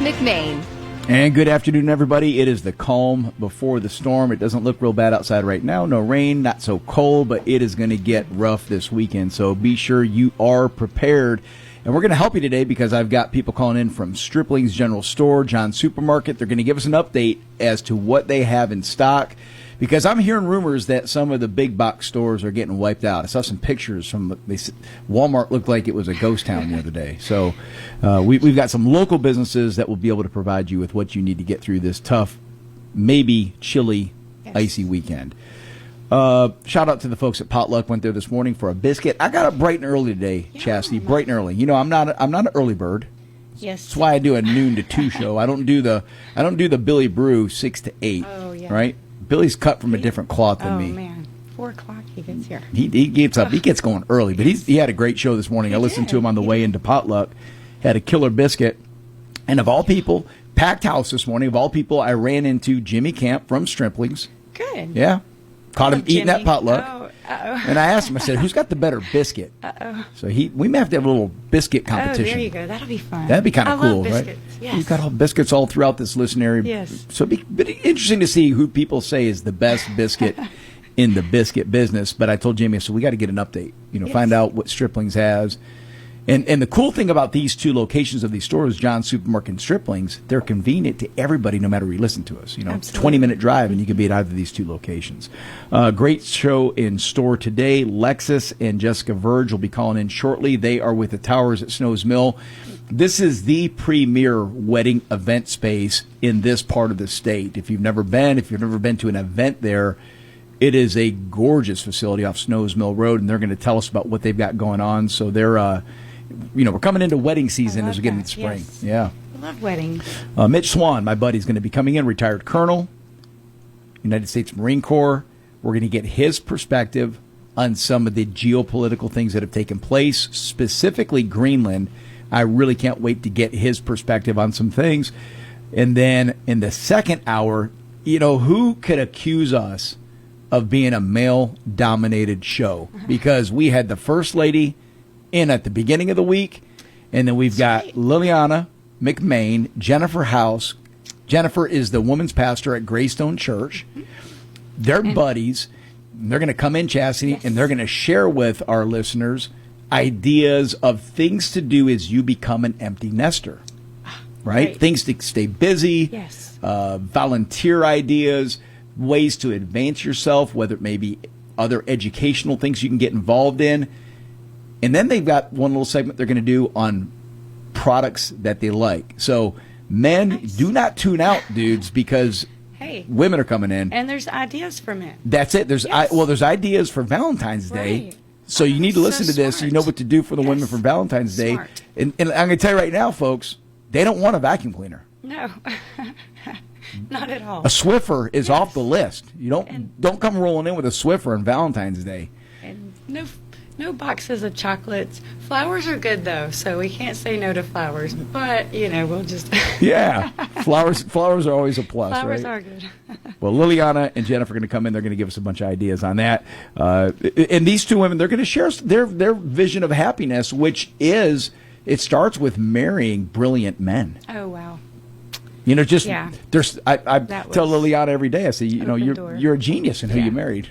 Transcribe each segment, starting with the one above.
McMain. And good afternoon, everybody. It is the calm before the storm. It doesn't look real bad outside right now. No rain, not so cold, but it is going to get rough this weekend. So be sure you are prepared. And we're going to help you today because I've got people calling in from Stripling's General Store, John's Supermarket. They're going to give us an update as to what they have in stock. Because I'm hearing rumors that some of the big box stores are getting wiped out. I saw some pictures from Walmart looked like it was a ghost town the other day. So we've got some local businesses that will be able to provide you with what you need to get through this tough, maybe chilly, icy weekend. Shout out to the folks at Potluck. Went there this morning for a biscuit. I got up bright and early today, Chastity. Bright and early. You know, I'm not an early bird. Yes. That's why I do a noon to 2 show. I don't do the Billy Brew 6 to 8. Oh, yeah. Right. Billy's cut from a different cloth than me. Oh, man. 4 o'clock he gets here. He gets up. He gets going early. But he had a great show this morning. I listened to him on the way into Potluck. Had a killer biscuit. And of all people, packed house this morning. Of all people, I ran into Jimmy Camp from Stripling's. Good. Yeah. Caught him eating that potluck. Oh, and I asked him, I said, who's got the better biscuit? So we may have to have a little biscuit competition. Oh, there you go. That'll be fun. That'd be kind of cool, love right? biscuits. Yes. You've got all biscuits all throughout this listening area. Yes. So it'd be interesting to see who people say is the best biscuit in the biscuit business. But I told Jamie, so we got to get an update. Find out what Stripling's has. And the cool thing about these two locations of these stores, John's Supermarket and Stripling's, they're convenient to everybody no matter where you listen to us. 20-minute drive and you can be at either of these two locations. Great show in store today. Lexus and Jessica Verge will be calling in shortly. They are with the Towers at Snow's Mill. This is the premier wedding event space in this part of the state. If you've never been to an event there, it is a gorgeous facility off Snow's Mill Road, and they're going to tell us about what they've got going on. So they're we're coming into wedding season as we get into spring. Yes. Yeah. I love weddings. Mitch Swan, my buddy, is going to be coming in, retired colonel, United States Marine Corps. We're going to get his perspective on some of the geopolitical things that have taken place, specifically Greenland. I really can't wait to get his perspective on some things. And then in the second hour, who could accuse us of being a male-dominated show? Because we had the First Lady in at the beginning of the week, and then we've got Liliana McMain, Jennifer House. Jennifer is the women's pastor at Greystone Church. They're buddies. They're going to come in, Chastity, and they're going to share with our listeners ideas of things to do as you become an empty nester, right? Things to stay busy, volunteer ideas, ways to advance yourself, whether it may be other educational things you can get involved in. And then they've got one little segment they're going to do on products that they like. So men, do not tune out, dudes, because women are coming in. And there's ideas for men. That's it. There's ideas for Valentine's Day. So you need to listen to this. So you know what to do for the women for Valentine's Day. And I'm going to tell you right now, folks, they don't want a vacuum cleaner. No. Not at all. A Swiffer is off the list. You don't come rolling in with a Swiffer on Valentine's Day. And no boxes of chocolates. Flowers are good, though, so we can't say no to flowers. But, we'll just... Yeah. Flowers are always a plus, flowers right? are good. Well, Liliana and Jennifer are going to come in. They're going to give us a bunch of ideas on that. And these two women, they're going to share their vision of happiness, which is, it starts with marrying brilliant men. Oh, wow. I tell Liliana every day, I say, you're a genius in who you married.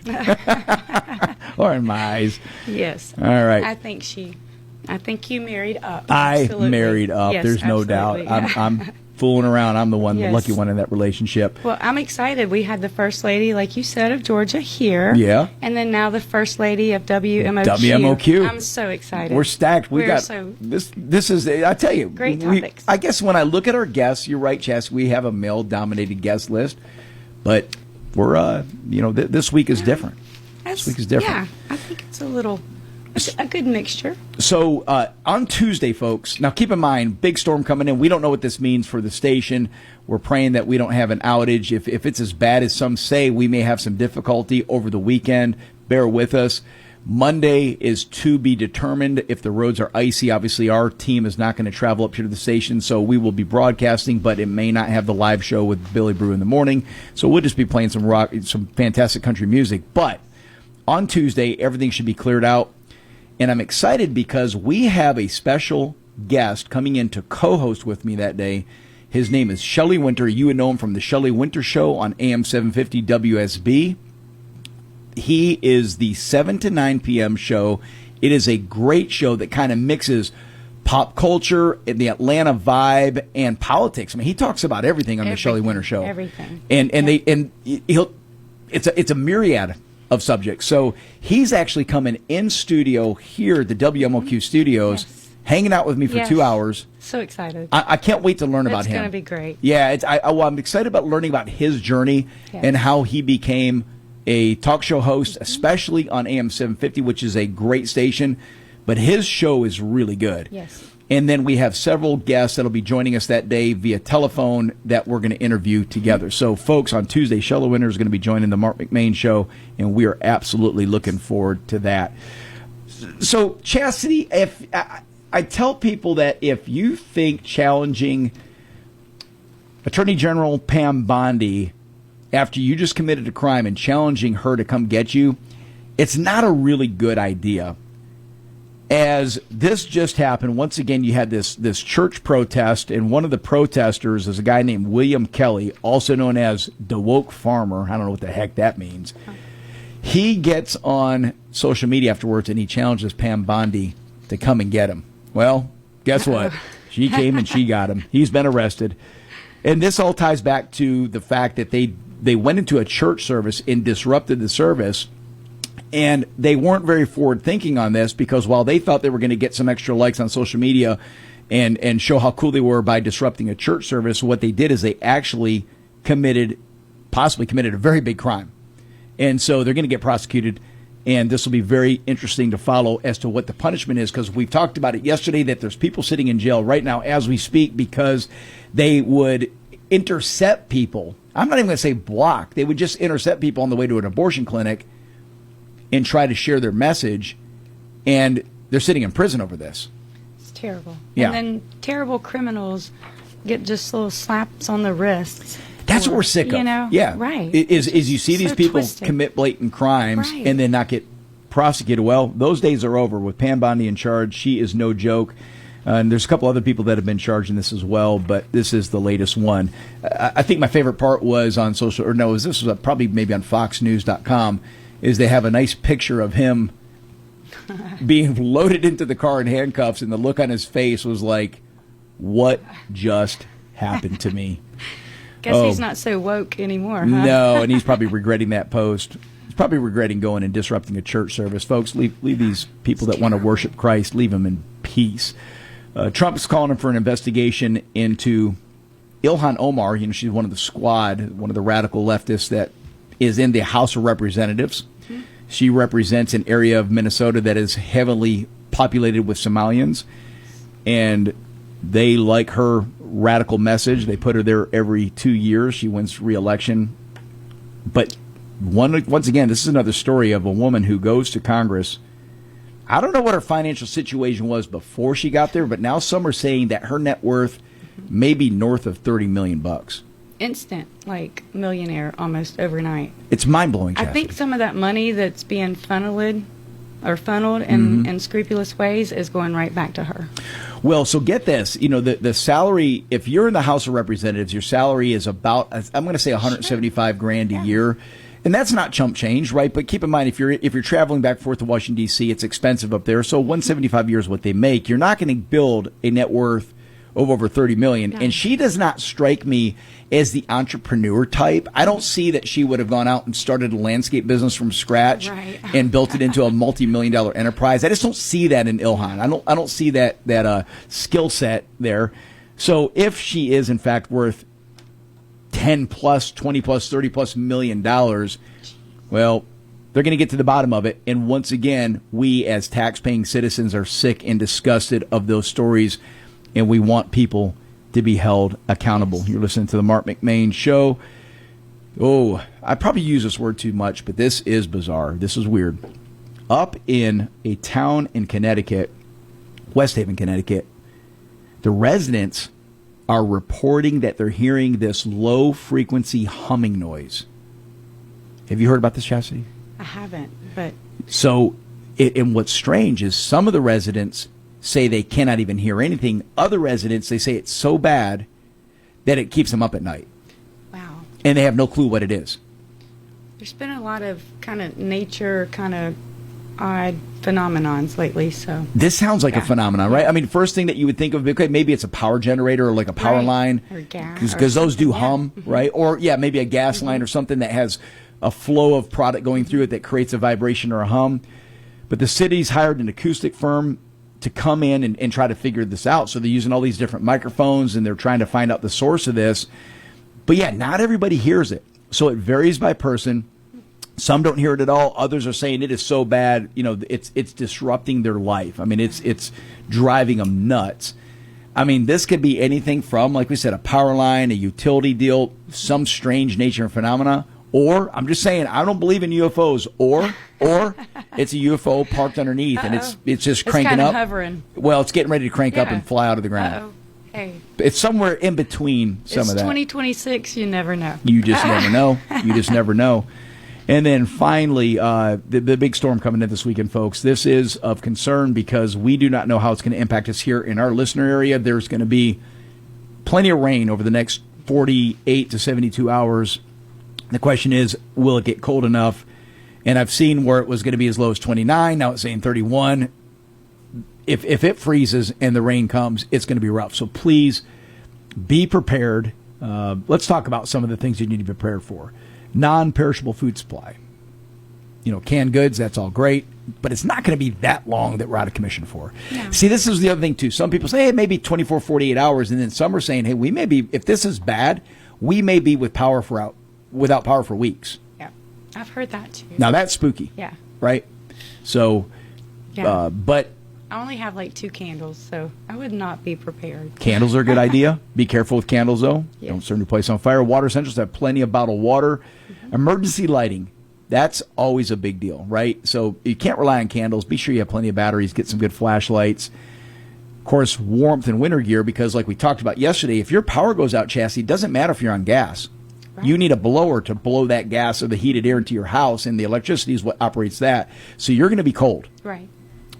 Or in my eyes. Yes. All right. I think you married up. I Absolutely. married up. Yes, there's no doubt. I'm fooling around. I'm the lucky one in that relationship. Well, I'm excited. We had the First Lady, like you said, of Georgia here. Yeah. And then now the First Lady of WMOQ. WMOQ. I'm so excited. We're stacked. This is, I tell you. Great topics. I guess when I look at our guests, you're right, Chess, we have a male-dominated guest list. But we're, this week is different. This week is different. Yeah. I think it's a good mixture. So on Tuesday, folks, now keep in mind, big storm coming in. We don't know what this means for the station. We're praying that we don't have an outage. If it's as bad as some say, we may have some difficulty over the weekend. Bear with us. Monday is to be determined. If the roads are icy, obviously our team is not going to travel up here to the station, so we will be broadcasting, but it may not have the live show with Billy Brew in the morning. So we'll just be playing some rock, some fantastic country music. But on Tuesday, everything should be cleared out. And I'm excited because we have a special guest coming in to co-host with me that day. His name is Shelley Winter. You would know him from the Shelley Winter Show on AM 750 WSB. He is the 7 to 9 p.m. show. It is a great show that kind of mixes pop culture and the Atlanta vibe and politics. I mean, he talks about everything on the Shelley Winter Show. Everything. It's a myriad of subjects. So he's actually coming in studio here at the WMOQ studios, hanging out with me for 2 hours. So excited. I can't wait to learn about him. It's going to be great. Yeah, I'm excited about learning about his journey and how he became a talk show host, especially on AM 750, which is a great station. But his show is really good. Yes. And then we have several guests that'll be joining us that day via telephone that we're going to interview together. So, folks, on Tuesday, Shelley Winter is going to be joining the Marc McMain Show, and we are absolutely looking forward to that. So, Chastity, if I tell people that if you think challenging Attorney General Pam Bondi after you just committed a crime and challenging her to come get you, it's not a really good idea. As this just happened, once again, you had this church protest, and one of the protesters is a guy named William Kelly, also known as the Woke Farmer. I don't know what the heck that means. He gets on social media afterwards, and he challenges Pam Bondi to come and get him. Well, guess what? She came and she got him. He's been arrested. And this all ties back to the fact that they went into a church service and disrupted the service. And they weren't very forward-thinking on this because while they thought they were going to get some extra likes on social media and show how cool they were by disrupting a church service, what they did is they actually possibly committed a very big crime. And so they're going to get prosecuted, and this will be very interesting to follow as to what the punishment is, because we've talked about it yesterday that there's people sitting in jail right now as we speak because they would intercept people. I'm not even going to say block. They would just intercept people on the way to an abortion clinic and try to share their message, and they're sitting in prison over this. It's terrible. Yeah. And then terrible criminals get just little slaps on the wrists. That's what we're sick of. You know? Yeah. Right. Is you see these people commit blatant crimes and then not get prosecuted. Well, those days are over. With Pam Bondi in charge, she is no joke. And there's a couple other people that have been charged in this as well, but this is the latest one. I think my favorite part was on this was probably maybe on FoxNews.com, is they have a nice picture of him being loaded into the car in handcuffs, and the look on his face was like, what just happened to me? Guess he's not so woke anymore, huh? No, and he's probably regretting that post. He's probably regretting going and disrupting a church service. Folks, leave these people that want to worship Christ, leave them in peace. Trump's calling him for an investigation into Ilhan Omar. You know, she's one of the squad, one of the radical leftists that is in the House of Representatives. Mm-hmm. She represents an area of Minnesota that is heavily populated with Somalians, and they like her radical message. They put her there every 2 years. She wins re-election. But once again, this is another story of a woman who goes to Congress. I don't know what her financial situation was before she got there, but now some are saying that her net worth may be north of $30 million. Instant, like millionaire almost overnight. It's mind-blowing, I think some of that money that's being funneled in scrupulous ways is going right back to her. Well, so get this. You know, the salary, if you're in the House of Representatives, your salary is about, I'm going to say $175,000 a year. And that's not chump change, right? But keep in mind, if you're traveling back and forth to Washington, D.C., it's expensive up there. So $175 a year is what they make. You're not going to build a net worth of over $30 million. No. And she does not strike me as the entrepreneur type. I don't see that she would have gone out and started a landscape business from scratch and built it into a multi-million-dollar enterprise. I just don't see that in Ilhan. I don't see that skill set there. So if she is, in fact, worth 10 plus, 20 plus, 30 plus $1 million, well, they're going to get to the bottom of it. And once again, we as tax-paying citizens are sick and disgusted of those stories, and we want people to be held accountable. You're listening to the Marc McMain Show. Oh, I probably use this word too much, but this is bizarre. This is weird. Up in a town in Connecticut, West Haven, Connecticut, the residents are reporting that they're hearing this low-frequency humming noise. Have you heard about this, Chastity? I haven't, but... So, and what's strange is some of the residents say they cannot even hear anything. Other residents, they say it's so bad that it keeps them up at night. Wow. And they have no clue what it is. There's been a lot of kind of nature, kind of odd phenomenons lately, so. This sounds like a Yeah. phenomenon, right? I mean, first thing that you would think of, okay, maybe it's a power generator or like a power Right. line. Or gas. Because those do something, yeah. hum, right? Or, maybe a gas line or something that has a flow of product going through it that creates a vibration or a hum. But the city's hired an acoustic firm to come in and try to figure this out. So they're using all these different microphones and they're trying to find out the source of this. But yeah, not everybody hears it. So it varies by person. Some don't hear it at all. Others are saying it is so bad, it's disrupting their life. I mean, it's driving them nuts. I mean, this could be anything from, like we said, a power line, a utility deal, some strange nature and phenomena. Or, I'm just saying, I don't believe in UFOs. Or it's a UFO parked underneath and it's just cranking kind of up. Hovering. Well, it's getting ready to crank up Yeah. and fly out of the ground. Uh-oh. Hey. It's somewhere in between some It's of that. 2026, you never know. You just never know. You just never know. And then finally, the big storm coming in this weekend, folks. This is of concern because we do not know how it's going to impact us here in our listener area. There's going to be plenty of rain over the next 48 to 72 hours. The question is, will it get cold enough? And I've seen where it was going to be as low as 29. Now it's saying 31. If it freezes and the rain comes, it's going to be rough. So please be prepared. Let's talk about some of the things you need to be prepared for. Non-perishable food supply. Canned goods, that's all great, but it's not going to be that long that we're out of commission for. No. See, this is the other thing, too. Some people say, hey, maybe 24, 48 hours, and then some are saying, hey, we may be, if this is bad, we may be without power for weeks. Yeah. I've heard that too. Now, that's spooky. Yeah. Right? So, Yeah. but I only have like 2 candles, so I would not be prepared. candles are a good idea. Be careful with candles, though. Yes. Don't set your place on fire. Water essentials, have plenty of bottled water. Emergency lighting. That's always a big deal, right? So you can't rely on candles. Be sure you have plenty of batteries. Get some good flashlights. Of course, warmth and winter gear, because like we talked about yesterday, if your power goes out, chassis, it doesn't matter if you're on gas. Right. You need a blower to blow that gas or the heated air into your house, and the electricity is what operates that. So you're going to be cold. Right.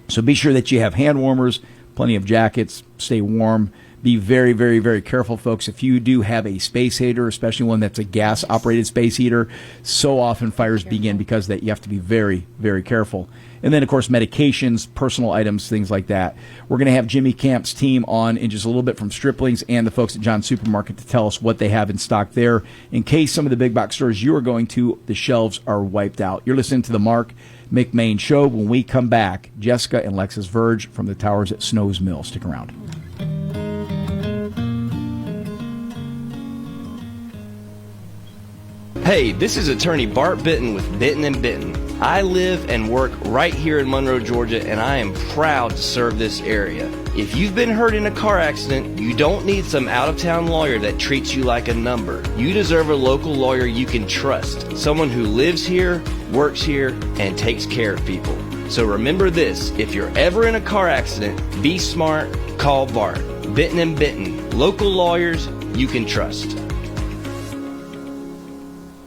So be sure that you have hand warmers, plenty of jackets, stay warm. Be very, very, very careful, folks. If you do have a space heater, especially one that's a gas-operated space heater, so often fires begin because that you have to be very, very careful. And then, of course, medications, personal items, things like that. We're going to have Jimmy Camp's team on in just a little bit from Stripling's and the folks at John's Supermarket to tell us what they have in stock there. In case some of the big box stores you are going to, the shelves are wiped out. You're listening to the Marc McMain Show. When we come back, Jessica and Lexus Verge from the towers at Snow's Mill. Stick around. Hey, this is attorney Bart Bitton with Bitton & Bitton. I live and work right here in Monroe, Georgia, and I am proud to serve this area. If you've been hurt in a car accident, you don't need some out-of-town lawyer that treats you like a number. You deserve a local lawyer you can trust, someone who lives here, works here, and takes care of people. So remember this, if you're ever in a car accident, be smart, call Bart. Bitton & Bitton, local lawyers you can trust.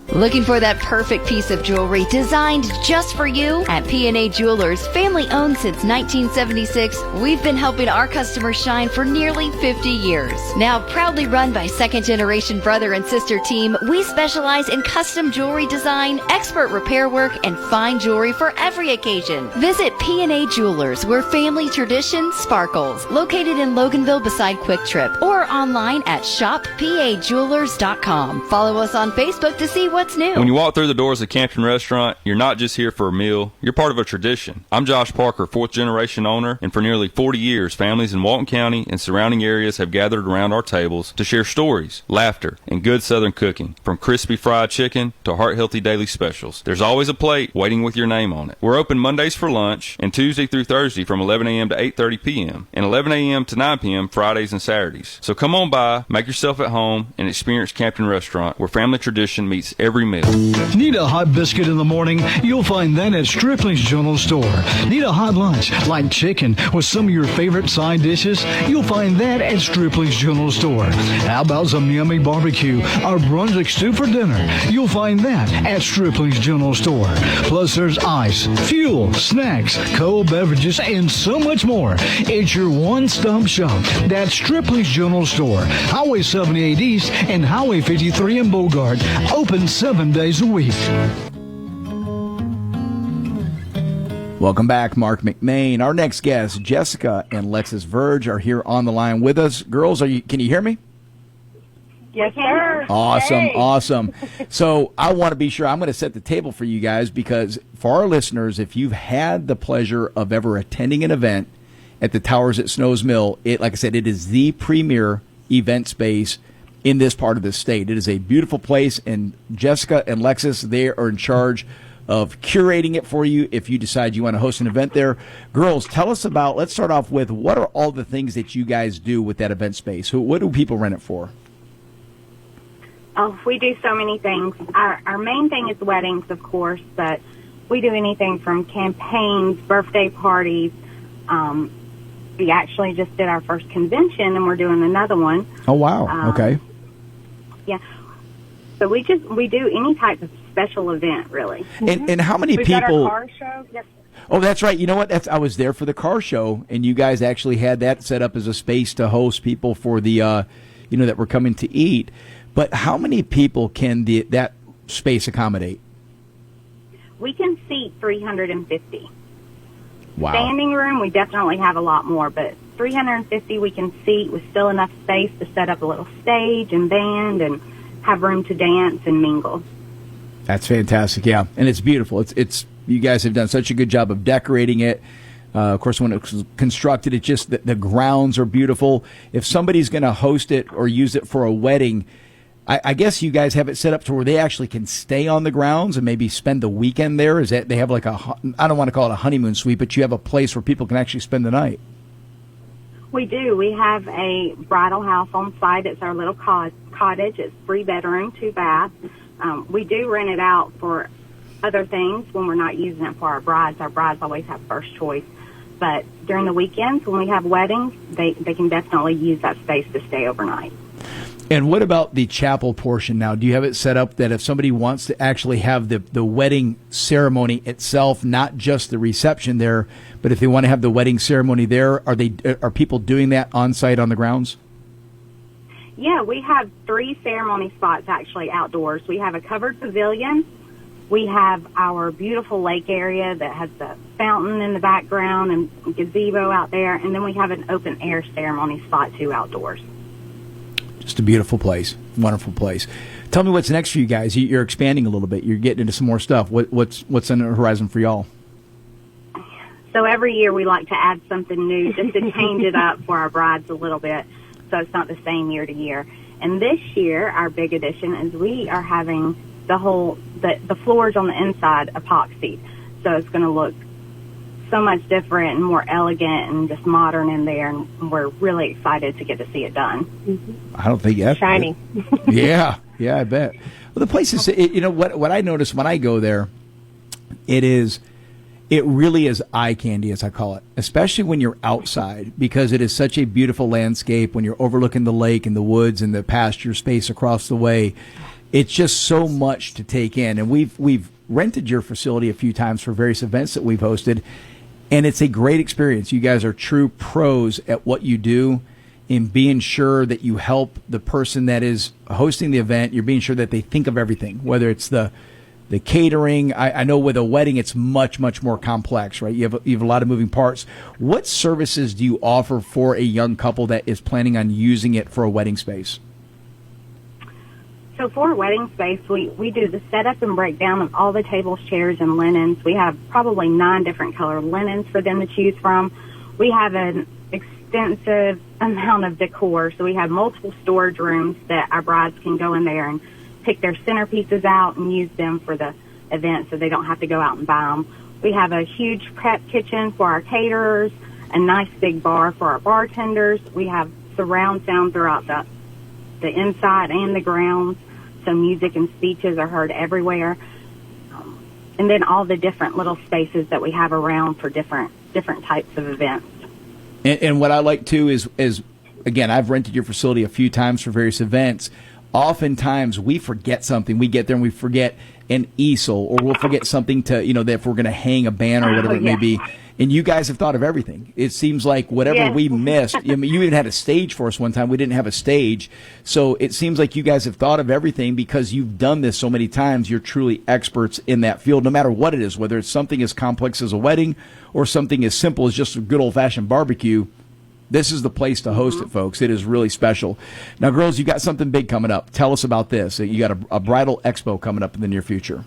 Looking for that perfect piece of jewelry designed just for you? At P&A Jewelers, family owned since 1976, we've been helping our customers shine for nearly 50 years. Now proudly run by second generation brother and sister team, we specialize in custom jewelry design, expert repair work, and fine jewelry for every occasion. Visit P&A Jewelers, where family tradition sparkles. Located in Loganville beside Quick Trip, or online at shoppajewelers.com. Follow us on Facebook to see what's new. When you walk through the doors of Campton Restaurant, you're not just here for a meal, you're part of a tradition. I'm Josh Parker, 4th generation owner, and for nearly 40 years, families in Walton County and surrounding areas have gathered around our tables to share stories, laughter, and good Southern cooking. From crispy fried chicken to heart-healthy daily specials, there's always a plate waiting with your name on it. We're open Mondays for lunch and Tuesday through Thursday from 11 a.m. to 8:30 p.m. and 11 a.m. to 9 p.m. Fridays and Saturdays. So come on by, make yourself at home, and experience Campton Restaurant, where family tradition meets every every meal. Need a hot biscuit in the morning? You'll find that at Stripling's General Store. Need a hot lunch like chicken with some of your favorite side dishes? You'll find that at Stripling's General Store. How about some yummy barbecue or Brunswick stew for dinner? You'll find that at Stripling's General Store. Plus there's ice, fuel, snacks, cold beverages, and so much more. It's your one-stop shop. That's Stripling's General Store. Highway 78 East and Highway 53 in Bogart. Open 7 days a week. Welcome back, Marc McMain. Our next guests, Jessica and Lexus Verge, are here on the line with us. Girls, can you hear me? Yes, sir. Awesome, Hey. awesome. So I want to be sure I'm going to set the table for you guys, because for our listeners, if you've had the pleasure of ever attending an event at the Towers at Snows Mill, like I said, it is the premier event space in this part of the state. It is a beautiful place, and Jessica and Lexus, they are in charge of curating it for you if you decide you want to host an event there. Girls, tell us about, let's start off with, what are all the things that you guys do with that event space? What do people rent it for? Oh, we do so many things. Our main thing is weddings, of course, but we do anything from campaigns, birthday parties. We actually just did our first convention, and we're doing another one. Oh, wow. Okay. Yeah. So we do any type of special event, really. And how many We've people? got our car show. Yes. Oh, that's right. You know what? I was there for the car show, and you guys actually had that set up as a space to host people for the, that were coming to eat. But how many people can that space accommodate? We can seat 350. Wow. Standing room, we definitely have a lot more, but 350 we can seat with still enough space to set up a little stage and band and have room to dance and mingle. That's fantastic, yeah. And it's beautiful. It's you guys have done such a good job of decorating it. Of course, when it was constructed, it's just the grounds are beautiful. If somebody's going to host it or use it for a wedding, I guess you guys have it set up to where they actually can stay on the grounds and maybe spend the weekend there. Is that they have like I don't want to call it a honeymoon suite, but you have a place where people can actually spend the night? We do. We have a bridal house on site. It's our little cottage. It's 3 bedroom, 2 bath. We do rent it out for other things when we're not using it for our brides. Our brides always have first choice. But during the weekends when we have weddings, they can definitely use that space to stay overnight. And what about the chapel portion now? Do you have it set up that if somebody wants to actually have the wedding ceremony itself, not just the reception there, but if they want to have the wedding ceremony there, are people doing that on site on the grounds? Yeah, we have 3 ceremony spots actually outdoors. We have a covered pavilion. We have our beautiful lake area that has the fountain in the background and gazebo out there. And then we have an open air ceremony spot too outdoors. Just a beautiful place. Wonderful place. Tell me what's next for you guys. You're expanding a little bit. You're getting into some more stuff. What's on the horizon for y'all? So every year we like to add something new just to change it up for our brides a little bit so it's not the same year to year. And this year, our big addition is we are having the floors on the inside epoxied. So it's going to look so much different and more elegant and just modern in there, and we're really excited to get to see it done. I don't think yet. Shiny. Yeah, I bet. Well, the place is, what I notice when I go there, it really is eye candy, as I call it, especially when you're outside, because it is such a beautiful landscape when you're overlooking the lake and the woods and the pasture space across the way. It's just so much to take in, and we've rented your facility a few times for various events that we've hosted, and it's a great experience. You guys are true pros at what you do in being sure that you help the person that is hosting the event. You're being sure that they think of everything, whether it's the catering. I know with a wedding, it's much, much more complex, right? You have a lot of moving parts. What services do you offer for a young couple that is planning on using it for a wedding space? So for a wedding space, we do the setup and breakdown of all the tables, chairs, and linens. We have probably 9 different color linens for them to choose from. We have an extensive amount of decor. So we have multiple storage rooms that our brides can go in there and pick their centerpieces out and use them for the event so they don't have to go out and buy them. We have a huge prep kitchen for our caterers, a nice big bar for our bartenders. We have surround sound throughout the inside and the grounds. so music and speeches are heard everywhere. And then all the different little spaces that we have around for different types of events. And what I like too is again, I've rented your facility a few times for various events. Oftentimes we forget something. We get there and we forget an easel, or we'll forget something to, that if we're going to hang a banner or whatever it may be. And you guys have thought of everything. It seems like whatever we missed, I mean, you even had a stage for us one time. We didn't have a stage. So it seems like you guys have thought of everything because you've done this so many times. You're truly experts in that field, no matter what it is, whether it's something as complex as a wedding or something as simple as just a good old-fashioned barbecue. This is the place to host it, folks. It is really special. Now, girls, you got something big coming up. Tell us about this. You got a bridal expo coming up in the near future.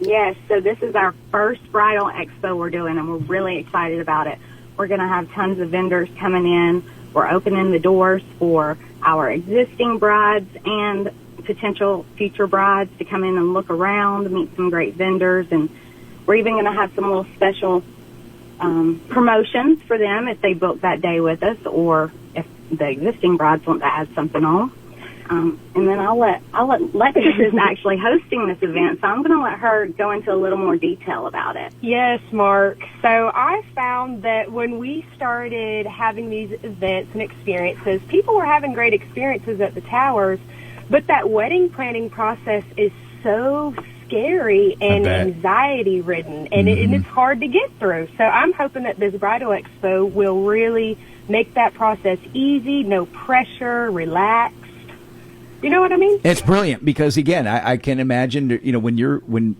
Yes, so this is our first bridal expo we're doing, and we're really excited about it. We're going to have tons of vendors coming in. We're opening the doors for our existing brides and potential future brides to come in and look around, meet some great vendors, and we're even going to have some little special promotions for them if they book that day with us, or if the existing brides want to add something on. And then I'll let Lexus is actually hosting this event, so I'm going to let her go into a little more detail about it. Yes, Mark. So I found that when we started having these events and experiences, people were having great experiences at the towers, but that wedding planning process is so scary and anxiety-ridden, and it's hard to get through. So I'm hoping that this Bridal Expo will really make that process easy, no pressure, relaxed. You know what I mean? It's brilliant because, again, I can imagine, when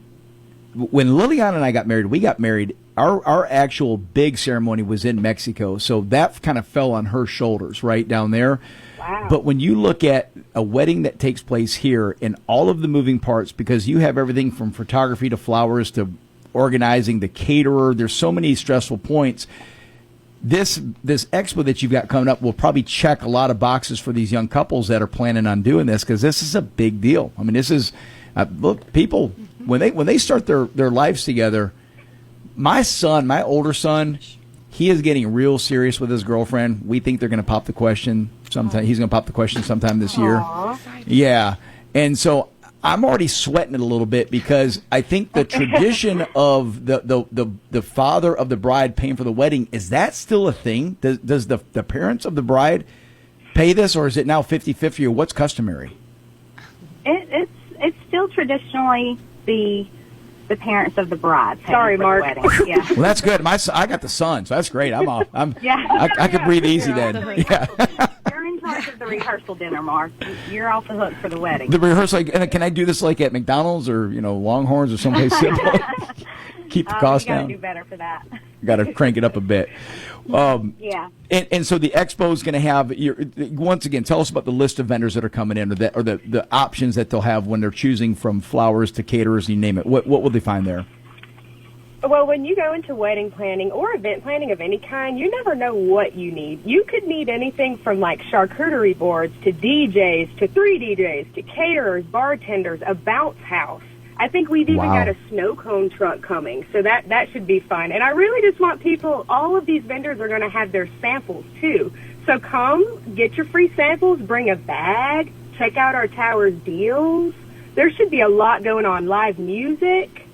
Liliana and I got married, we got married, our actual big ceremony was in Mexico, so that kind of fell on her shoulders right down there. Wow. But when you look at a wedding that takes place here and all of the moving parts, because you have everything from photography to flowers to organizing the caterer, there's so many stressful points. This expo that you've got coming up will probably check a lot of boxes for these young couples that are planning on doing this, because this is a big deal. I mean, this is look, people when they start their lives together. My older son, he is getting real serious with his girlfriend. We think they're going to pop the question sometime. He's going to pop the question sometime this year. Yeah, and so I'm already sweating it a little bit because I think the tradition of the father of the bride paying for the wedding, is that still a thing? Does the parents of the bride pay this, or is it now 50-50, or what's customary? It's still traditionally the parents of the bride. Sorry, Mark. The wedding. Yeah. Well, that's good. I got the son, so that's great. I'm off. I can breathe easy then. Yeah. You're in charge of the rehearsal dinner, Mark. You're off the hook for the wedding. The rehearsal, and can I do this like at McDonald's or Longhorns or someplace simple? Keep the cost down. We got to do better for that. Got to crank it up a bit. Yeah. And so the expo is going to have once again. Tell us about the list of vendors that are coming in, or the options that they'll have when they're choosing from flowers to caterers, you name it. What will they find there? Well, when you go into wedding planning or event planning of any kind, you never know what you need. You could need anything from like charcuterie boards to DJs to 3 DJs to caterers, bartenders, a bounce house. I think we've even got a snow cone truck coming, so that should be fun. And I really just want people, all of these vendors are going to have their samples too. So come, get your free samples, bring a bag, check out our tower's deals. There should be a lot going on, live music.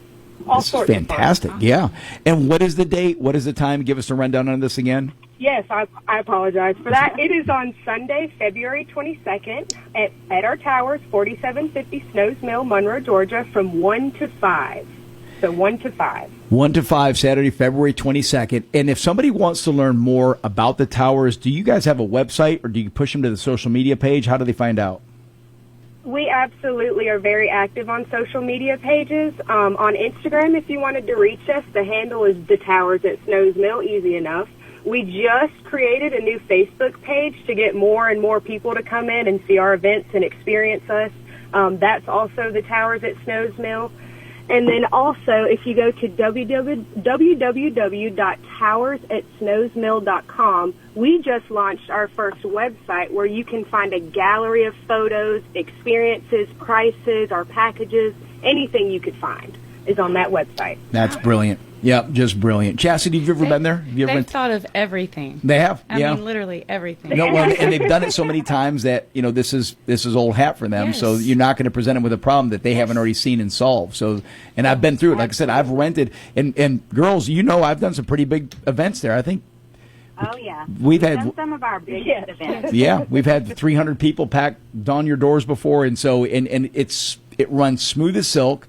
All this is fantastic, yeah. And what is the date? What is the time? Give us a rundown on this again. Yes, I apologize for that. It is on Sunday, February 22nd at our towers, 4750 Snows Mill, Monroe, Georgia, from 1 to 5. So 1 to 5. 1 to 5, Saturday, February 22nd. And if somebody wants to learn more about the towers, do you guys have a website, or do you push them to the social media page? How do they find out? We absolutely are very active on social media pages. On Instagram, if you wanted to reach us, the handle is The Towers at Snows Mill, easy enough. We just created a new Facebook page to get more and more people to come in and see our events and experience us. That's also The Towers at Snows Mill. And then also, if you go to www.towersatsnowsmill.com, we just launched our first website where you can find a gallery of photos, experiences, prices, our packages, anything you could find is on that website. That's brilliant. Yep, just brilliant. Chastity, have you ever been there? Have you ever They've been? thought of everything. They have, I yeah. mean, literally everything. No, well, and they've done it so many times that this is old hat for them. Yes. So you're not going to present them with a problem that they haven't already seen and solved. So, and I've been through it. Like I said, I've rented, and girls, I've done some pretty big events there. I think. Oh, yeah. We've done had some of our biggest events. Yeah, we've had 300 people packed on your doors before, and so and it runs smooth as silk.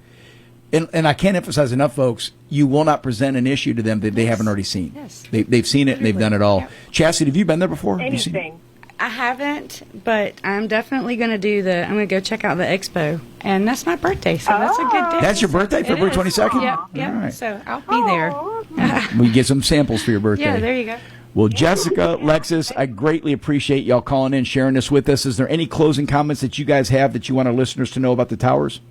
And I can't emphasize enough, folks, you will not present an issue to them that they haven't already seen. Yes. They've seen it and they've done it all. Yep. Chastity, have you been there before? Have you seen it? Anything. I haven't, but I'm definitely going to I'm going to go check out the expo. And that's my birthday, so that's a good day. That's your birthday, It February is. 22nd? Yep. All right. So I'll be there. We get some samples for your birthday. Yeah, there you go. Well, Jessica, Lexus, I greatly appreciate y'all calling in, sharing this with us. Is there any closing comments that you guys have that you want our listeners to know about the towers?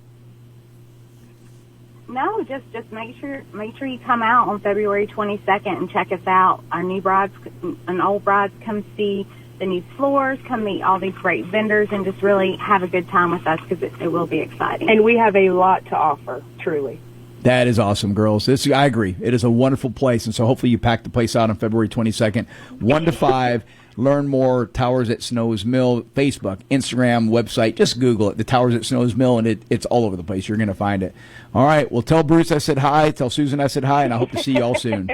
No, just make sure you come out on February 22nd and check us out. Our new brides and old brides, come see the new floors, come meet all these great vendors, and just really have a good time with us because it will be exciting. And we have a lot to offer, truly. That is awesome, girls. I agree. It is a wonderful place, and so hopefully you pack the place out on February 22nd, 1 to 5. Learn more, Towers at Snows Mill, Facebook, Instagram, website. Just Google it, the Towers at Snows Mill, and it's all over the place. You're going to find it. All right. Well, tell Bruce I said hi. Tell Susan I said hi, and I hope to see you all soon.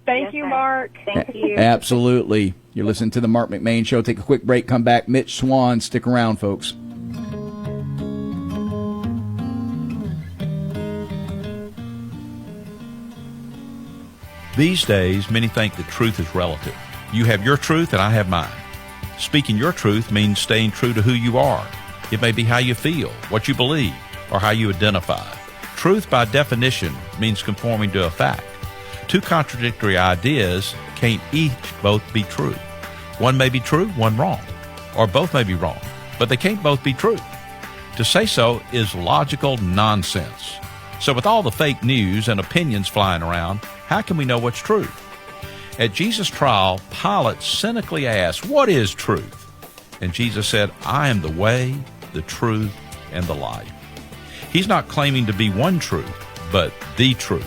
Thank you, Mark. Thank you. Absolutely. You're listening to the Marc McMain Show. Take a quick break. Come back. Mitch Swan. Stick around, folks. These days, many think that truth is relative. You have your truth and I have mine. Speaking your truth means staying true to who you are. It may be how you feel, what you believe, or how you identify. Truth, by definition, means conforming to a fact. Two contradictory ideas can't each both be true. One may be true, one wrong. Or both may be wrong, but they can't both be true. To say so is logical nonsense. So with all the fake news and opinions flying around, how can we know what's true? At Jesus' trial, Pilate cynically asked, "What is truth?" And Jesus said, "I am the way, the truth, and the life." He's not claiming to be one truth, but the truth.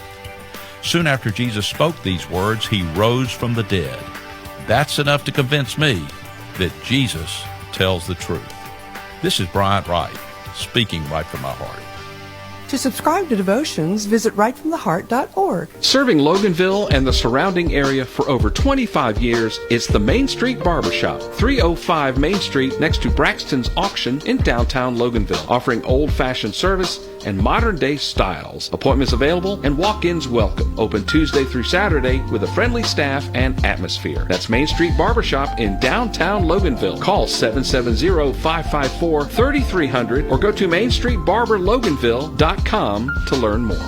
Soon after Jesus spoke these words, he rose from the dead. That's enough to convince me that Jesus tells the truth. This is Bryant Wright, speaking right from my heart. To subscribe to devotions, visit rightfromtheheart.org. Serving Loganville and the surrounding area for over 25 years, it's the Main Street Barbershop, 305 Main Street next to Braxton's Auction in downtown Loganville, offering old-fashioned service and modern-day styles. Appointments available and walk-ins welcome. Open Tuesday through Saturday with a friendly staff and atmosphere. That's Main Street Barbershop in downtown Loganville. Call 770-554-3300 or go to mainstreetbarberloganville.com to learn more.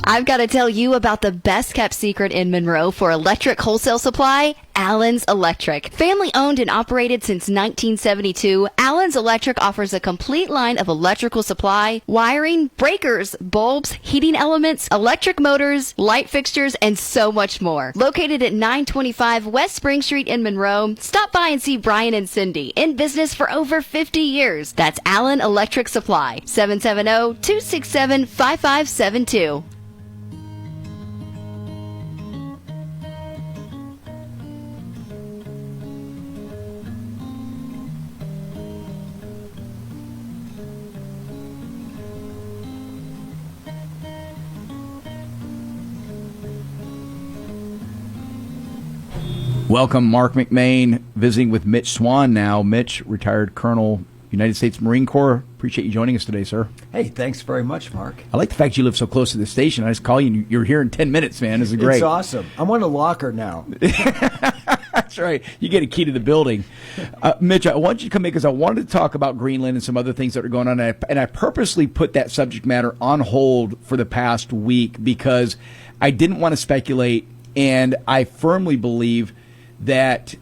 I've got to tell you about the best kept secret in Monroe for electric wholesale supply, Allen's Electric. Family owned and operated since 1972, Allen's Electric offers a complete line of electrical supply, wiring, breakers, bulbs, heating elements, electric motors, light fixtures, and so much more. Located at 925 West Spring Street in Monroe, stop by and see Brian and Cindy, in business for over 50 years. That's Allen Electric Supply, 770-267-5572. Welcome, Marc McMain, visiting with Mitch Swan now. Mitch, retired Colonel, United States Marine Corps. Appreciate you joining us today, sir. Hey, thanks very much, Mark. I like the fact you live so close to the station. I just call you and you're here in 10 minutes, man. This is great. It's awesome. I'm on a locker now. That's right. You get a key to the building. Mitch, I want you to come in because I wanted to talk about Greenland and some other things that are going on. And I purposely put that subject matter on hold for the past week because I didn't want to speculate, and I firmly believe that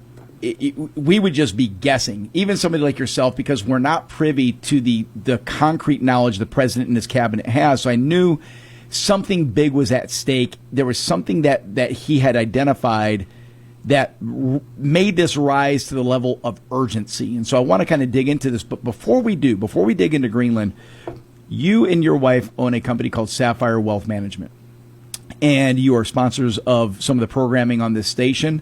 we would just be guessing, even somebody like yourself, because we're not privy to the concrete knowledge the president and his cabinet has. So I knew something big was at stake. There was something that he had identified that made this rise to the level of urgency. And so I want to kind of dig into this. But before we dig into Greenland, You and your wife own a company called Sapphire Wealth Management, and you are sponsors of some of the programming on this station.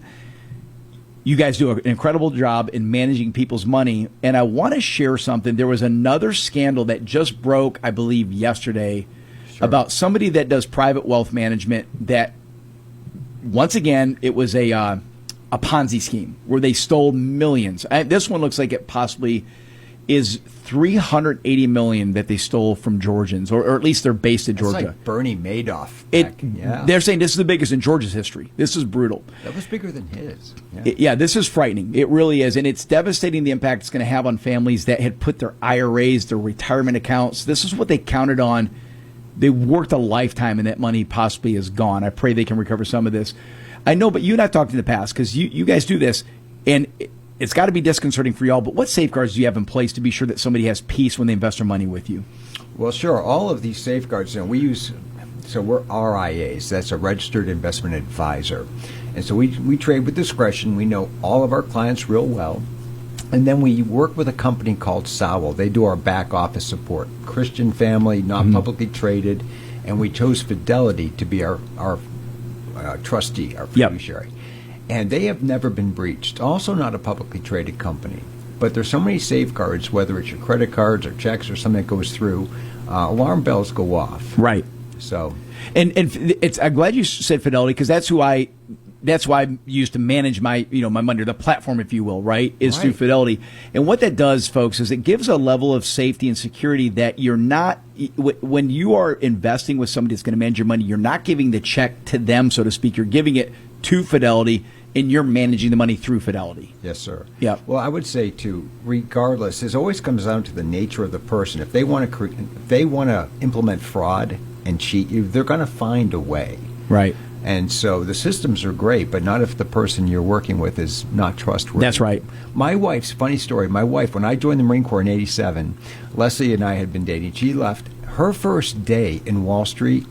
You guys do an incredible job in managing people's money, and I want to share something. There was another scandal that just broke, I believe, yesterday about somebody that does private wealth management that, once again, it was a Ponzi scheme where they stole millions. This one looks like it possibly is $380 million that they stole from Georgians, or at least they're based in Georgia. It's like Bernie Madoff. They're saying this is the biggest in Georgia's history. This is brutal. That was bigger than his. This is frightening. It really is, and it's devastating the impact it's going to have on families that had put their IRAs, their retirement accounts. This is what they counted on. They worked a lifetime, and that money possibly is gone. I pray they can recover some of this. I know, but you and I talked in the past because you guys do this, and it's got to be disconcerting for y'all, but what safeguards do you have in place to be sure that somebody has peace when they invest their money with you? Well, sure. All of these safeguards, we're RIAs. That's a registered investment advisor. And so we trade with discretion. We know all of our clients real well. And then we work with a company called Sowell. They do our back office support. Christian family, not publicly traded. And we chose Fidelity to be our trustee, our fiduciary. Yep. And they have never been breached. Also not a publicly traded company. But there's so many safeguards, whether it's your credit cards or checks or something that goes through, alarm bells go off. Right. So, and I'm glad you said Fidelity, because that's who I use to manage my my money, or the platform, if you will, right, is through Fidelity. And what that does, folks, is it gives a level of safety and security that you're not, when you are investing with somebody that's going to manage your money, you're not giving the check to them, so to speak. You're giving it to Fidelity, and you're managing the money through Fidelity. Yes, sir. Yeah. Well, I would say too, regardless, it always comes down to the nature of the person. If they want to implement fraud and cheat you, they're going to find a way. Right. And so the systems are great, but not if the person you're working with is not trustworthy. That's right. My wife's, funny story, when I joined the Marine Corps in 87, Leslie and I had been dating. She left. Her first day in Wall Street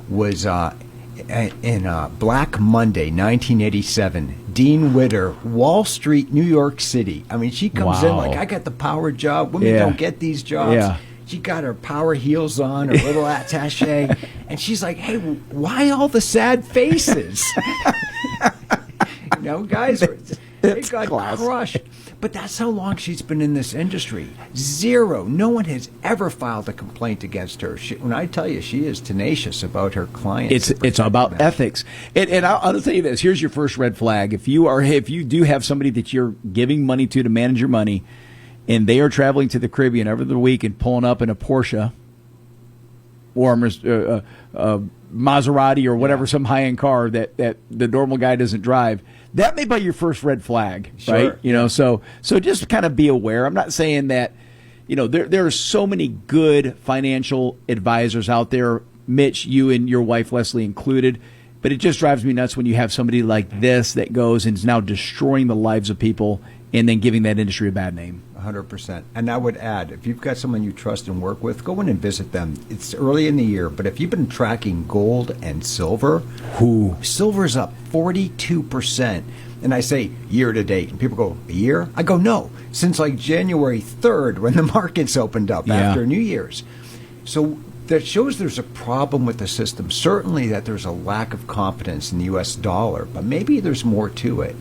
was in Black Monday, 1987. Dean Witter, Wall Street, New York City. I mean, she comes in like, I got the power job. Women don't get these jobs. Yeah. She got her power heels on, her little attaché, and she's like, hey, why all the sad faces? Guys, they got crushed. But that's how long she's been in this industry. Zero. No one has ever filed a complaint against her. When I tell you, she is tenacious about her clients. It's about ethics. And I'll tell you this. Here's your first red flag. If you do have somebody that you're giving money to manage your money, and they are traveling to the Caribbean every other week and pulling up in a Porsche or a Maserati or whatever, some high-end car that the normal guy doesn't drive, that may be your first red flag, right? So just kind of be aware. I'm not saying that, there are so many good financial advisors out there, Mitch, you and your wife Leslie included, but it just drives me nuts when you have somebody like this that goes and is now destroying the lives of people and then giving that industry a bad name. 100%. And I would add, if you've got someone you trust and work with, go in and visit them. It's early in the year, but if you've been tracking gold and silver, silver's up 42%. And I say year to date. And people go, a year? I go, no. Since like January 3rd when the markets opened up after New Year's. So that shows there's a problem with the system. Certainly that there's a lack of confidence in the U.S. dollar, but maybe there's more to it.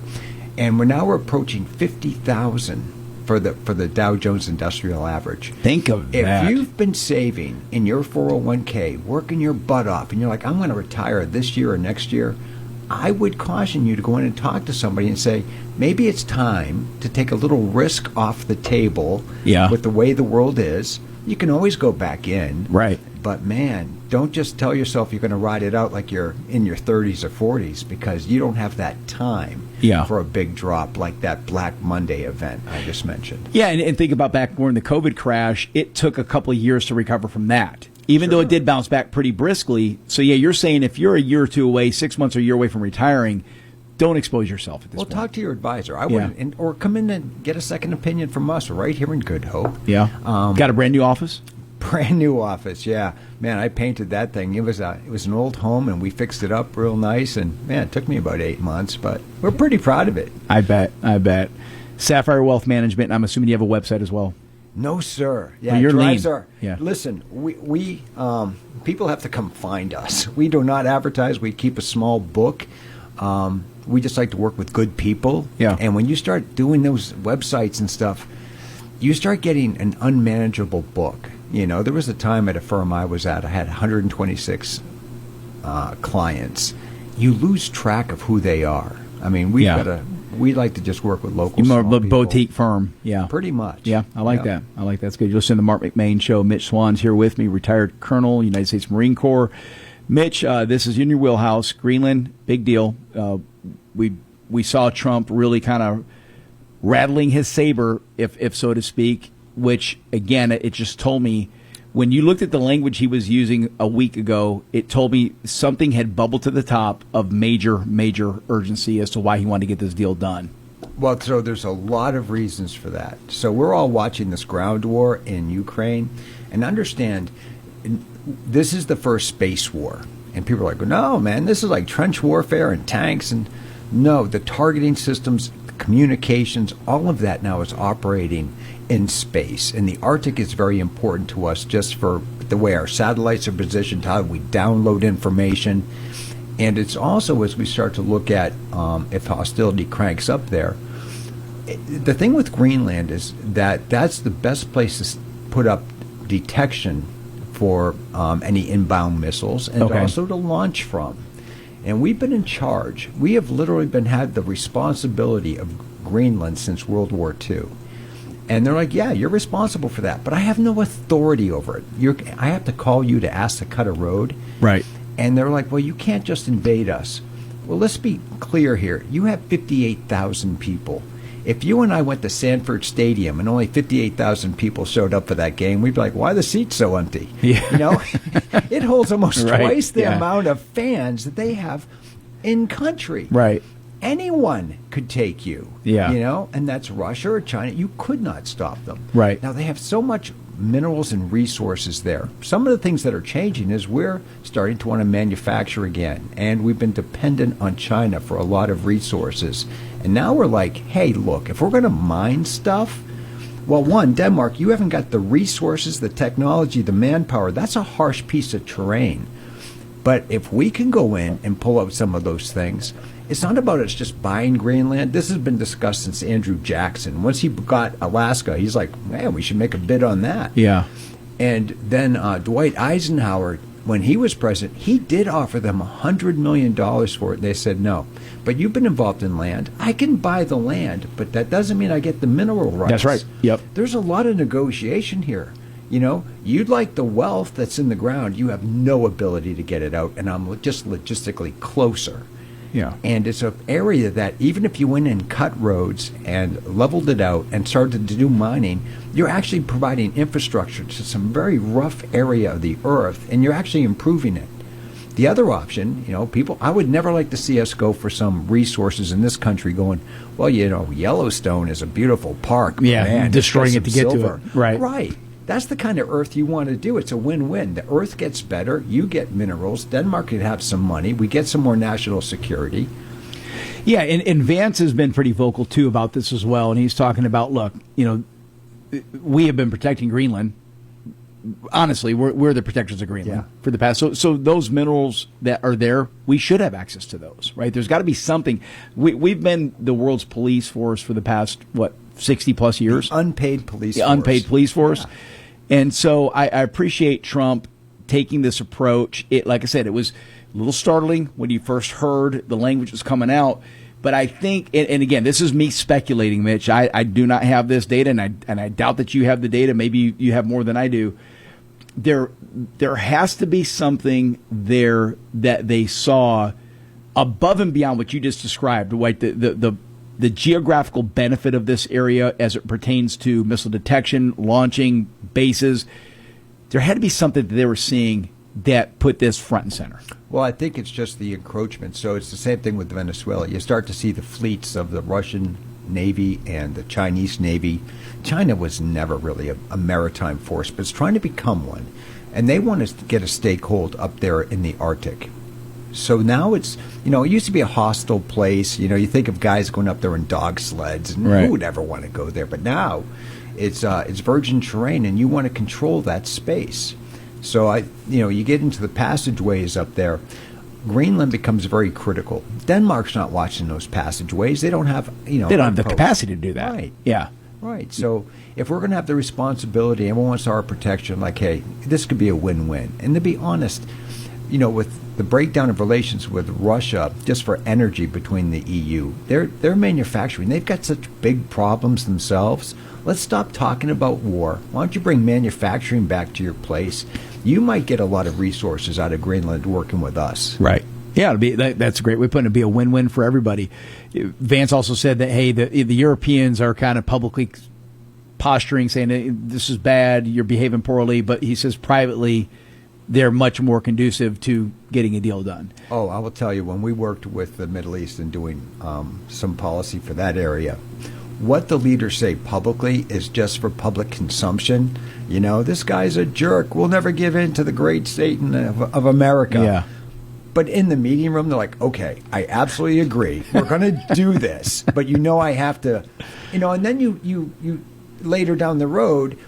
And we're approaching 50,000 for the Dow Jones Industrial Average. Think of that. If you've been saving in your 401k, working your butt off, and you're like, I'm going to retire this year or next year, I would caution you to go in and talk to somebody and say, maybe it's time to take a little risk off the table with the way the world is. You can always go back in. Right. But, man, don't just tell yourself you're going to ride it out like you're in your 30s or 40s, because you don't have that time for a big drop like that Black Monday event I just mentioned. Yeah, and think about back during the COVID crash, it took a couple of years to recover from that, even though it did bounce back pretty briskly. So, you're saying if you're a year or two away, 6 months or a year away from retiring, don't expose yourself at this point. Well, talk to your advisor. I wouldn't, or come in and get a second opinion from us right here in Good Hope. Yeah. Got a brand new office? Brand new office, yeah. Man, I painted that thing. It was an old home, and we fixed it up real nice. And, man, it took me about 8 months, but we're pretty proud of it. I bet. Sapphire Wealth Management, I'm assuming you have a website as well. No, sir. Yeah, Well, you're drives lean. are. Yeah. Listen, we people have to come find us. We do not advertise. We keep a small book. We just like to work with good people. Yeah. And when you start doing those websites and stuff, you start getting an unmanageable book. You know, there was a time at a firm I was at, I had 126 clients. You lose track of who they are. I mean, we like to just work with local You're more small of a people. boutique firm. Yeah. Pretty much. Yeah, I like that. I like that. That's good. You listen to the Marc McMain Show. Mitch Swan's here with me, retired Colonel, United States Marine Corps. Mitch, this is in your wheelhouse. Greenland, big deal. We saw Trump really kind of rattling his saber, if so to speak, which, again, it just told me, when you looked at the language he was using a week ago, it told me something had bubbled to the top of major, major urgency as to why he wanted to get this deal done. Well, so there's a lot of reasons for that. So we're all watching this ground war in Ukraine, and understand this is the first space war. And people are like, no, man, this is like trench warfare and tanks. And no, the targeting systems, the communications, all of that now is operating in space. And the Arctic is very important to us just for the way our satellites are positioned, how we download information. And it's also, as we start to look at if hostility cranks up there, the thing with Greenland is that that's the best place to put up detection for any inbound missiles, and also to launch from. And we've been in charge. We have literally had the responsibility of Greenland since World War II. And they're like, yeah, you're responsible for that, but I have no authority over it. I have to call you to ask to cut a road. Right. And they're like, well, you can't just invade us. Well, let's be clear here. You have 58,000 people. If you and I went to Sanford Stadium and only 58,000 people showed up for that game, we'd be like, why are the seats so empty? Yeah. You know, it holds almost Right. twice the Yeah. amount of fans that they have in country. Right. Anyone could take you. Yeah. You know, and that's Russia or China. You could not stop them. Right. Now, they have so much minerals and resources there. Some of the things that are changing is we're starting to want to manufacture again, and we've been dependent on China for a lot of resources. And now we're like, hey, look, if we're going to mine stuff, well, one, Denmark, you haven't got the resources, the technology, the manpower. That's a harsh piece of terrain. But if we can go in and pull out some of those things, it's not about us just buying Greenland. This has been discussed since Andrew Jackson. Once he got Alaska, he's like, man, we should make a bid on that. Yeah. And then Dwight Eisenhower, when he was president, he did offer them $100 million for it. They said no. But you've been involved in land. I can buy the land, but that doesn't mean I get the mineral rights. That's right. Yep. There's a lot of negotiation here. You know, you'd like the wealth that's in the ground. You have no ability to get it out, and I'm just logistically closer. Yeah. And it's an area that even if you went and cut roads and leveled it out and started to do mining, you're actually providing infrastructure to some very rough area of the earth, and you're actually improving it. The other option, you know, people, I would never like to see us go for some resources in this country going, well, you know, Yellowstone is a beautiful park. But Yeah, man, destroying it's it to got get some to it. silver. Right. Right. That's the kind of earth you want to do. It's a win-win. The earth gets better. You get minerals. Denmark could have some money. We get some more national security. Yeah, and Vance has been pretty vocal, too, about this as well. And he's talking about, look, you know, we have been protecting Greenland. Honestly, we're the protectors of Greenland for the past. So those minerals that are there, we should have access to those, right? There's got to be something. We've been the world's police force for the past, 60-plus years? The unpaid police the force. Unpaid police force. Yeah. And so I appreciate Trump taking this approach. Like I said, it was a little startling when you first heard the language was coming out. But I think, and again, this is me speculating, Mitch. I do not have this data, and I doubt that you have the data. Maybe you have more than I do. There has to be something there that they saw above and beyond what you just described, right? The geographical benefit of this area as it pertains to missile detection, launching, bases. There had to be something that they were seeing that put this front and center. Well, I think it's just the encroachment. So it's the same thing with Venezuela. You start to see the fleets of the Russian Navy and the Chinese Navy. China was never really a maritime force, but it's trying to become one. And they want to get a stakehold up there in the Arctic. So now it's, you know, it used to be a hostile place. You know, you think of guys going up there in dog sleds, and who would ever want to go there? But now It's virgin terrain, and you want to control that space. So you get into the passageways up there. Greenland becomes very critical. Denmark's not watching those passageways. They don't have they don't have the capacity to do that. Right. Yeah. Right. So if we're going to have the responsibility, everyone wants our protection. Like, hey, this could be a win-win. And to be honest, with the breakdown of relations with Russia, just for energy between the EU, they're manufacturing. They've got such big problems themselves. Let's stop talking about war. Why don't you bring manufacturing back to your place? You might get a lot of resources out of Greenland working with us. Right. Yeah, that's a great way of putting it. It'd be a win-win for everybody. Vance also said that, hey, the Europeans are kind of publicly posturing, saying hey, this is bad, you're behaving poorly, but he says privately they're much more conducive to getting a deal done. Oh, I will tell you, when we worked with the Middle East and doing some policy for that area, what the leaders say publicly is just for public consumption. This guy's a jerk. We'll never give in to the great Satan of America. Yeah. But in the meeting room, they're like, okay, I absolutely agree. We're going to do this. But I have to, and then you later down the road,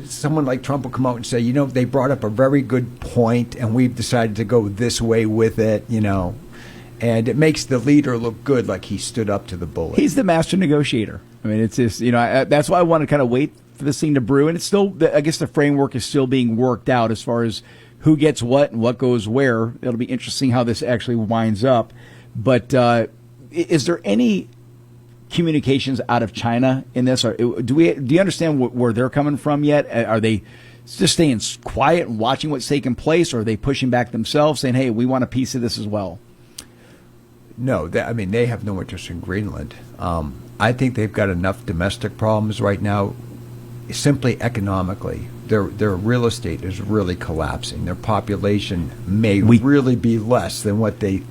someone like Trump will come out and say, they brought up a very good point, and we've decided to go this way with it, And it makes the leader look good, like he stood up to the bullet. He's the master negotiator. I mean, it's just, that's why I want to kind of wait for this thing to brew. And it's still, I guess the framework is still being worked out as far as who gets what and what goes where. It'll be interesting how this actually winds up. But is there any communications out of China in this? Or do you understand where they're coming from yet? Are they just staying quiet and watching what's taking place, or are they pushing back themselves, saying, hey, we want a piece of this as well? No, they have no interest in Greenland. I think they've got enough domestic problems right now, simply economically. Their real estate is really collapsing. Their population may really be less than what they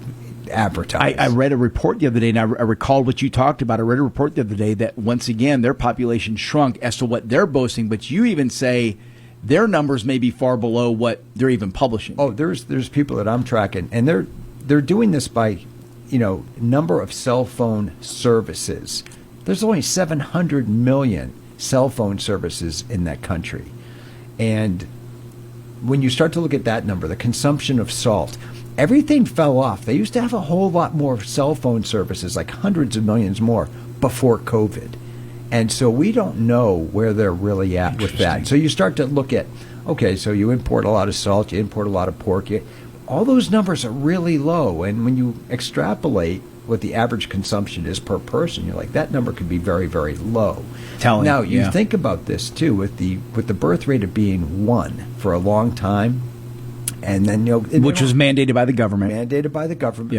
advertise. I read a report the other day, and I recalled what you talked about. I read a report the other day that, once again, their population shrunk as to what they're boasting, but you even say their numbers may be far below what they're even publishing. Oh, there's people that I'm tracking, and they're doing this by number of cell phone services. There's only 700 million cell phone services in that country. And when you start to look at that number, the consumption of salt, everything fell off. They used to have a whole lot more cell phone services, like hundreds of millions more, before COVID. And so we don't know where they're really at with that. So you start to look at, okay, so you import a lot of salt, you import a lot of pork, all those numbers are really low, and when you extrapolate what the average consumption is per person, you're like, that number could be very, very low. Now, you think about this too, with the birth rate of being 1 for a long time, and then which was mandated by the government. Yep.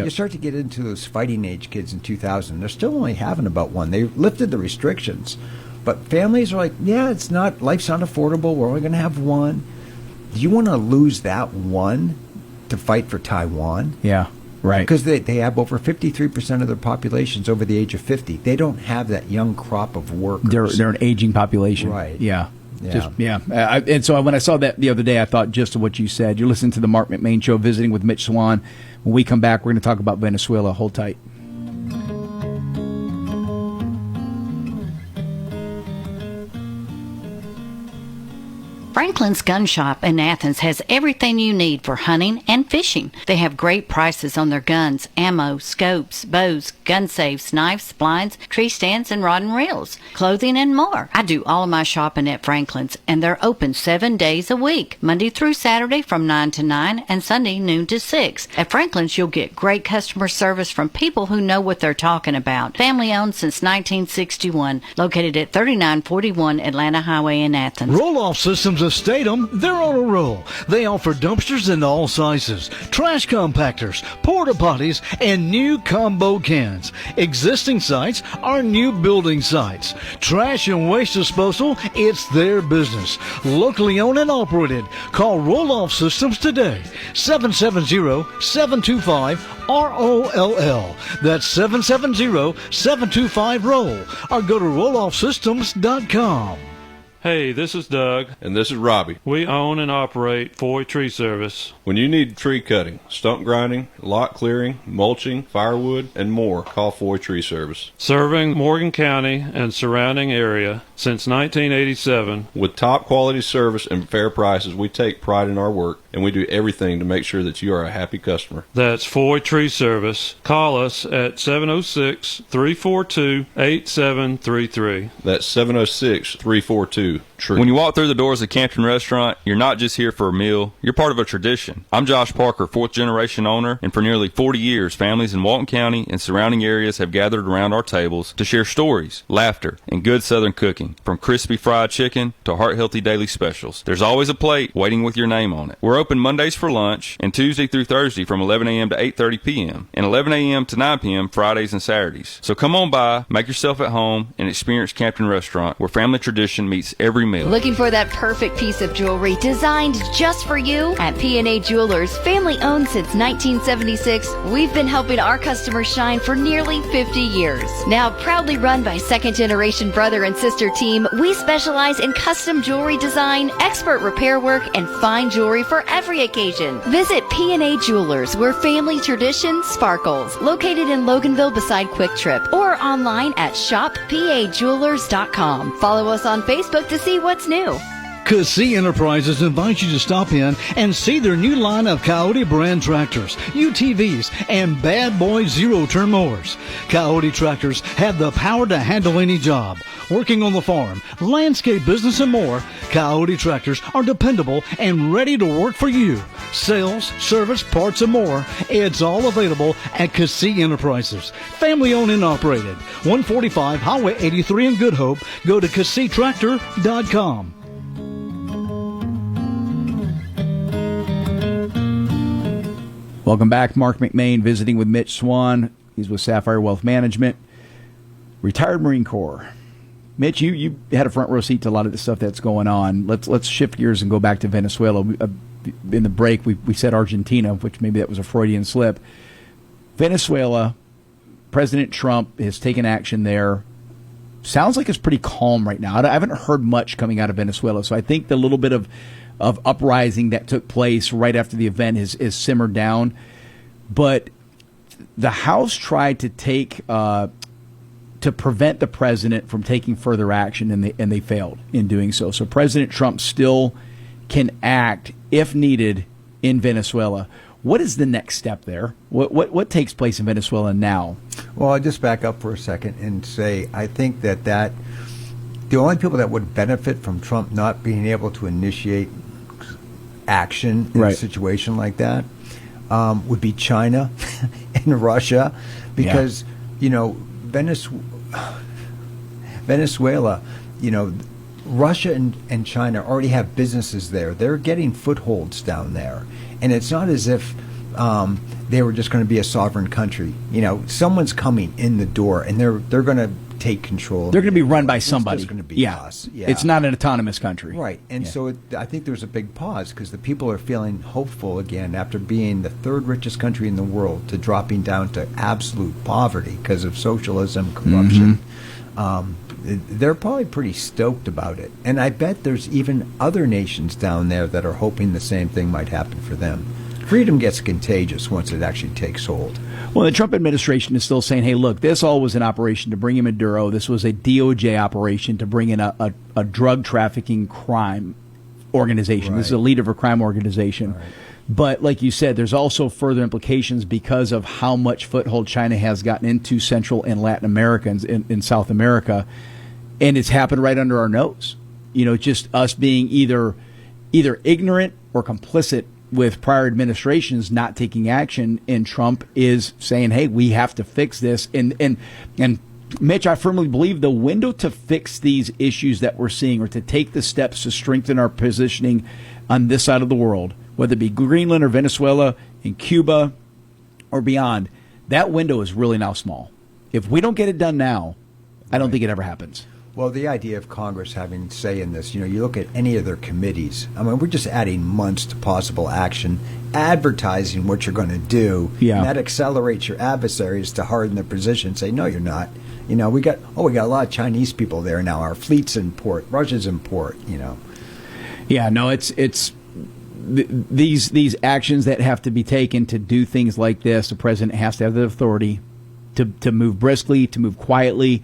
You start to get into those fighting age kids in 2000. They're still only having about 1. They lifted the restrictions, but families are like, life's not affordable. We're only going to have 1. Do you want to lose that 1? To fight for Taiwan? Yeah, right. Because they have over 53% of their populations over the age of 50. They don't have that young crop of workers. They're an aging population. Right. Yeah. And so when I saw that the other day, I thought just of what you said. You're listening to the Marc McMain Show, visiting with Mitch Swan. When we come back, we're going to talk about Venezuela. Hold tight. Franklin's Gun Shop in Athens has everything you need for hunting and fishing. They have great prices on their guns, ammo, scopes, bows, gun safes, knives, blinds, tree stands, and rod and reels, clothing, and more. I do all of my shopping at Franklin's, and they're open 7 days a week, Monday through Saturday from 9 to 9 and Sunday noon to 6. At Franklin's, you'll get great customer service from people who know what they're talking about. Family owned since 1961, located at 3941 Atlanta Highway in Athens. Roll-Off Systems of Statham, they're on a roll. They offer dumpsters in all sizes, trash compactors, porta potties, and new combo cans. Existing sites are new building sites. Trash and waste disposal, it's their business. Locally owned and operated. Call Roll-Off Systems today. 770-725-ROLL. That's 770-725-ROLL. Or go to rolloffsystems.com. Hey, this is Doug. And this is Robbie. We own and operate Foy Tree Service. When you need tree cutting, stump grinding, lot clearing, mulching, firewood, and more, call Foy Tree Service. Serving Morgan County and surrounding area since 1987. With top quality service and fair prices, we take pride in our work, and we do everything to make sure that you are a happy customer. That's Foy Tree Service. Call us at 706-342-8733. That's 706-342. True. When you walk through the doors of Campton Restaurant, you're not just here for a meal, you're part of a tradition. I'm Josh Parker, fourth generation owner, and for nearly 40 years, families in Walton County and surrounding areas have gathered around our tables to share stories, laughter, and good Southern cooking. From crispy fried chicken to heart-healthy daily specials, there's always a plate waiting with your name on it. We're open Mondays for lunch and Tuesday through Thursday from 11 a.m. to 8:30 p.m. and 11 a.m. to 9 p.m. Fridays and Saturdays. So come on by, make yourself at home, and experience Campton Restaurant, where family tradition meets every meal. Looking for that perfect piece of jewelry designed just for you? At P&A Jewelers, family owned since 1976, we've been helping our customers shine for nearly 50 years. Now proudly run by second-generation brother and sister team, we specialize in custom jewelry design, expert repair work, and fine jewelry for every occasion. Visit P&A Jewelers, where family tradition sparkles. Located in Loganville beside Quick Trip, or online at shoppajewelers.com. Follow us on Facebook to see what's new. Cassie Enterprises invites you to stop in and see their new line of Coyote brand tractors, UTVs, and Bad Boy zero-turn mowers. Coyote tractors have the power to handle any job. Working on the farm, landscape business, and more, Coyote tractors are dependable and ready to work for you. Sales, service, parts, and more. It's all available at Cassie Enterprises. Family owned and operated. 145 Highway 83 in Good Hope. Go to CassieTractor.com. Welcome back. Marc McMain visiting with Mitch Swan. He's with Sapphire Wealth Management. Retired Marine Corps. Mitch, you had a front row seat to a lot of the stuff that's going on. Let's shift gears and go back to Venezuela. In the break, we said Argentina, which maybe that was a Freudian slip. Venezuela, President Trump has taken action there. Sounds like it's pretty calm right now. I haven't heard much coming out of Venezuela, so I think the little bit of uprising that took place right after the event is simmered down. But the House tried to take to prevent the president from taking further action, and they failed in doing so. So President Trump still can act if needed in Venezuela. What is the next step there? What takes place in Venezuela now? Well, I'll just back up for a second and say I think that the only people that would benefit from Trump not being able to initiate action in a situation like that would be China and Russia, because Venezuela, Russia and China already have businesses there. They're getting footholds down there, and it's not as if they were just going to be a sovereign country. Someone's coming in the door, and they're going to take control. They're going to be run by somebody. It's going to be us. Yeah. It's not an autonomous country. Right. And so I think there's a big pause because the people are feeling hopeful again after being the third richest country in the world to dropping down to absolute poverty because of socialism, corruption. They're probably pretty stoked about it. And I bet there's even other nations down there that are hoping the same thing might happen for them. Freedom gets contagious once it actually takes hold. Well, the Trump administration is still saying, hey, look, this all was an operation to bring in Maduro. This was a DOJ operation to bring in a drug trafficking crime organization. Right. This is a leader of a crime organization. Right. But like you said, there's also further implications because of how much foothold China has gotten into Central and Latin Americans in South America. And it's happened right under our nose. Just us being either ignorant or complicit with prior administrations not taking action, and Trump is saying, hey, we have to fix this. And Mitch, I firmly believe the window to fix these issues that we're seeing, or to take the steps to strengthen our positioning on this side of the world, whether it be Greenland or Venezuela and Cuba or beyond, that window is really now small. If we don't get it done now, I don't think it ever happens. Well, the idea of Congress having say in this, you look at any of their committees. I mean, we're just adding months to possible action, advertising what you're going to do. Yeah. And that accelerates your adversaries to harden their position and say, no, you're not. You know, we got a lot of Chinese people there now. Our fleet's in port. Russia's in port, you know. Yeah, no, it's these actions that have to be taken to do things like this. The president has to have the authority to move briskly, to move quietly,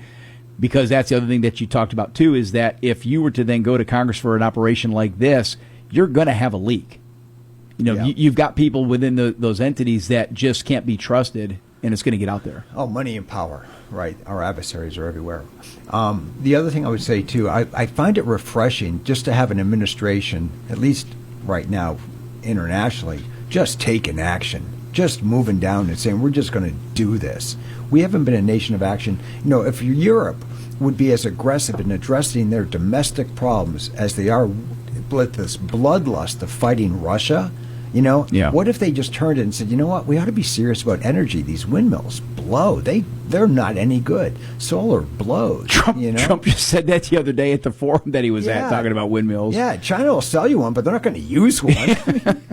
because that's the other thing that you talked about too, is that if you were to then go to Congress for an operation like this, you're going to have a leak. You know, you've got people within those entities that just can't be trusted, and it's going to get out there. Oh, money and power, right? Our adversaries are everywhere. The other thing I would say, too, I find it refreshing just to have an administration, at least right now internationally, just taking action, just moving down and saying, we're just going to do this. We haven't been a nation of action. You know, if Europe would be as aggressive in addressing their domestic problems as they are with this bloodlust of fighting Russia, you know, what if they just turned it and said, you know what, we ought to be serious about energy. These windmills blow. They're not any good. Solar blows. Trump just said that the other day at the forum that he was at, talking about windmills. Yeah, China will sell you one, but they're not going to use one. I mean,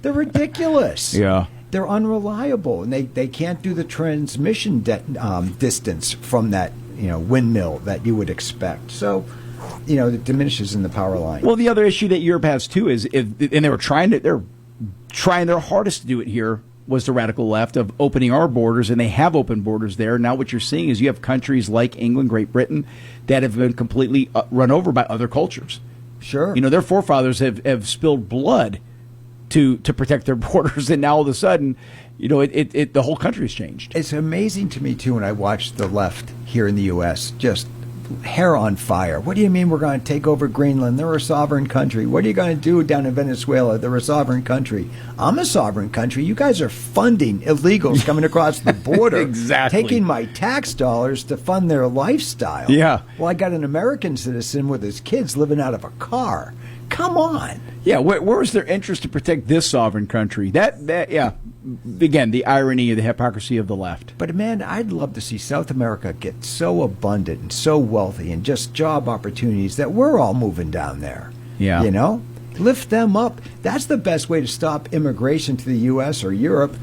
they're ridiculous. Yeah. They're unreliable, and they can't do the transmission distance from that, you know, windmill that you would expect. So, you know, it diminishes in the power line. Well, the other issue that Europe has too is, and they're trying their hardest to do it here, was the radical left of opening our borders, and they have opened borders there. Now what you're seeing is you have countries like England, Great Britain, that have been completely run over by other cultures. Sure. You know, their forefathers have spilled blood to protect their borders, and now all of a sudden, you know, the whole country's changed. It's amazing to me, too, when I watch the left here in the U.S., just hair on fire. What do you mean we're going to take over Greenland? They're a sovereign country. What are you going to do down in Venezuela? They're a sovereign country. I'm a sovereign country. You guys are funding illegals coming across the border. Exactly. Taking my tax dollars to fund their lifestyle. Yeah. Well, I got an American citizen with his kids living out of a car. Come on. Yeah, where is their interest to protect this sovereign country? Yeah. Again, the irony of the hypocrisy of the left. But, man, I'd love to see South America get so abundant and so wealthy and just job opportunities that we're all moving down there. Yeah. You know? Lift them up. That's the best way to stop immigration to the U.S. or Europe.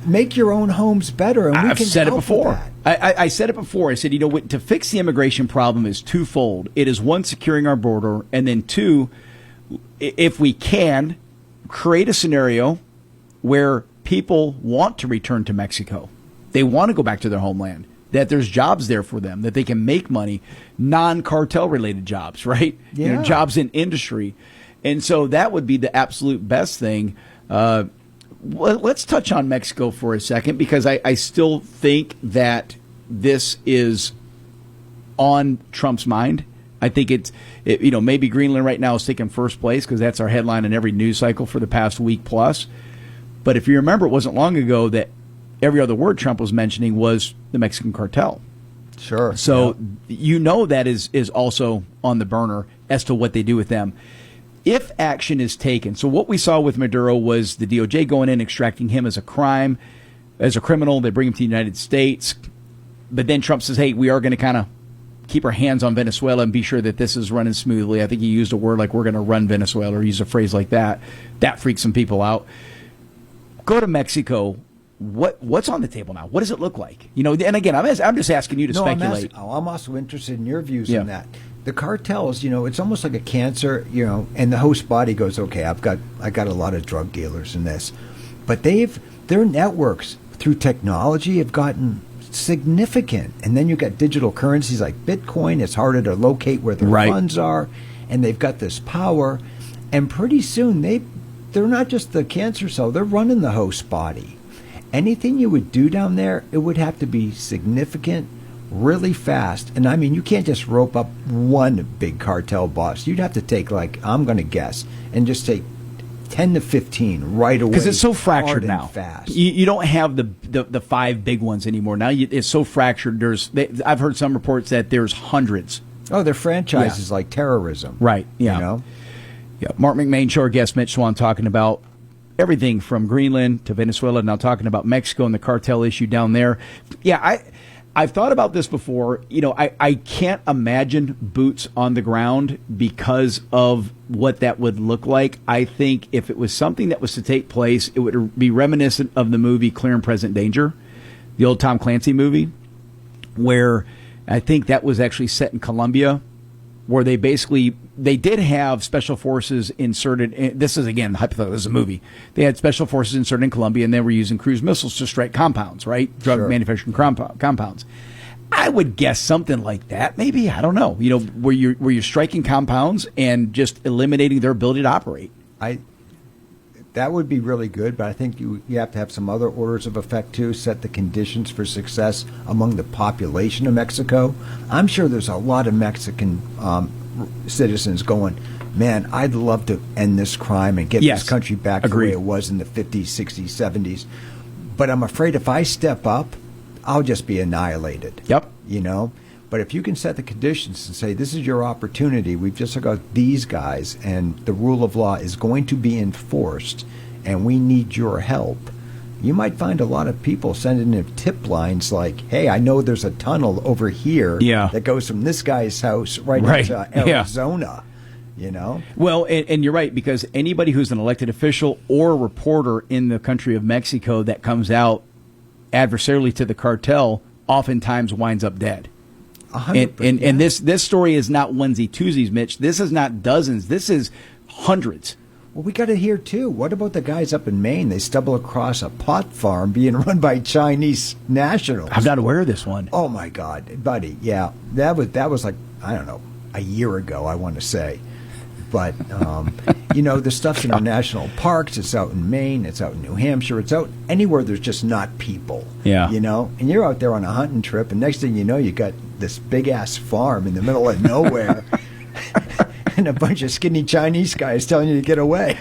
Make your own homes better, and we I've can said it help before. with that. I said it before. I said, you know, to fix the immigration problem is twofold. It is, one, securing our border, and then two, if we can, create a scenario where people want to return to Mexico. They want to go back to their homeland, that there's jobs there for them, that they can make money, non-cartel related jobs, right? Yeah. You know, jobs in industry. And so that would be the absolute best thing. Let's touch on Mexico for a second, because I still think that this is on Trump's mind. I think you know, maybe Greenland right now is taking first place because that's our headline in every news cycle for the past week plus. But if you remember, it wasn't long ago that every other word Trump was mentioning was the Mexican cartel. Sure. So you know that is also on the burner as to what they do with them. If action is taken, so what we saw with Maduro was the DOJ going in, extracting him as a criminal. They bring him to the United States. But then Trump says, hey, we are going to kind of keep our hands on Venezuela and be sure that this is running smoothly. I think he used a word like we're going to run Venezuela, or use a phrase like that. That freaks some people out. Go to Mexico. What's on the table now? What does it look like? You know, and again, I'm just asking you to speculate. I'm also interested in your views on that. The cartels, you know, it's almost like a cancer, you know, and the host body goes, okay, I got a lot of drug dealers in this, but their networks through technology have gotten significant. And then you got digital currencies like Bitcoin. It's harder to locate where the funds are, and they've got this power. And pretty soon they're not just the cancer cell; they're running the host body. Anything you would do down there, it would have to be significant, really fast. And I mean, you can't just rope up one big cartel boss. You'd have to take, like, I'm going to guess, and just take 10 to 15 right away. Because it's so fractured hard now. and fast. You don't have the five big ones anymore. Now it's so fractured. I've heard some reports that there's hundreds. Oh, they're franchises like terrorism. Right, yeah. You know? Yeah. Marc McMain, show our guest Mitch Swan, talking about everything from Greenland to Venezuela, now talking about Mexico and the cartel issue down there. Yeah, I've thought about this before. You know, I can't imagine boots on the ground because of what that would look like. I think if it was something that was to take place, it would be reminiscent of the movie Clear and Present Danger, the old Tom Clancy movie, where I think that was actually set in Colombia, where they did have special forces inserted. This is, again, hypothetical. This is a movie. They had special forces inserted in Colombia, and they were using cruise missiles to strike compounds, right? Drug manufacturing compounds. I would guess something like that, maybe. I don't know. Where you're striking compounds and just eliminating their ability to operate. That would be really good, but I think you have to have some other orders of effect, too, set the conditions for success among the population of Mexico. I'm sure there's a lot of Mexican citizens going, man, I'd love to end this crime and get this country back the way it was in the 50s, 60s, 70s. But I'm afraid if I step up, I'll just be annihilated. Yep. But if you can set the conditions and say, this is your opportunity, we've just got these guys, and the rule of law is going to be enforced, and we need your help, you might find a lot of people sending in tip lines like, hey, I know there's a tunnel over here that goes from this guy's house right into Arizona. Well, and you're right, because anybody who's an elected official or a reporter in the country of Mexico that comes out adversarially to the cartel oftentimes winds up dead. And this story is not onesie-twosies, Mitch. This is not dozens. This is hundreds. Well, we got to hear, too. What about the guys up in Maine? They stumble across a pot farm being run by Chinese nationals. I'm not aware of this one. Oh, my God. Buddy, yeah. That was like, I don't know, a year ago, I want to say. But, the stuff's in our national parks. It's out in Maine. It's out in New Hampshire. It's out anywhere there's just not people. Yeah. And you're out there on a hunting trip, and next thing you know, you got this big-ass farm in the middle of nowhere and a bunch of skinny Chinese guys telling you to get away.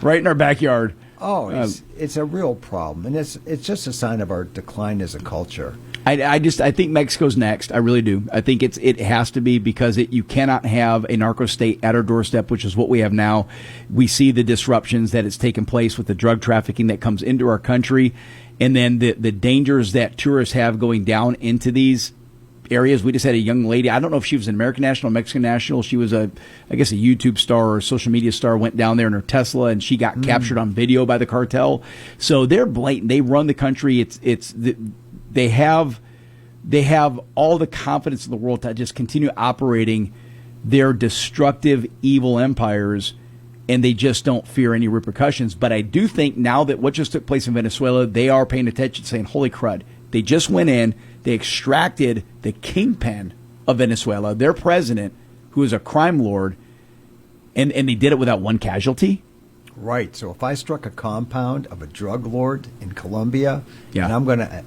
Right in our backyard. Oh, it's a real problem, and it's just a sign of our decline as a culture. I think Mexico's next. I really do. I think it has to be, because you cannot have a narco state at our doorstep, which is what we have now. We see the disruptions that it's taken place with the drug trafficking that comes into our country, and then the dangers that tourists have going down into these areas. We just had a young lady. I don't know if she was an American national or Mexican national. She was I guess a YouTube star or a social media star, went down there in her Tesla, and she got captured on video by the cartel. So they're blatant. They run the country. They have all the confidence in the world to just continue operating their destructive, evil empires, and they just don't fear any repercussions. But I do think now that what just took place in Venezuela, they are paying attention, saying, holy crud, they just went in, they extracted the kingpin of Venezuela, their president, who is a crime lord, and they did it without one casualty. Right. So if I struck a compound of a drug lord in Colombia, and I'm going to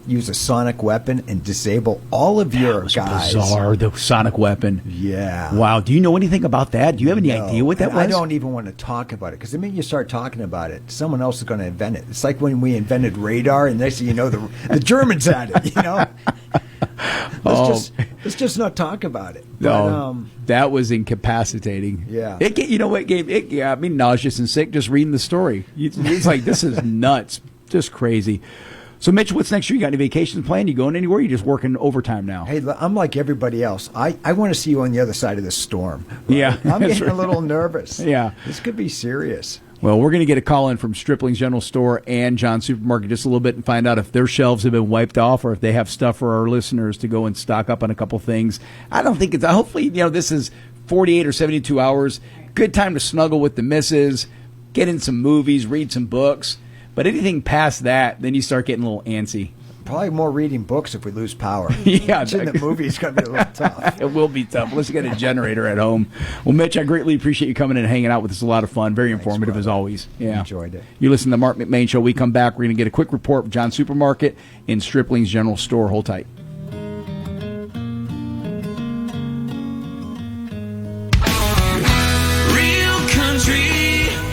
use a sonic weapon and disable all of your guys. Bizarre, the sonic weapon. Yeah. Wow. Do you know anything about that? Do you have any idea what that was? I don't even want to talk about it, because the minute you start talking about it, someone else is going to invent it. It's like when we invented radar, and next thing you know, the Germans had it. Let's just not talk about it. No, that was incapacitating. Yeah. It got me nauseous and sick just reading the story. It's like, this is nuts, just crazy. So, Mitch, what's next year? You got any vacations planned? You going anywhere? You just working overtime now? Hey, I'm like everybody else. I want to see you on the other side of the storm. Right? Yeah. I'm getting a little nervous. Yeah. This could be serious. Well, we're going to get a call in from Stripling's General Store and John's Supermarket just a little bit and find out if their shelves have been wiped off or if they have stuff for our listeners to go and stock up on a couple things. I don't think hopefully, this is 48 or 72 hours. Good time to snuggle with the missus, get in some movies, read some books. But anything past that, then you start getting a little antsy. Probably more reading books if we lose power. Yeah. The movie's going to be a little tough. It will be tough. Let's get a generator at home. Well, Mitch, I greatly appreciate you coming in and hanging out with us. A lot of fun. Very informative as always. Yeah. Enjoyed it. You listen to the Marc McMain Show. We come back. We're going to get a quick report from John's Supermarket and Stripling's General Store. Hold tight. Real country.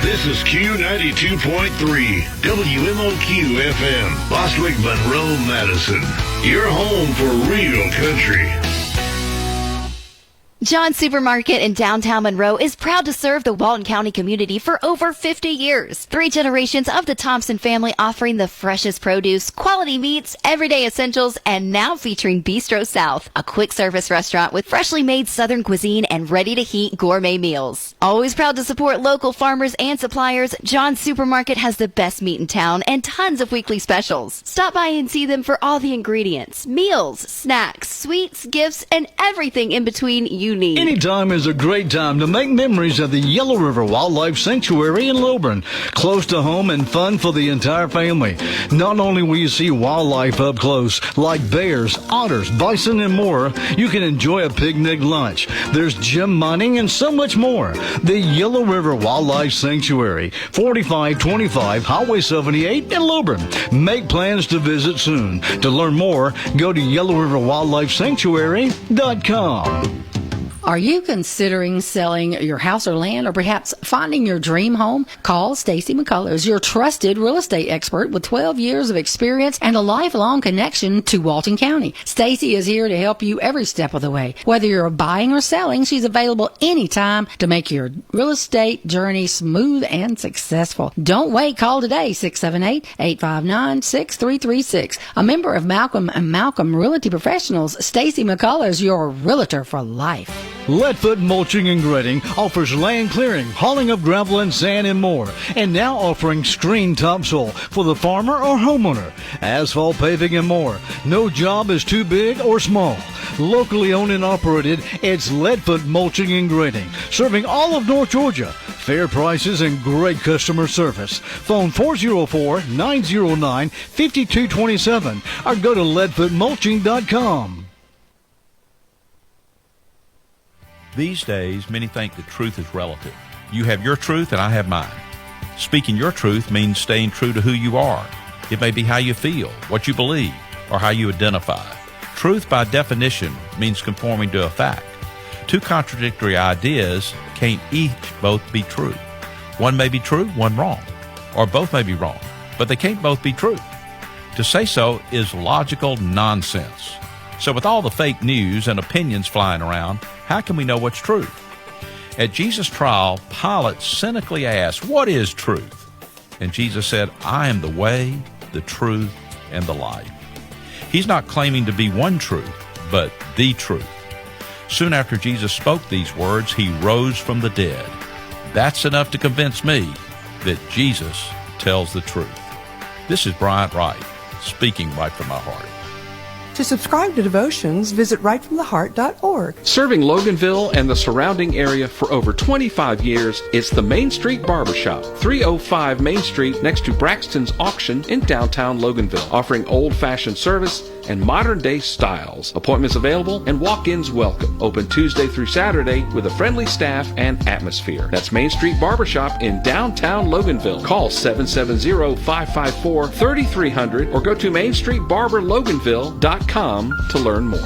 This is Q92.3, WMOQ FM, Bostwick, Monroe, Madison. Your home for real country. John's Supermarket in downtown Monroe is proud to serve the Walton County community for over 50 years. 3 generations of the Thompson family offering the freshest produce, quality meats, everyday essentials, and now featuring Bistro South, a quick service restaurant with freshly made Southern cuisine and ready-to-heat gourmet meals. Always proud to support local farmers and suppliers, John's Supermarket has the best meat in town and tons of weekly specials. Stop by and see them for all the ingredients, meals, snacks, sweets, gifts, and everything in between you need. Anytime is a great time to make memories of the Yellow River Wildlife Sanctuary in Lilburn. Close to home and fun for the entire family. Not only will you see wildlife up close, like bears, otters, bison, and more, you can enjoy a picnic lunch. There's gem mining and so much more. The Yellow River Wildlife Sanctuary, 4525 Highway 78 in Lilburn. Make plans to visit soon. To learn more, go to yellowriverwildlifesanctuary.com. Are you considering selling your house or land, or perhaps finding your dream home? Call Stacy McCullers, your trusted real estate expert with 12 years of experience and a lifelong connection to Walton County. Stacy is here to help you every step of the way. Whether you're buying or selling, she's available anytime to make your real estate journey smooth and successful. Don't wait. Call today, 678-859-6336. A member of Malcolm & Malcolm Realty Professionals, Stacy McCullers, your realtor for life. Leadfoot Mulching and Grading offers land clearing, hauling of gravel and sand, and more. And now offering screen topsoil for the farmer or homeowner, asphalt paving, and more. No job is too big or small. Locally owned and operated, it's Leadfoot Mulching and Grading, serving all of North Georgia. Fair prices and great customer service. Phone 404-909-5227 or go to leadfootmulching.com. These days, many think that truth is relative. You have your truth and I have mine. Speaking your truth means staying true to who you are. It may be how you feel, what you believe, or how you identify. Truth, by definition, means conforming to a fact. Two contradictory ideas can't each both be true. One may be true, one wrong. Or both may be wrong, but they can't both be true. To say so is logical nonsense. So with all the fake news and opinions flying around, how can we know what's true? At Jesus' trial, Pilate cynically asked, "What is truth?" And Jesus said, "I am the way, the truth, and the life." He's not claiming to be one truth, but the truth. Soon after Jesus spoke these words, he rose from the dead. That's enough to convince me that Jesus tells the truth. This is Bryant Wright, speaking right from my heart. To subscribe to devotions, visit rightfromtheheart.org. Serving Loganville and the surrounding area for over 25 years, it's the Main Street Barbershop, 305 Main Street next to Braxton's Auction in downtown Loganville, offering old-fashioned service and modern-day styles. Appointments available and walk-ins welcome. Open Tuesday through Saturday with a friendly staff and atmosphere. That's Main Street Barbershop in downtown Loganville. Call 770-554-3300 or go to mainstreetbarberloganville.com to learn more.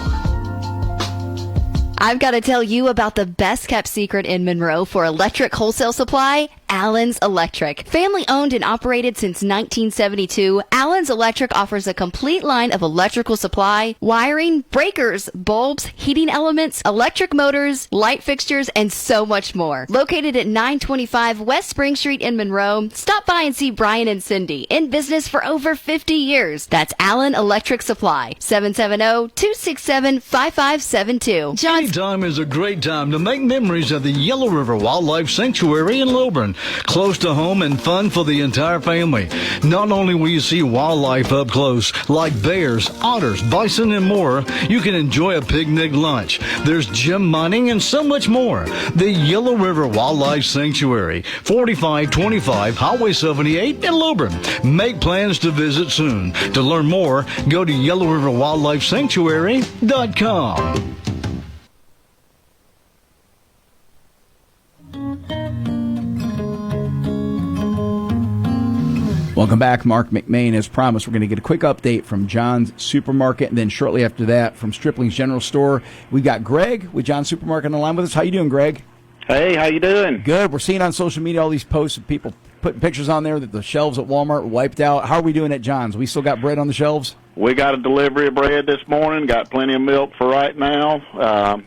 I've got to tell you about the best kept secret in Monroe for electric wholesale supply, Allen's Electric. Family owned and operated since 1972, Allen's Electric offers a complete line of electrical supply, wiring, breakers, bulbs, heating elements, electric motors, light fixtures, and so much more. Located at 925 West Spring Street in Monroe, stop by and see Brian and Cindy, in business for over 50 years. That's Allen Electric Supply, 770-267-5572. Anytime is a great time to make memories of the Yellow River Wildlife Sanctuary in Lilburn. Close to home and fun for the entire family. Not only will you see wildlife up close, like bears, otters, bison, and more, you can enjoy a picnic lunch. There's gem mining and so much more. The Yellow River Wildlife Sanctuary, 4525 Highway 78 in Lilburn. Make plans to visit soon. To learn more, go to yellowriverwildlifesanctuary.com. Welcome back. Marc McMain. As promised, we're going to get a quick update from John's Supermarket, and then shortly after that from Stripling's General Store. We've got Greg with John's Supermarket on the line with us. How you doing, Greg? Hey, how you doing? Good. We're seeing on social media all these posts of people putting pictures on there that the shelves at Walmart were wiped out. How are we doing at John's? We still got bread on the shelves? We got a delivery of bread this morning. Got plenty of milk for right now.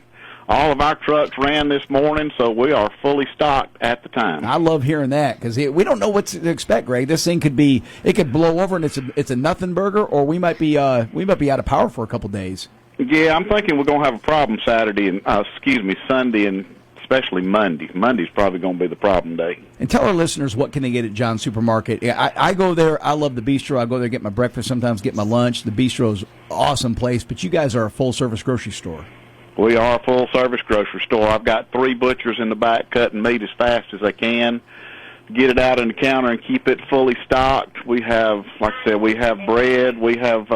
all of our trucks ran this morning, so we are fully stocked at the time. I love hearing that because we don't know what to expect, Greg. This thing could blow over and it's a nothing burger, or we might be out of power for a couple days. Yeah, I'm thinking we're going to have a problem Sunday, and especially Monday. Monday's probably going to be the problem day. And tell our listeners, what can they get at John's Supermarket? I go there. I love the bistro. I go there, get my breakfast, sometimes get my lunch. The bistro's an awesome place, but you guys are a full-service grocery store. We are a full-service grocery store. I've got 3 butchers in the back cutting meat as fast as they can, get it out on the counter and keep it fully stocked. We have, like I said, we have bread. We have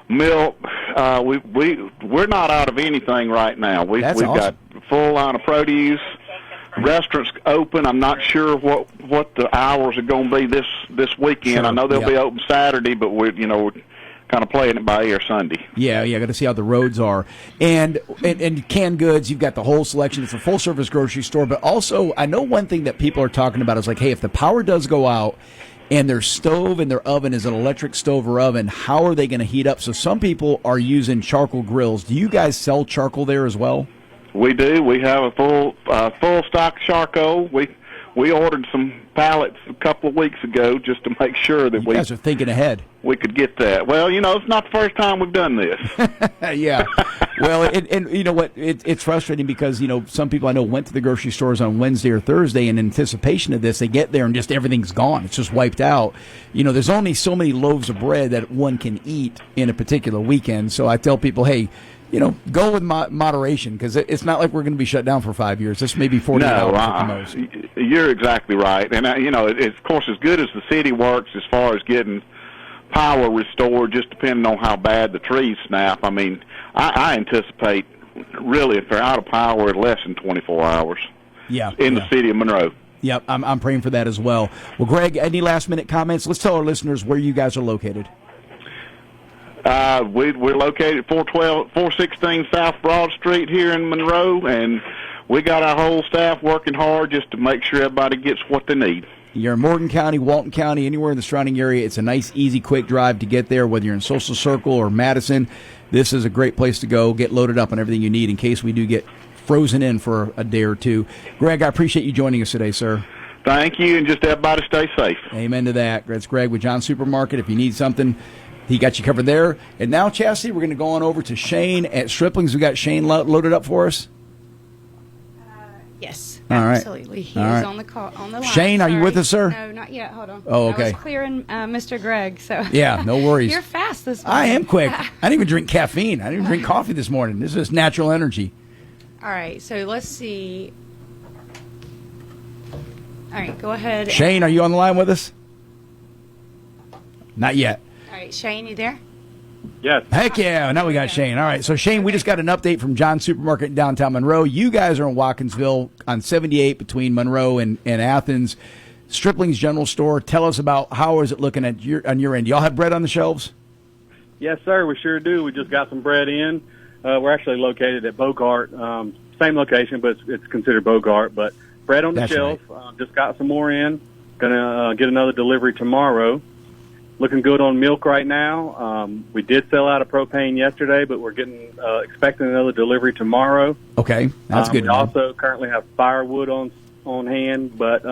milk. We're not out of anything right now. We've awesome. Got full line of produce. Restaurants open. I'm not sure what the hours are going to be this weekend. Sure. I know they'll be open Saturday, but we're kind of playing it by ear Sunday. Yeah, got to see how the roads are. And canned goods, you've got the whole selection. It's a full-service grocery store, but also I know one thing that people are talking about is like, hey, if the power does go out and their stove and their oven is an electric stove or oven, how are they going to heat up? So some people are using charcoal grills. Do you guys sell charcoal there as well? We do. We have a full stock charcoal. We ordered some pallets a couple of weeks ago just to make sure that you guys are thinking ahead. We could get that. Well, it's not the first time we've done this. Yeah. Well, and you know what? It's frustrating because, some people I know went to the grocery stores on Wednesday or Thursday in anticipation of this. They get there and just everything's gone. It's just wiped out. There's only so many loaves of bread that one can eat in a particular weekend. So I tell people, hey, go with moderation because it's not like we're going to be shut down for 5 years. This may be 40 hours at the most. You're exactly right. And, it's, of course, as good as the city works as far as getting power restored, just depending on how bad the trees snap. I mean, I anticipate, really, if they're out of power, less than 24 hours in the city of Monroe. Yep, I'm praying for that as well. Well, Greg, any last-minute comments? Let's tell our listeners where you guys are located. We're located at 416 South Broad Street here in Monroe, and we got our whole staff working hard just to make sure everybody gets what they need. You're in Morgan County, Walton County, anywhere in the surrounding area. It's a nice, easy, quick drive to get there, whether you're in Social Circle or Madison. This is a great place to go. Get loaded up on everything you need in case we do get frozen in for a day or two. Greg, I appreciate you joining us today, sir. Thank you, and just everybody stay safe. Amen to that. That's Greg with John's Supermarket. If you need something, he got you covered there. And now, Chastity, we're going to go on over to Shane at Stripling's. We got Shane loaded up for us. Yes, all right. Absolutely. He all is right. on the line. Shane, are you with us, sir? No, not yet. Hold on. Oh, okay. I was clearing Mr. Greg. So yeah, no worries. You're fast this morning. I am quick. I didn't even drink caffeine. I didn't even drink coffee this morning. This is natural energy. All right, so let's see. All right, go ahead. Shane, are you on the line with us? Not yet. All right, Shane, you there? Yes. Heck yeah. Now we got Shane. All right. So, Shane, we just got an update from John's Supermarket in downtown Monroe. You guys are in Watkinsville on 78 between Monroe and Athens. Stripling's General Store. Tell us about how is it looking on your end. Y'all have bread on the shelves? Yes, sir. We sure do. We just got some bread in. We're actually located at Bogart. Same location, but it's considered Bogart. But bread on the shelf. Right. Just got some more in. Going to get another delivery tomorrow. Looking good on milk right now. We did sell out of propane yesterday, but we're expecting another delivery tomorrow. Okay, that's good. We also currently have firewood on hand, but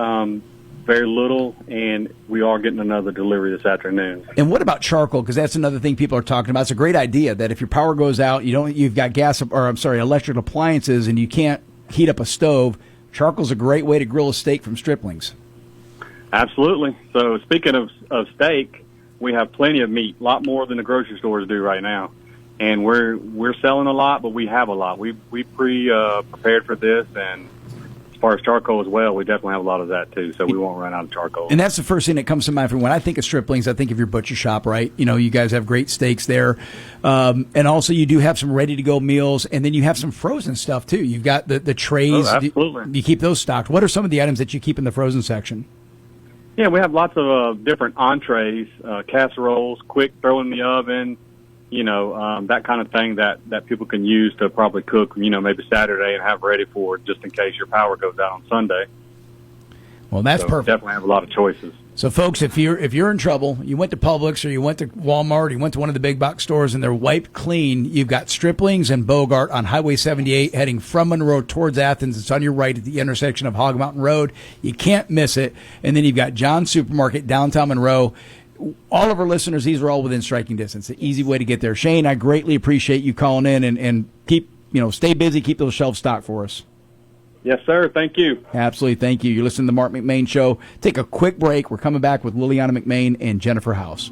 very little, and we are getting another delivery this afternoon. And what about charcoal? Because that's another thing people are talking about. It's a great idea that if your power goes out, you've got electric appliances, and you can't heat up a stove. Charcoal's a great way to grill a steak from Stripling's. Absolutely. So speaking of steak, we have plenty of meat, a lot more than the grocery stores do right now, and we're selling a lot, but we have a lot. We prepared for this, and as far as charcoal as well, we definitely have a lot of that too. So we won't run out of charcoal. And that's the first thing that comes to mind for when I think of Stripling's. I think of your butcher shop, right? You guys have great steaks there, and also you do have some ready to go meals, and then you have some frozen stuff too. You've got the trays. Oh, absolutely. You keep those stocked. What are some of the items that you keep in the frozen section? Yeah, we have lots of different entrees, casseroles, quick throw in the oven, that kind of thing that people can use to probably cook, maybe Saturday and have ready for just in case your power goes out on Sunday. Well, that's so perfect. Definitely have a lot of choices. So, folks, if you're in trouble, you went to Publix or you went to Walmart, or you went to one of the big box stores, and they're wiped clean. You've got Stripling's and Bogart on Highway 78 heading from Monroe towards Athens. It's on your right at the intersection of Hog Mountain Road. You can't miss it. And then you've got John's Supermarket downtown Monroe. All of our listeners, these are all within striking distance. An easy way to get there. Shane, I greatly appreciate you calling in and keep, stay busy, keep those shelves stocked for us. Yes, sir. Thank you. Absolutely. Thank you. You're listening to the Marc McMain Show. Take a quick break. We're coming back with Liliana McMain and Jennifer House.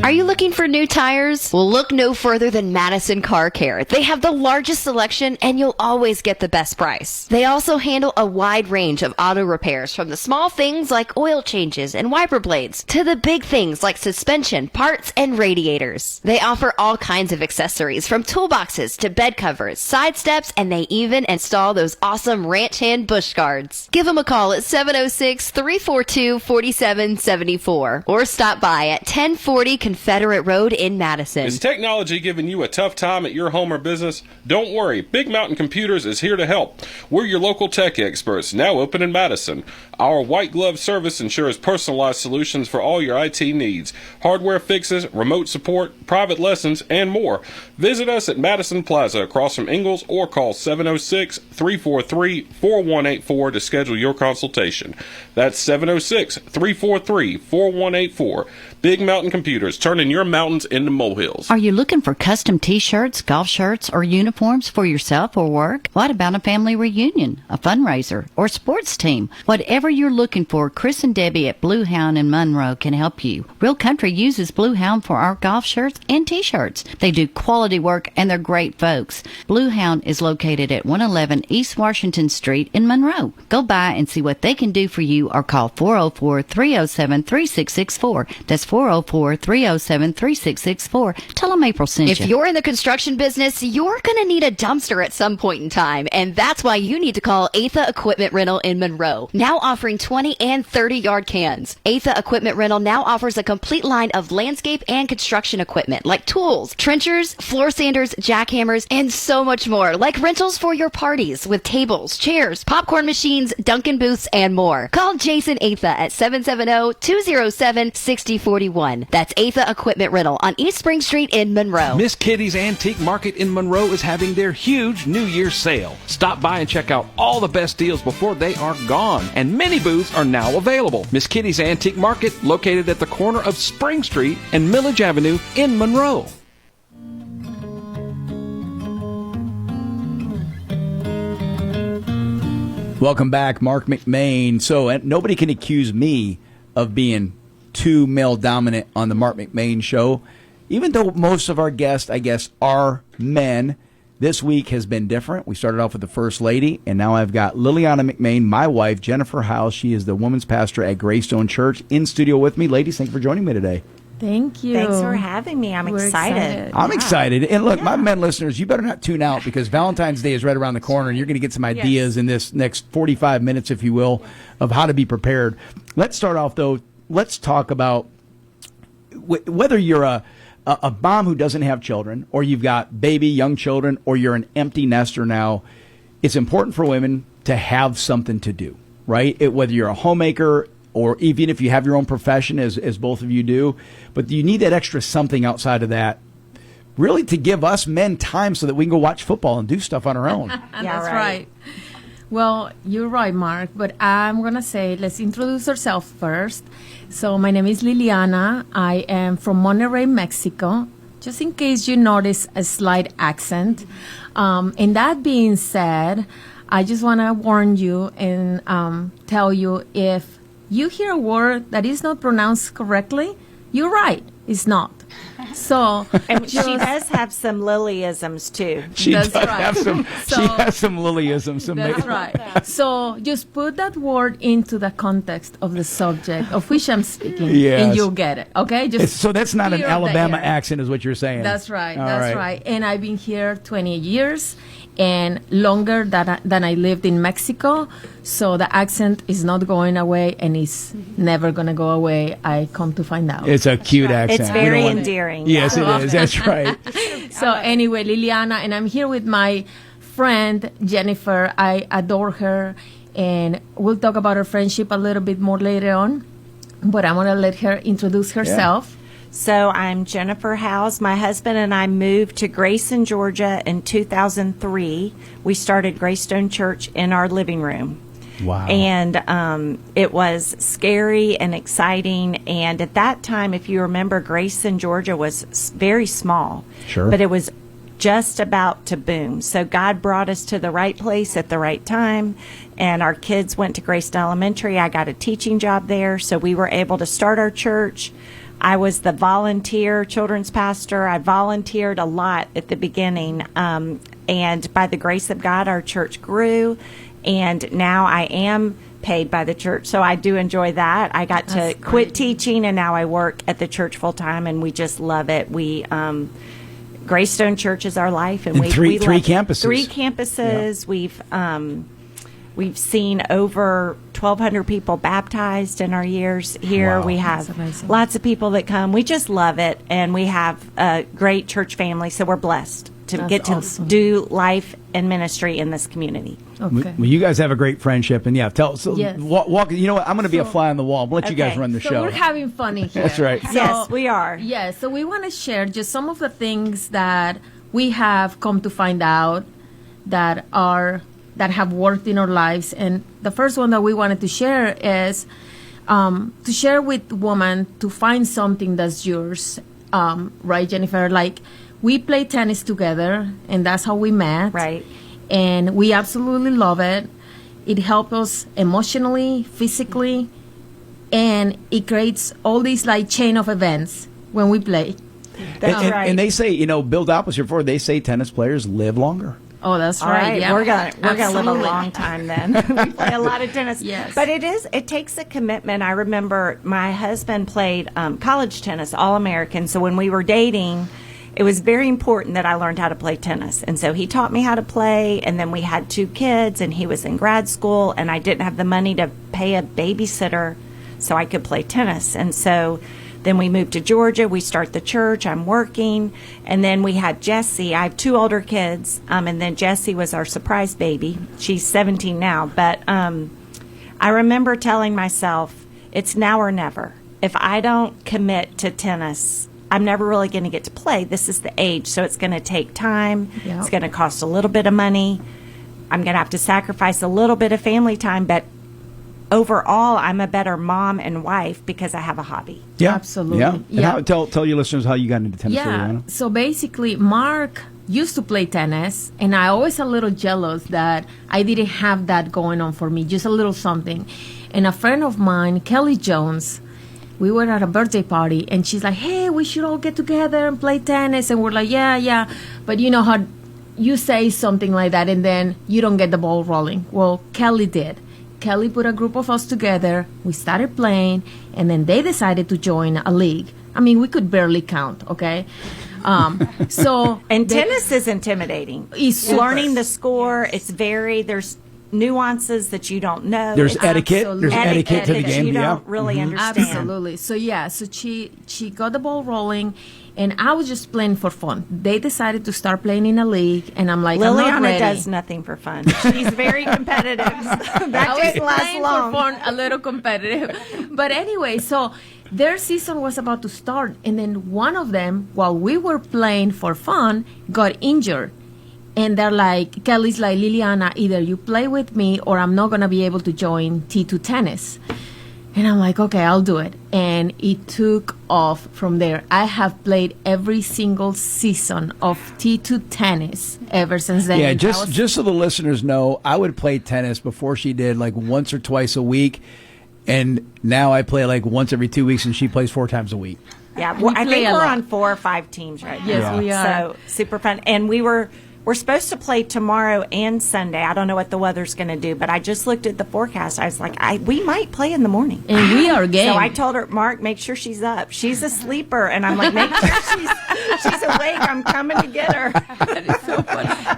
Are you looking for new tires? Well, look no further than Madison Car Care. They have the largest selection, and you'll always get the best price. They also handle a wide range of auto repairs, from the small things like oil changes and wiper blades to the big things like suspension, parts, and radiators. They offer all kinds of accessories, from toolboxes to bed covers, side steps, and they even install those awesome ranch hand bush guards. Give them a call at 706-342-4774 or stop by at 1040 Confederate Road in Madison. Is technology giving you a tough time at your home or business? Don't worry, Big Mountain Computers is here to help. We're your local tech experts, now open in Madison. Our white glove service ensures personalized solutions for all your IT needs. Hardware fixes, remote support, private lessons, and more. Visit us at Madison Plaza across from Ingalls or call 706-343-4184 to schedule your consultation. That's 706-343-4184. Big Mountain Computers, turning your mountains into molehills. Are you looking for custom t-shirts, golf shirts, or uniforms for yourself or work? What about a family reunion, a fundraiser, or sports team? Whatever you're looking for, Chris and Debbie at Blue Hound in Monroe can help you. Real Country uses Blue Hound for our golf shirts and t-shirts. They do quality work, and they're great folks. Blue Hound is located at 111 East Washington Street in Monroe. Go by and see what they can do for you, or call 404-307-3664. That's 404-307-3664. Tell them April sent you. If you're in the construction business, you're going to need a dumpster at some point in time, and that's why you need to call Atha Equipment Rental in Monroe, now offering 20 and 30-yard cans. Atha Equipment Rental now offers a complete line of landscape and construction equipment like tools, trenchers, floor sanders, jackhammers, and so much more, like rentals for your parties with tables, chairs, popcorn machines, Dunkin' booths, and more. Call Jason Atha at 770-207-6041. That's Atha Equipment Rental on East Spring Street in Monroe. Miss Kitty's Antique Market in Monroe is having their huge New Year's sale. Stop by and check out all the best deals before they are gone. And many booths are now available. Miss Kitty's Antique Market, located at the corner of Spring Street and Millage Avenue in Monroe. Welcome back, Marc McMain. So nobody can accuse me of being too male dominant on the Marc McMain Show. Even though most of our guests, I guess, are men, this week has been different. We started off with the First Lady, and now I've got Liliana McMain, my wife, Jennifer House. She is the women's pastor at Greystone Church, in studio with me. Ladies, thank you for joining me today. Thank you. Thanks for having me. I'm excited. I'm excited. And look, my men listeners, you better not tune out, because Valentine's Day is right around the corner, and you're going to get some ideas in this next 45 minutes, if you will, of how to be prepared. Let's start off, though. Let's talk about whether you're a mom who doesn't have children, or you've got young children, or you're an empty nester now. It's important for women to have something to do, right? Whether you're a homemaker, or even if you have your own profession, as both of you do. But you need that extra something outside of that, really, to give us men time so that we can go watch football and do stuff on our own. That's right. Well, you're right, Mark, but I'm going to say, let's introduce ourselves first. So my name is Liliana. I am from Monterrey, Mexico, just in case you notice a slight accent. And that being said, I just want to warn you and tell you, if you hear a word that is not pronounced correctly, you're right, it's not. So, and she does have some Lilyisms too. She has some Lilyisms. That's right. So just put that word into the context of the subject of which I'm speaking, and you'll get it. Okay. So that's not an Alabama accent, is what you're saying. That's right. That's right. And I've been here 20 years. And longer than I lived in Mexico, so the accent is not going away, and it's never going to go away. I come to find out. It's a cute accent. It's very endearing. Yes, it is. That's right. So anyway, Liliana, and I'm here with my friend, Jennifer. I adore her, and we'll talk about her friendship a little bit more later on. But I want to let her introduce herself. So I'm Jennifer Howes. My husband and I moved to Grayson, Georgia in 2003. We started Greystone Church in our living room. Wow. And it was scary and exciting. And at that time, if you remember, Grayson, Georgia was very small. Sure. But it was just about to boom. So God brought us to the right place at the right time. And our kids went to Greystone Elementary. I got a teaching job there. So we were able to start our church. I was the volunteer children's pastor. I volunteered a lot at the beginning. And by the grace of God, our church grew. And now I am paid by the church. So I do enjoy that. I got to quit teaching, and now I work at the church full time, and we just love it. We Greystone Church is our life, and we three love campuses. 3 campuses. Yeah. We've seen over 1,200 people baptized in our years here. Wow. We have lots of people that come. We just love it, and we have a great church family, so we're blessed to get to do life and ministry in this community. Okay. Well, you guys have a great friendship, and Yes. walk. You know what? I'm going to be a fly on the wall. I'll let you guys run the So show. we're having fun in here. That's right. Yes, we are. Yeah, so we want to share just some of the things that we have come to find out that have worked in our lives. And the first one that we wanted to share is to share with women to find something that's yours. Right, Jennifer? Like, we play tennis together, and that's how we met. Right. And we absolutely love it. It helps us emotionally, physically, and it creates all these like chain of events when we play. That's right. And they say, Bill Dopp was here before. They say tennis players live longer. Oh, that's All right. Yeah. We're gonna live a Absolutely. long time then. We play a lot of tennis. Yes. But it takes a commitment. I remember my husband played college tennis, All-American. So when we were dating, it was very important that I learned how to play tennis. And so he taught me how to play, and then we had 2 kids, and he was in grad school, and I didn't have the money to pay a babysitter so I could play tennis. And so then we moved to Georgia. We start the church. I'm working. And then we had Jessie. I have 2 older kids. And then Jessie was our surprise baby. She's 17 now. But I remember telling myself, it's now or never. If I don't commit to tennis, I'm never really going to get to play. This is the age. So it's going to take time. Yeah. It's going to cost a little bit of money. I'm going to have to sacrifice a little bit of family time. But overall, I'm a better mom and wife because I have a hobby. Yeah, Absolutely. Yeah. And Yeah. tell your listeners how you got into tennis. Yeah. So basically, Mark used to play tennis, and I always a little jealous that I didn't have that going on for me, just a little something. And a friend of mine, Kelly Jones, we were at a birthday party, and she's like, hey, we should all get together and play tennis. And we're like, yeah. But you know how you say something like that, and then you don't get the ball rolling. Well, Kelly did. Kelly put a group of us together. We started playing, and then they decided to join a league. I mean, we could barely count, okay? Tennis is intimidating. It's super. Learning the score, there's nuances that you don't know. There's etiquette. There's etiquette to the game. You Yeah. don't really understand. Absolutely. So she got the ball rolling, and I was just playing for fun. They decided to start playing in a league, and I'm like, I'm not Liliana ready. does nothing for fun. She's very competitive. That I just was lasts playing long. for fun, a little competitive. But anyway, so their season was about to start, and then one of them, while we were playing for fun, got injured. And they're like, Kelly's like, Liliana, either you play with me or I'm not going to be able to join T2 tennis. And I'm like, okay, I'll do it. And it took off from there. I have played every single season of T2 tennis ever since then. Yeah, And just so the listeners know, I would play tennis before she did like once or twice a week. And now I play like once every 2 weeks, and she plays 4 times a week. Yeah, We I play think a we're lot. on 4 or 5 teams right now. Yes, we are. So super fun. And we're supposed to play tomorrow and Sunday. I don't know what the weather's going to do, but I just looked at the forecast. I was like, we might play in the morning. And we are game. So I told her, Mark, make sure she's up. She's a sleeper. And I'm like, make sure she's awake. I'm coming to get her.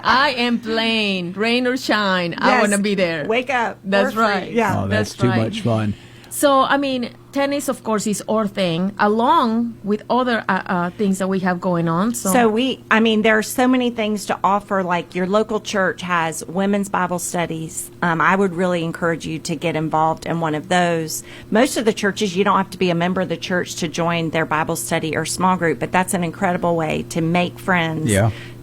I am playing, rain or shine. I Yes. want to be there. Wake up. That's We're free. right. Yeah. Oh, that's too right. much fun. So, I mean, tennis, of course, is our thing, along with other things that we have going on. So there are so many things to offer. Like your local church has women's Bible studies. I would really encourage you to get involved in one of those. Most of the churches, you don't have to be a member of the church to join their Bible study or small group, but that's an incredible way to make friends,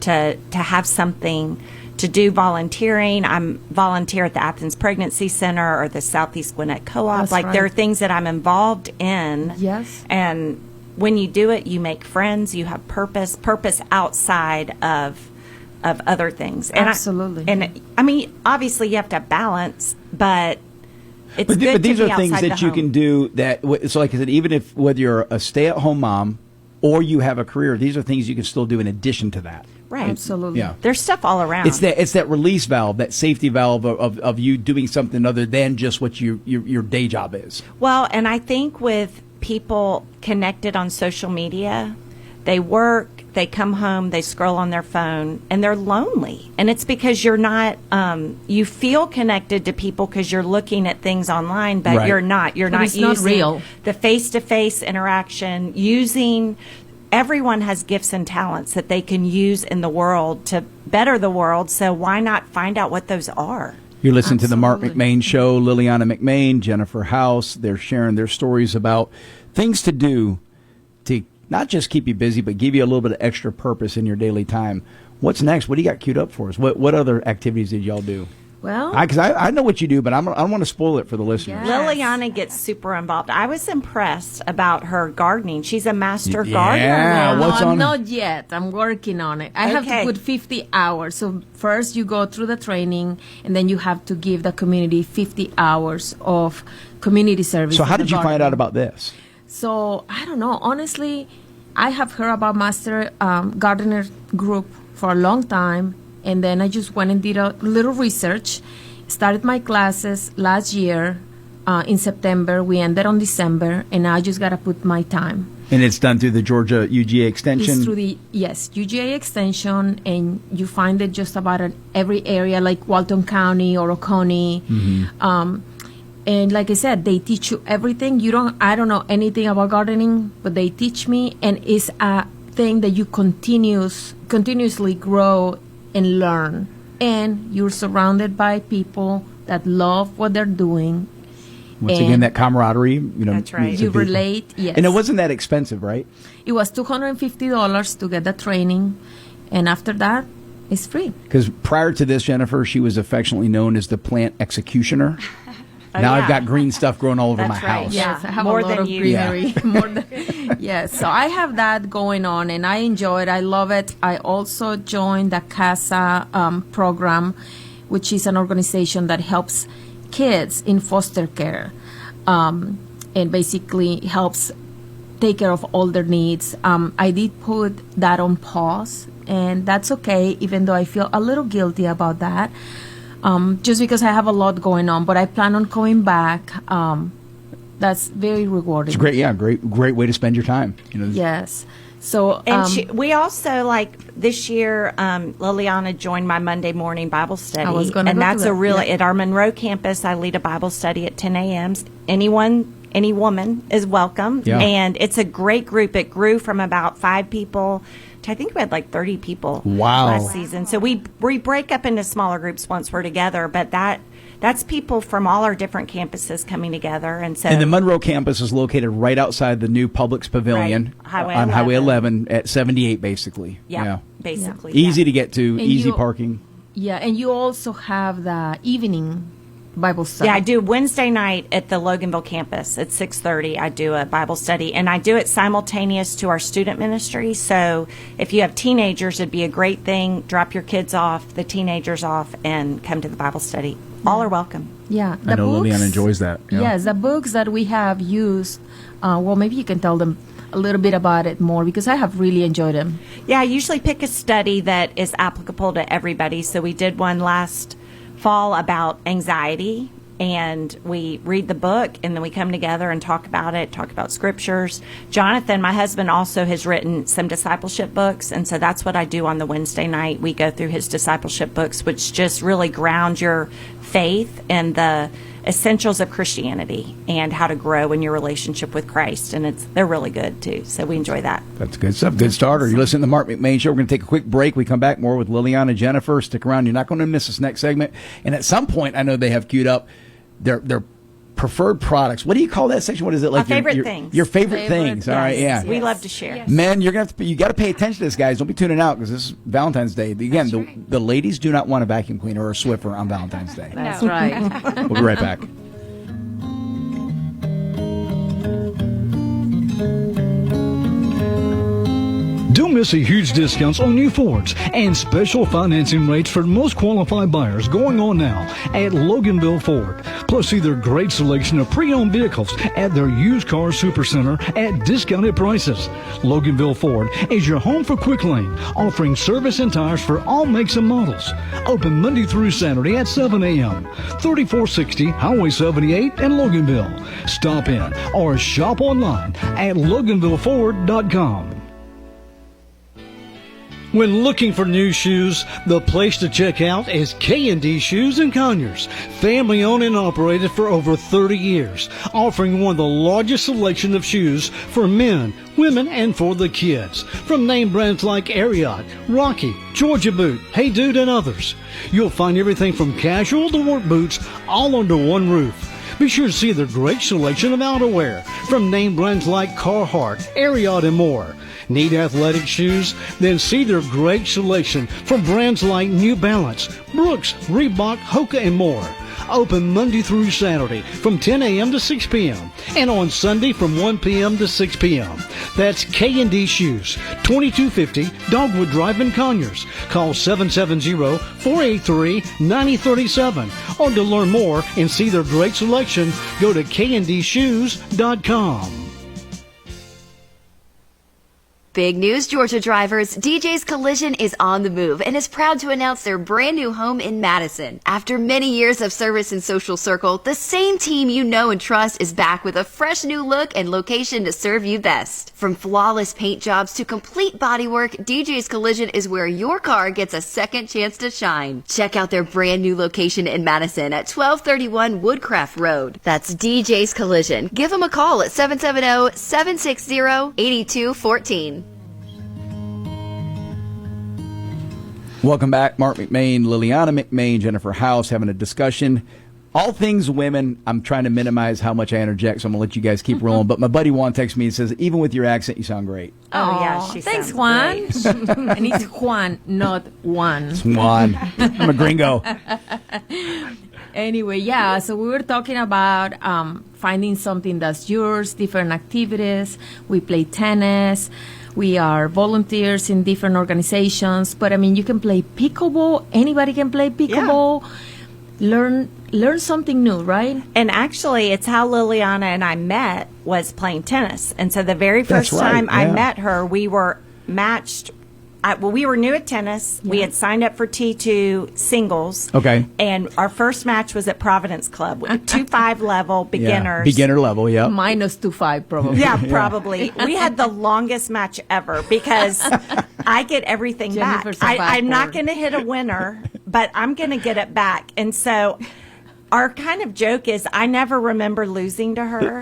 to have something to do volunteering. I'm volunteer at the Athens Pregnancy Center or the Southeast Gwinnett Co-op. There are things that I'm involved in. Yes. And when you do it, you make friends, you have purpose outside of other things. And absolutely. I mean, obviously you have to have balance, but it's good but these to be are things outside that the you home. can do so like I said, even if whether you're a stay-at-home mom or you have a career, these are things you can still do in addition to that. Right. Absolutely. Yeah. There's stuff all around. It's that release valve, that safety valve of you doing something other than just what your day job is. Well, and I think with people connected on social media, they work, they come home, they scroll on their phone, and they're lonely. And it's because you're not, you feel connected to people because you're looking at things online, but you're not. You're not using real. The face-to-face interaction, using... Everyone has gifts and talents that they can use in the world to better the world, so why not find out what those are? You're listening to the Marc McMain Show. Liliana McMain, Jennifer House, they're sharing their stories about things to do to not just keep you busy, but give you a little bit of extra purpose in your daily time. What's next? What do you got queued up for us? What other activities did y'all do? Well, because I know what you do, but I don't want to spoil it for the listeners. Liliana gets super involved. I was impressed about her gardening. She's a master Yeah, gardener. what's on? Not yet. I'm working on it. I have to put 50 hours. So first you go through the training, and then you have to give the community 50 hours of community service. So how did you find out about this? So I don't know. Honestly, I have heard about Master Gardener Group for a long time. And then I just went and did a little research, started my classes last year in September. We ended on December, and now I just got to put my time. And it's done through the Georgia UGA extension? It's through the, UGA extension, and you find it just about in every area, like Walton County or Oconee. Mm-hmm. And like I said, they teach you everything. I don't know anything about gardening, but they teach me, and it's a thing that you continuously grow and learn, and you're surrounded by people that love what they're doing. Once again, that camaraderie, That's right. You relate, yes. And it wasn't that expensive, right? It was $250 to get the training, and after that, it's free. Because prior to this, Jennifer, she was affectionately known as the plant executioner. Now I've got green stuff growing all over my house. Yes, I have More a lot than of you. greenery. Yes, so I have that going on, and I enjoy it. I love it. I also joined the CASA program, which is an organization that helps kids in foster care, and basically helps take care of all their needs. I did put that on pause, and that's okay, even though I feel a little guilty about that. Just because I have a lot going on, but I plan on going back. That's very rewarding. It's great way to spend your time. Yes. So, and we also, like this year, Liliana joined my Monday morning Bible study. I was gonna and go that's to a that. really, Yeah. at our Monroe campus, I lead a Bible study at 10 a.m. Any woman is welcome. Yeah. And it's a great group. It grew from about 5 people to I think we had like 30 people last season. So we break up into smaller groups once we're together, but that's people from all our different campuses coming together. And so, And the Monroe campus is located right outside the new Publix Pavilion on Highway 11 at 78, basically. Basically. Easy to get to, And easy parking. Yeah, and you also have the evening Bible study. Yeah, I do Wednesday night at the Loganville campus at 6:30. I do a Bible study, and I do it simultaneous to our student ministry. So if you have teenagers, it'd be a great thing. Drop your kids off, the teenagers off, and come to the Bible study. All are welcome. Yeah, I know Liliana enjoys that. Yeah. Yes, the books that we have used. Well, maybe you can tell them a little bit about it more, because I have really enjoyed them. Yeah, I usually pick a study that is applicable to everybody. So we did one last fall about anxiety, and we read the book, and then we come together and talk about it, talk about scriptures. Jonathan, my husband, also has written some discipleship books, and so that's what I do on the Wednesday night. We go through his discipleship books, which just really ground your faith and essentials of Christianity and how to grow in your relationship with Christ. And they're really good too. So we enjoy that. That's good stuff. Good starter. You listen to the Marc McMain Show. We're going to take a quick break. We come back more with Liliana and Jennifer. Stick around. You're not going to miss this next segment. And at some point, I know they have queued up their preferred products. What do you call that section? What is it like? Our favorite things. Your favorite things. All right, yeah. We love to share. Yes. Men, you got to pay attention to this, guys. Don't be tuning out because this is Valentine's Day. Again, the ladies do not want a vacuum cleaner or a Swiffer on Valentine's Day. That's right. We'll be right back. Don't miss a huge discounts on new Fords and special financing rates for most qualified buyers going on now at Loganville Ford. Plus, see their great selection of pre-owned vehicles at their used car supercenter at discounted prices. Loganville Ford is your home for quick lane, offering service and tires for all makes and models. Open Monday through Saturday at 7 a.m. 3460 Highway 78 in Loganville. Stop in or shop online at LoganvilleFord.com. When looking for new shoes, the place to check out is K&D Shoes in Conyers. Family owned and operated for over 30 years, offering one of the largest selection of shoes for men, women, and for the kids. From name brands like Ariat, Rocky, Georgia Boot, Hey Dude, and others. You'll find everything from casual to work boots all under one roof. Be sure to see their great selection of outerwear from name brands like Carhartt, Ariat, and more. Need athletic shoes? Then see their great selection from brands like New Balance, Brooks, Reebok, Hoka, and more. Open Monday through Saturday from 10 a.m. to 6 p.m. and on Sunday from 1 p.m. to 6 p.m. That's K&D Shoes, 2250 Dogwood Drive in Conyers. Call 770-483-9037. Or to learn more and see their great selection, go to KNDShoes.com. Big news, Georgia drivers. DJ's Collision is on the move and is proud to announce their brand new home in Madison. After many years of service in Social Circle, the same team you know and trust is back with a fresh new look and location to serve you best. From flawless paint jobs to complete bodywork, DJ's Collision is where your car gets a second chance to shine. Check out their brand new location in Madison at 1231 Woodcraft Road. That's DJ's Collision. Give them a call at 770-760-8214. Welcome back. Marc McMain, Liliana McMain, Jennifer House having a discussion. All things women. I'm trying to minimize how much I interject, so I'm going to let you guys keep rolling. But my buddy Juan texts me and says, even with your accent, you sound great. Oh, yeah. Thanks, Juan. And it's Juan, not Juan. It's Juan. I'm a gringo. Anyway, yeah, so we were talking about finding something that's yours, different activities. We play tennis. We are volunteers in different organizations. But, I mean, you can play pickleball. Anybody can play pickleball. Yeah. Learn something new, right? And actually, it's how Liliana and I met was playing tennis. And so the very first time I met her, we were matched. We were new at tennis. Yeah. We had signed up for T2 singles. Okay. And our first match was at Providence Club, 2-5 level beginners. Yeah. Beginner level, yeah. Minus 2-5, probably. Yeah, probably. We had the longest match ever because I get everything Jennifer's back. I'm not going to hit a winner, but I'm going to get it back. And so our kind of joke is I never remember losing to her.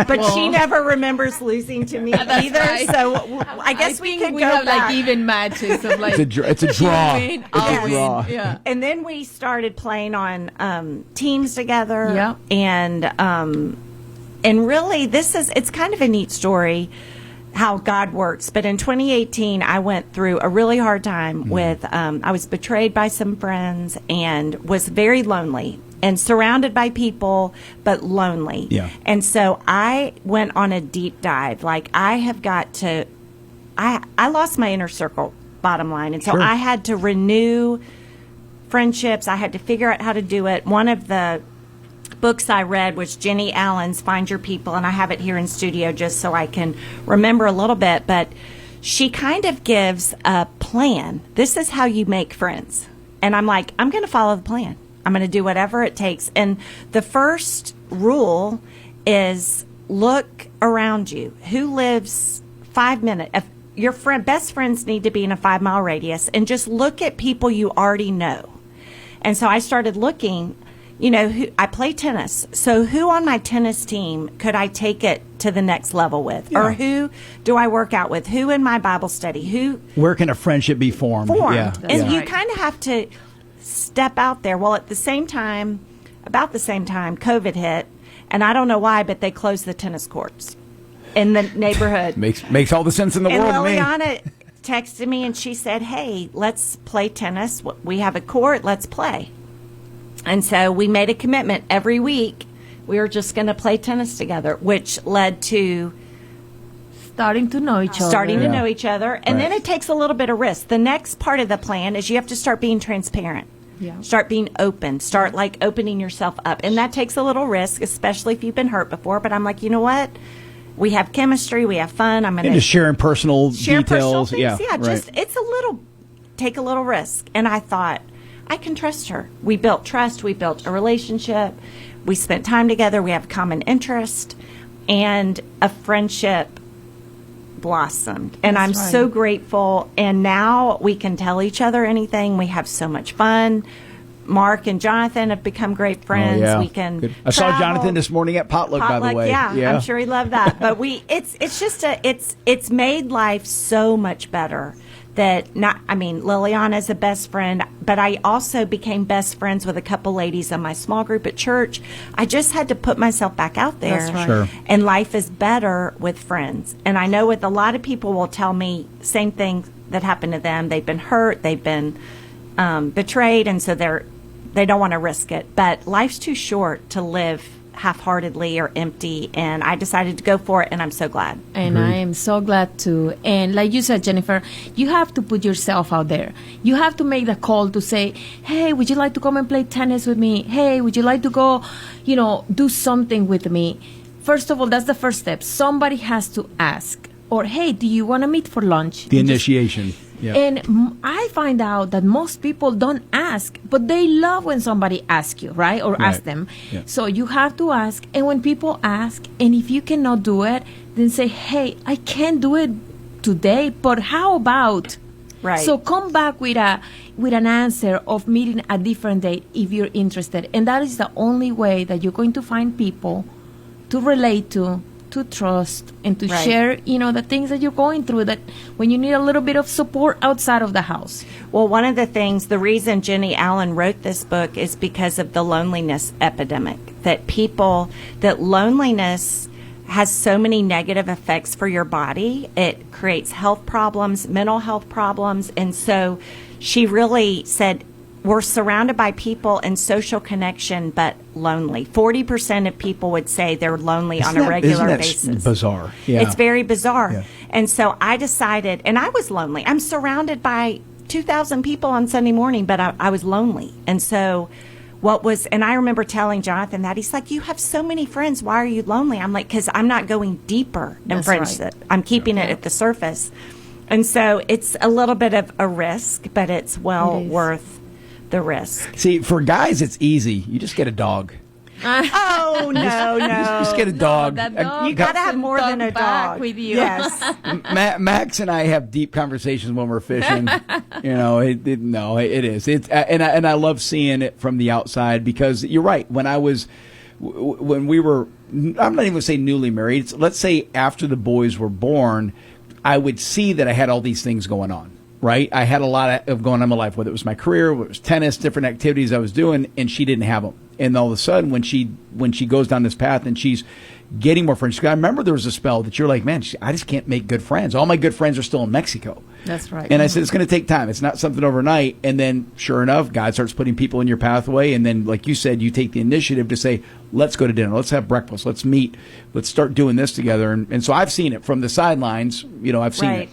But she never remembers losing to me either. Right. So I guess we could go have back. like even matches of like it's a draw. Win, it's a draw. Yeah. And then we started playing on teams together. Yeah. And really it's kind of a neat story how God works. But in 2018, I went through a really hard time with I was betrayed by some friends and was very lonely. And surrounded by people, but lonely. Yeah. And so I went on a deep dive. Like, I have got to, I lost my inner circle, bottom line. And so I had to renew friendships. I had to figure out how to do it. One of the books I read was Jenny Allen's Find Your People, and I have it here in studio just so I can remember a little bit. But she kind of gives a plan. This is how you make friends. And I'm like, I'm going to follow the plan. I'm going to do whatever it takes. And the first rule is look around you. Who lives 5 minutes? If your best friends need to be in a 5-mile radius, and just look at people you already know. And so I started looking, I play tennis. So who on my tennis team could I take it to the next level with? Yeah. Or who do I work out with? Who in my Bible study? Where can a friendship be formed? Yeah. And you kind of have to step out there. Well, about the same time, COVID hit, and I don't know why, but they closed the tennis courts in the neighborhood. Makes all the sense in the world to me. And Liliana texted me, and she said, "Hey, let's play tennis. We have a court. Let's play." And so we made a commitment every week. We were just going to play tennis together, which led to starting to know each other. And then it takes a little bit of risk. The next part of the plan is you have to start being transparent. Yeah. Start being open. Start opening yourself up. And that takes a little risk, especially if you've been hurt before. But I'm like, you know what? We have chemistry. We have fun. I'm going to just sharing personal share details. Personal things. Yeah, just take a little risk. And I thought, I can trust her. We built trust. We built a relationship. We spent time together. We have common interest, and a friendship blossomed. And I'm so grateful. And now we can tell each other anything. We have so much fun. Marc and Jonathan have become great friends. Oh, yeah. We can. Good. I saw Jonathan this morning at potluck, by the way. Yeah, I'm sure he loved that. But it's made life so much better. Liliana's a best friend, but I also became best friends with a couple ladies in my small group at church. I just had to put myself back out there. That's right. Sure. And life is better with friends. And I know with a lot of people will tell me same thing that happened to them. They've been hurt, they've been betrayed, and so they don't want to risk it. But life's too short to live half-heartedly or empty, and I decided to go for it, and I'm so glad. And I am so glad too. And like you said, Jennifer, you have to put yourself out there. You have to make the call to say, hey, would you like to come and play tennis with me? Hey, would you like to go, do something with me? First of all, that's the first step. Somebody has to ask. Or, hey, do you want to meet for lunch? The initiation. Yeah. And I find out that most people don't ask, but they love when somebody asks you, right? Or ask them. Yeah. So you have to ask. And when people ask, and if you cannot do it, then say, hey, I can't do it today, but how about? Right. So come back with an answer of meeting a different date if you're interested. And that is the only way that you're going to find people to relate to trust, and to share, the things that you're going through, that when you need a little bit of support outside of the house. Well, one of the things, the reason Jenny Allen wrote this book is because of the loneliness epidemic, that loneliness has so many negative effects for your body. It creates health problems, mental health problems. And so she really said, we're surrounded by people and social connection, but lonely. 40% of people would say they're lonely on a regular basis. Isn't that bizarre? Yeah. It's very bizarre. Yeah. And so I decided, and I was lonely. I'm surrounded by 2,000 people on Sunday morning, but I was lonely. And so and I remember telling Jonathan that. He's like, you have so many friends. Why are you lonely? I'm like, because I'm not going deeper in friendship. Right. I'm keeping it at the surface. And so it's a little bit of a risk, but it's well worth the risk. See, for guys, it's easy. You just get a dog. Oh, no. Just get a dog. You got to have more than a dog with you. Yes. Max and I have deep conversations when we're fishing. It is. And I love seeing it from the outside, because you're right. When we were, I'm not even going to say newly married. Let's say after the boys were born, I would see that I had all these things going on. Right, I had a lot of going on in my life, whether it was my career, whether it was tennis, different activities I was doing, and she didn't have them. And all of a sudden, when she goes down this path and she's getting more friends, I remember there was a spell that you're like, man, I just can't make good friends. All my good friends are still in Mexico. That's right. And I said, it's going to take time. It's not something overnight. And then, sure enough, God starts putting people in your pathway. And then, like you said, you take the initiative to say, let's go to dinner. Let's have breakfast. Let's meet. Let's start doing this together. And so I've seen it from the sidelines. I've seen it.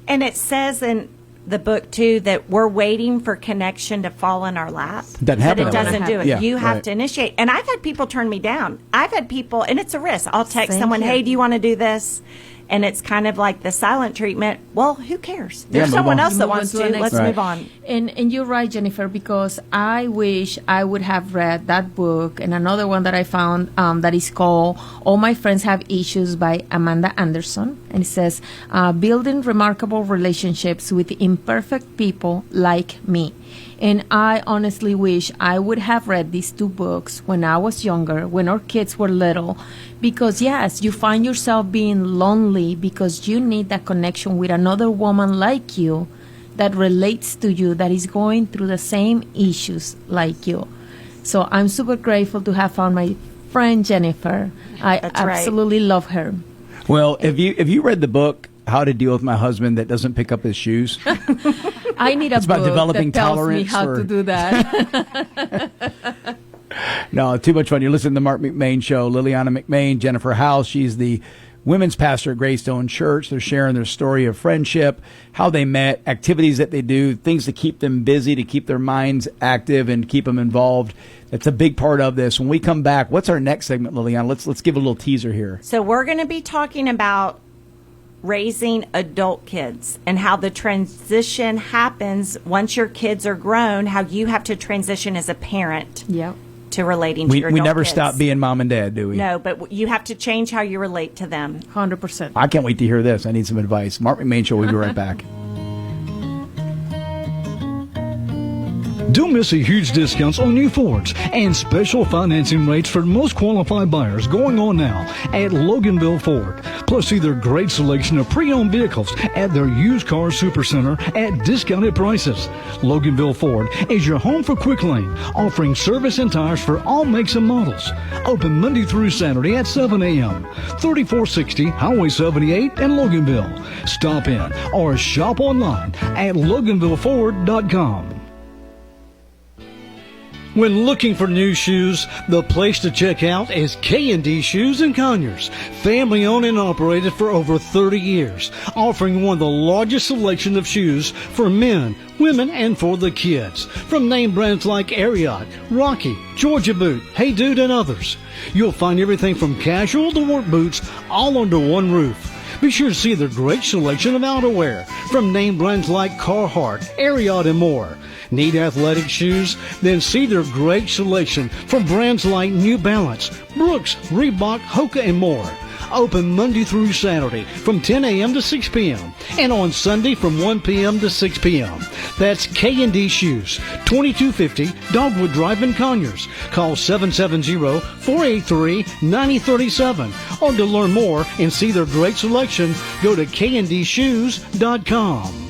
And it says in the book too that we're waiting for connection to fall in our lap. Doesn't happen. But it doesn't do it. Yeah, you have to initiate. And I've had people turn me down. I've had people, and it's a risk. I'll text someone, hey, do you want to do this? And it's kind of like the silent treatment. Well, who cares? There's someone else that wants to. Let's move on. And you're right, Jennifer, because I wish I would have read that book and another one that I found that is called All My Friends Have Issues by Amanda Anderson. And it says, building remarkable relationships with imperfect people like me. And I honestly wish I would have read these 2 books when I was younger, when our kids were little. Because, yes, you find yourself being lonely because you need that connection with another woman like you that relates to you, that is going through the same issues like you. So I'm super grateful to have found my friend Jennifer. That's absolutely love her. Well, if you read the book, How to Deal with My Husband That Doesn't Pick Up His Shoes? I need a It's about book developing that tells me tolerance how or- to do that. No, too much fun. You're listening to the Marc McMain Show. Liliana McMain, Jennifer House. She's the women's pastor at Greystone Church. They're sharing their story of friendship, how they met, activities that they do, things to keep them busy, to keep their minds active and keep them involved. That's a big part of this. When we come back, what's our next segment, Liliana? Let's give a little teaser here. So we're going to be talking about raising adult kids and how the transition happens once your kids are grown, how you have to transition as a parent to relating to your adult We never kids. stop being mom and dad, do we? No, but you have to change how you relate to them. 100%. I can't wait to hear this. I need some advice. Marc McMain Show. We'll be right back. Don't miss a huge discounts on new Fords and special financing rates for most qualified buyers going on now at Loganville Ford. Plus, see their great selection of pre-owned vehicles at their used car supercenter at discounted prices. Loganville Ford is your home for quick lane, offering service and tires for all makes and models. Open Monday through Saturday at 7 a.m. 3460 Highway 78 in Loganville. Stop in or shop online at LoganvilleFord.com. When looking for new shoes, the place to check out is K&D Shoes in Conyers. Family owned and operated for over 30 years, offering one of the largest selection of shoes for men, women, and for the kids. From name brands like Ariat, Rocky, Georgia Boot, Hey Dude, and others. You'll find everything from casual to work boots all under one roof. Be sure to see their great selection of outerwear from name brands like Carhartt, Ariat, and more. Need athletic shoes? Then see their great selection from brands like New Balance, Brooks, Reebok, Hoka, and more. Open Monday through Saturday from 10 a.m. to 6 p.m. and on Sunday from 1 p.m. to 6 p.m. That's K&D Shoes, 2250 Dogwood Drive in Conyers. Call 770-483-9037. Or to learn more and see their great selection, go to kndshoes.com.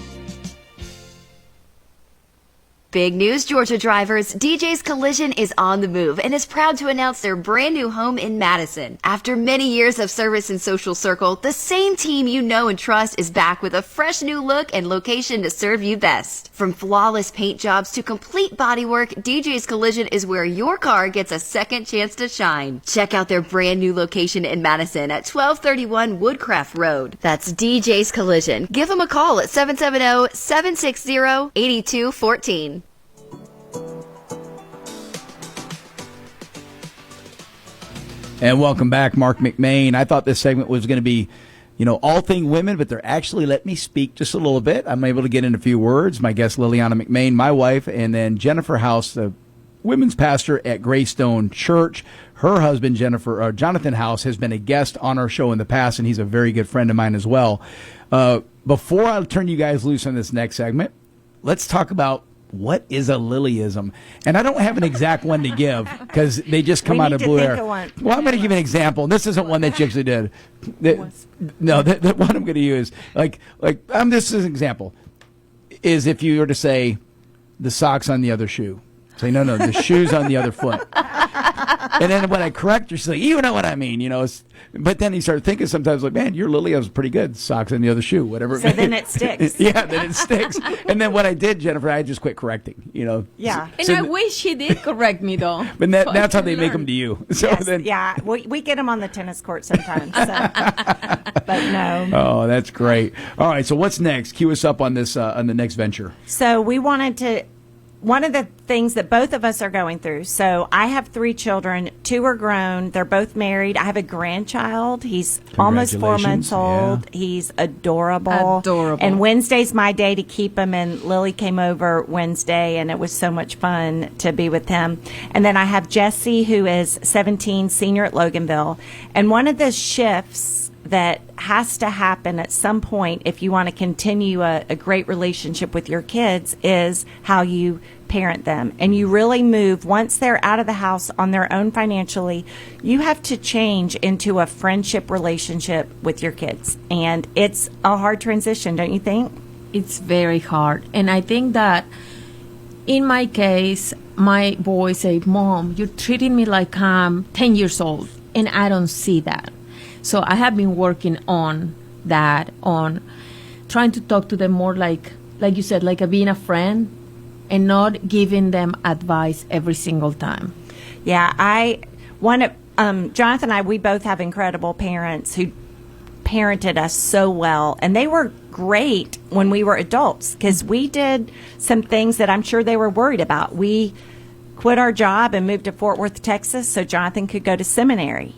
Big news, Georgia drivers. DJ's Collision is on the move and is proud to announce their brand new home in Madison. After many years of service in Social Circle, the same team you know and trust is back with a fresh new look and location to serve you best. From flawless paint jobs to complete bodywork, DJ's Collision is where your car gets a second chance to shine. Check out their brand new location in Madison at 1231 Woodcraft Road. That's DJ's Collision. Give them a call at 770-760-8214. And welcome back, Marc McMain. I thought this segment was going to be, all thing women, but they're actually let me speak just a little bit. I'm able to get in a few words. My guest, Liliana McMain, my wife, and then Jennifer House, the women's pastor at Greystone Church. Her husband, Jonathan House, has been a guest on our show in the past, and he's a very good friend of mine as well. Before I turn you guys loose on this next segment, let's talk about what is a Lilyism? And I don't have an exact one to give because they just come out of blue air. Well, I'm going to give an example. This isn't one that you actually did. The one I'm going to use, this is an example, is if you were to say the socks on the other shoe. Say, no, the shoe's on the other foot. And then when I correct her, she's like, you know what I mean, but then you start thinking sometimes like, man, your Lilyism's pretty good. Socks on the other shoe, whatever. So then it sticks. Yeah, then it sticks. And then what I did, Jennifer, I just quit correcting, Yeah. And I wish he did correct me, though. But that's how they make them to you. So yes, then, yeah, we get them on the tennis court sometimes. So. But no. Oh, that's great. All right, so what's next? Cue us up on this on the next venture. So we wanted to. One of the things that both of us are going through. So I have 3 children. 2 are grown. They're both married. I have a grandchild. He's almost 4 months old. Yeah. He's adorable. And Wednesday's my day to keep him. And Lily came over Wednesday, and it was so much fun to be with him. And then I have Jesse, who is 17, senior at Loganville. And one of the shifts that has to happen at some point if you want to continue a great relationship with your kids is how you parent them. And you really move, once they're out of the house on their own financially, you have to change into a friendship relationship with your kids. And it's a hard transition, don't you think? It's very hard. And I think that in my case, my boys say, Mom, you're treating me like I'm 10 years old. And I don't see that. So I have been working on that, on trying to talk to them more like you said, like being a friend and not giving them advice every single time. Yeah, Jonathan and I, we both have incredible parents who parented us so well, and they were great when we were adults because we did some things that I'm sure they were worried about. We quit our job and moved to Fort Worth, Texas, so Jonathan could go to seminary.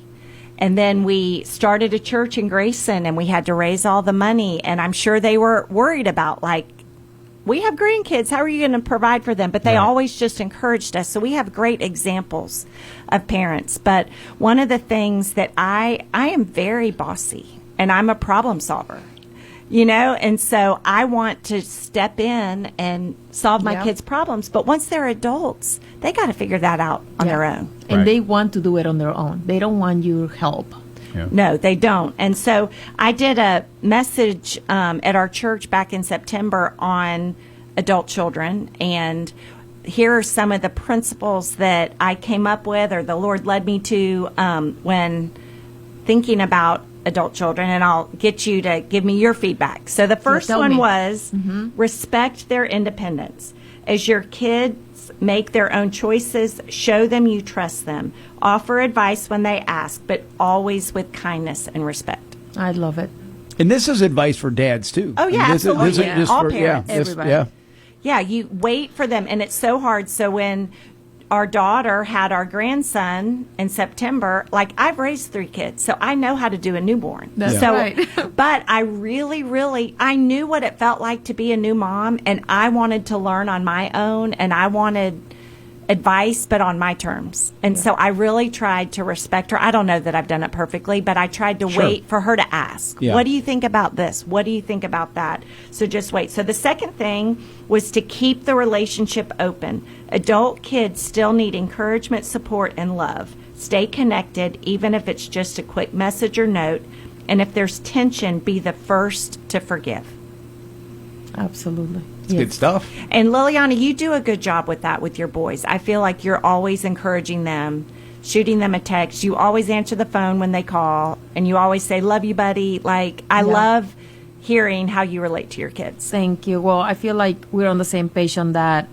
And then we started a church in Grayson, and we had to raise all the money. And I'm sure they were worried about, like, we have grandkids. How are you going to provide for them? But they always just encouraged us. So we have great examples of parents. But one of the things that I am very bossy, and I'm a problem solver. You know, and so I want to step in and solve my kids' problems. But once they're adults, they got to figure that out on their own. And they want to do it on their own. They don't want your help. Yeah. No, they don't. And so I did a message at our church back in September on adult children. And here are some of the principles that I came up with or the Lord led me to when thinking about adult children, and I'll get you to give me your feedback. So the first one was respect their independence. As your kids make their own choices, show them you trust them. Offer advice when they ask, but always with kindness and respect. I love it. And this is advice for dads, too. Oh, yeah, absolutely. All parents. Everybody. Yeah, you wait for them, and it's so hard. So when our daughter had our grandson in September, like, I've raised 3 kids, so I know how to do a newborn. That's right. But I really, I knew what it felt like to be a new mom, and I wanted to learn on my own, and I wanted advice, but on my terms. And so I really tried to respect her. I don't know that I've done it perfectly, but I tried to wait for her to ask, what do you think about this? What do you think about that? So just wait. So the second thing was to keep the relationship open. Adult kids still need encouragement, support, and love. Stay connected, even if it's just a quick message or note. And if there's tension, be the first to forgive. Absolutely. It's good stuff. And Liliana, you do a good job with that with your boys. I feel like you're always encouraging them, shooting them a text. You always answer the phone when they call, and you always say, love you, buddy. Like, I love hearing how you relate to your kids. Thank you. Well, I feel like we're on the same page on that.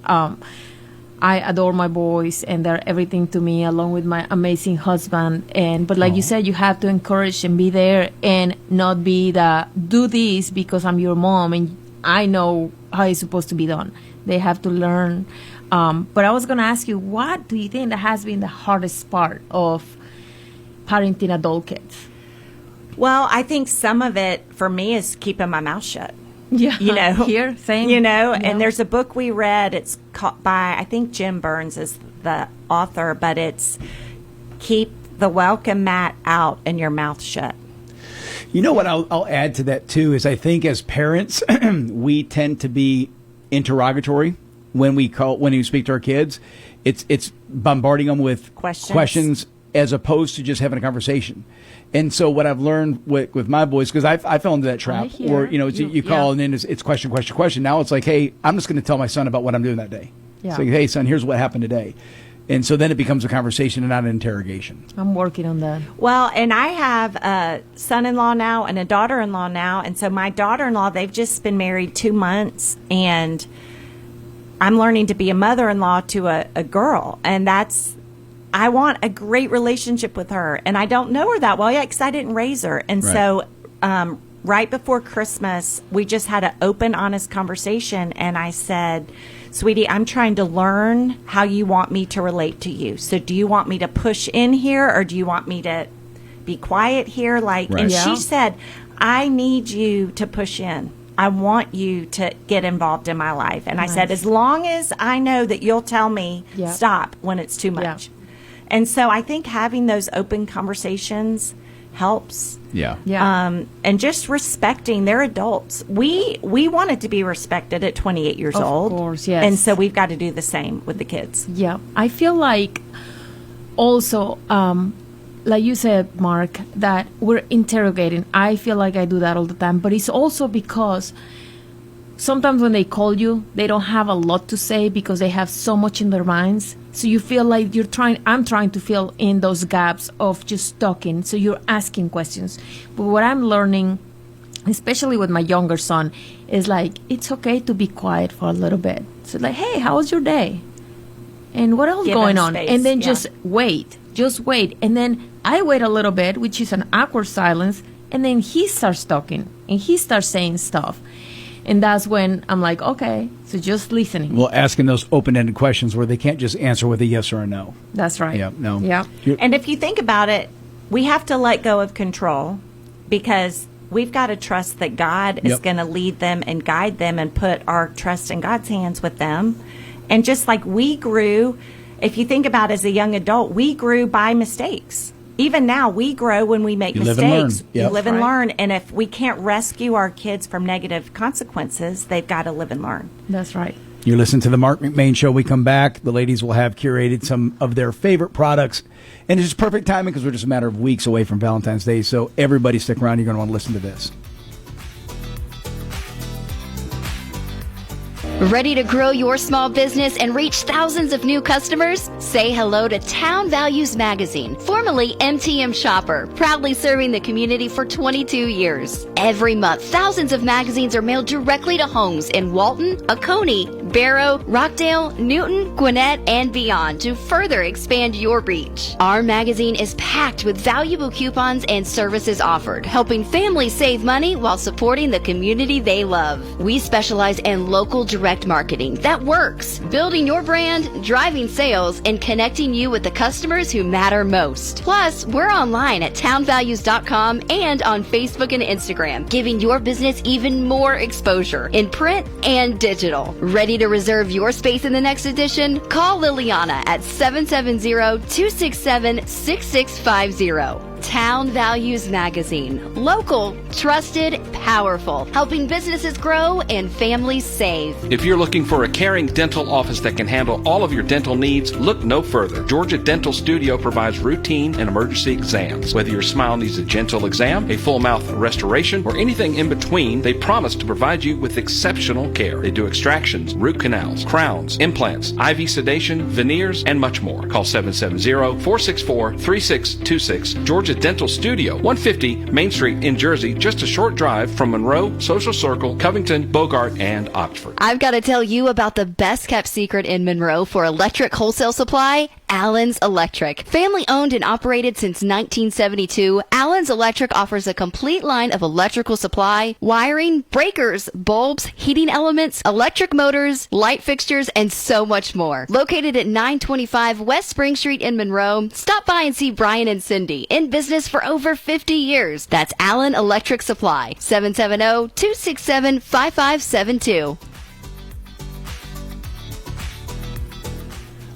I adore my boys, and they're everything to me, along with my amazing husband. But like you said, you have to encourage and be there, and not be the do this because I'm your mom and I know how it's supposed to be done. They have to learn. But I was going to ask you, what do you think that has been the hardest part of parenting adult kids? Well, I think some of it for me is keeping my mouth shut. Yeah, you know, here, same. You know, and there's a book we read. It's called by, I think Jim Burns is the author, but it's keep the welcome mat out and your mouth shut. You know what I'll add to that, too, is I think as parents, we tend to be interrogatory when we speak to our kids. It's bombarding them with questions as opposed to just having a conversation. And so what I've learned with my boys, because I fell into that trap where, you call and then it's question. Now it's like, hey, I'm just going to tell my son about what I'm doing that day. Yeah. It's like, hey, son, here's what happened today. And so then it becomes a conversation and not an interrogation. I'm working on that. Well, and I have a son-in-law now and a daughter-in-law now. And so my daughter-in-law, they've just been married 2 months. And I'm learning to be a mother-in-law to a girl. And I want a great relationship with her. And I don't know her that well yet because I didn't raise her. And so right before Christmas, we just had an open, honest conversation. And I said, sweetie, I'm trying to learn how you want me to relate to you. So do you want me to push in here or do you want me to be quiet here? And she said, I need you to push in. I want you to get involved in my life. And I said, as long as I know that you'll tell me stop when it's too much. And so I think having those open conversations helps. Yeah. And just respecting their adults. We wanted to be respected at 28 years old. Of course, yes. And so we've got to do the same with the kids. Yeah. I feel like also, like you said, Mark, that we're interrogating. I feel like I do that all the time. But it's also because sometimes when they call you, they don't have a lot to say because they have so much in their minds. So you feel like I'm trying to fill in those gaps of just talking. So you're asking questions. But what I'm learning, especially with my younger son, is like, it's okay to be quiet for a little bit. So like, hey, how was your day? And what else Give going them on? space, And then yeah. just wait. And then I wait a little bit, which is an awkward silence. And then he starts talking and he starts saying stuff. And that's when I'm like, okay, so just listening. Well, asking those open-ended questions where they can't just answer with a yes or a no. That's right. Yeah, no. Yeah. And if you think about it, we have to let go of control because we've got to trust that God is Yep. going to lead them and guide them and put our trust in God's hands with them. And just like we grew, if you think about as a young adult, we grew by mistakes. Even now, we grow when we make You live and mistakes. learn. Yep. You live and Right. learn. And if we can't rescue our kids from negative consequences, they've got to live and learn. That's right. You're listening to the Marc McMain Show. We come back. The ladies will have curated some of their favorite products. And it's just perfect timing because we're just a matter of weeks away from Valentine's Day. So everybody stick around. You're going to want to listen to this. Ready to grow your small business and reach thousands of new customers? Say hello to Town Values Magazine, formerly MTM Shopper, proudly serving the community for 22 years. Every month, thousands of magazines are mailed directly to homes in Walton, Oconee, Barrow, Rockdale, Newton, Gwinnett, and beyond to further expand your reach. Our magazine is packed with valuable coupons and services offered, helping families save money while supporting the community they love. We specialize in local direct marketing that works, building your brand, driving sales, and connecting you with the customers who matter most. Plus, we're online at townvalues.com and on Facebook and Instagram, giving your business even more exposure in print and digital. Ready to reserve your space in the next edition? Call Liliana at 770-267-6650. Town Values Magazine. Local, trusted, powerful. Helping businesses grow and families save. If you're looking for a caring dental office that can handle all of your dental needs, look no further. Georgia Dental Studio provides routine and emergency exams. Whether your smile needs a gentle exam, a full mouth restoration, or anything in between, they promise to provide you with exceptional care. They do extractions, root canals, crowns, implants, IV sedation, veneers, and much more. Call 770-464-3626. Georgia Dental Studio, 150 Main Street in Jersey, just a short drive from Monroe, Social Circle, Covington, Bogart, and Oxford. I've got to tell you about the best kept secret in Monroe for electric wholesale supply. Allen's Electric. Family owned and operated since 1972, Allen's Electric offers a complete line of electrical supply, wiring, breakers, bulbs, heating elements, electric motors, light fixtures, and so much more. Located at 925 West Spring Street in Monroe, stop by and see Brian and Cindy, in business for over 50 years. That's Allen Electric Supply, 770-267-5572.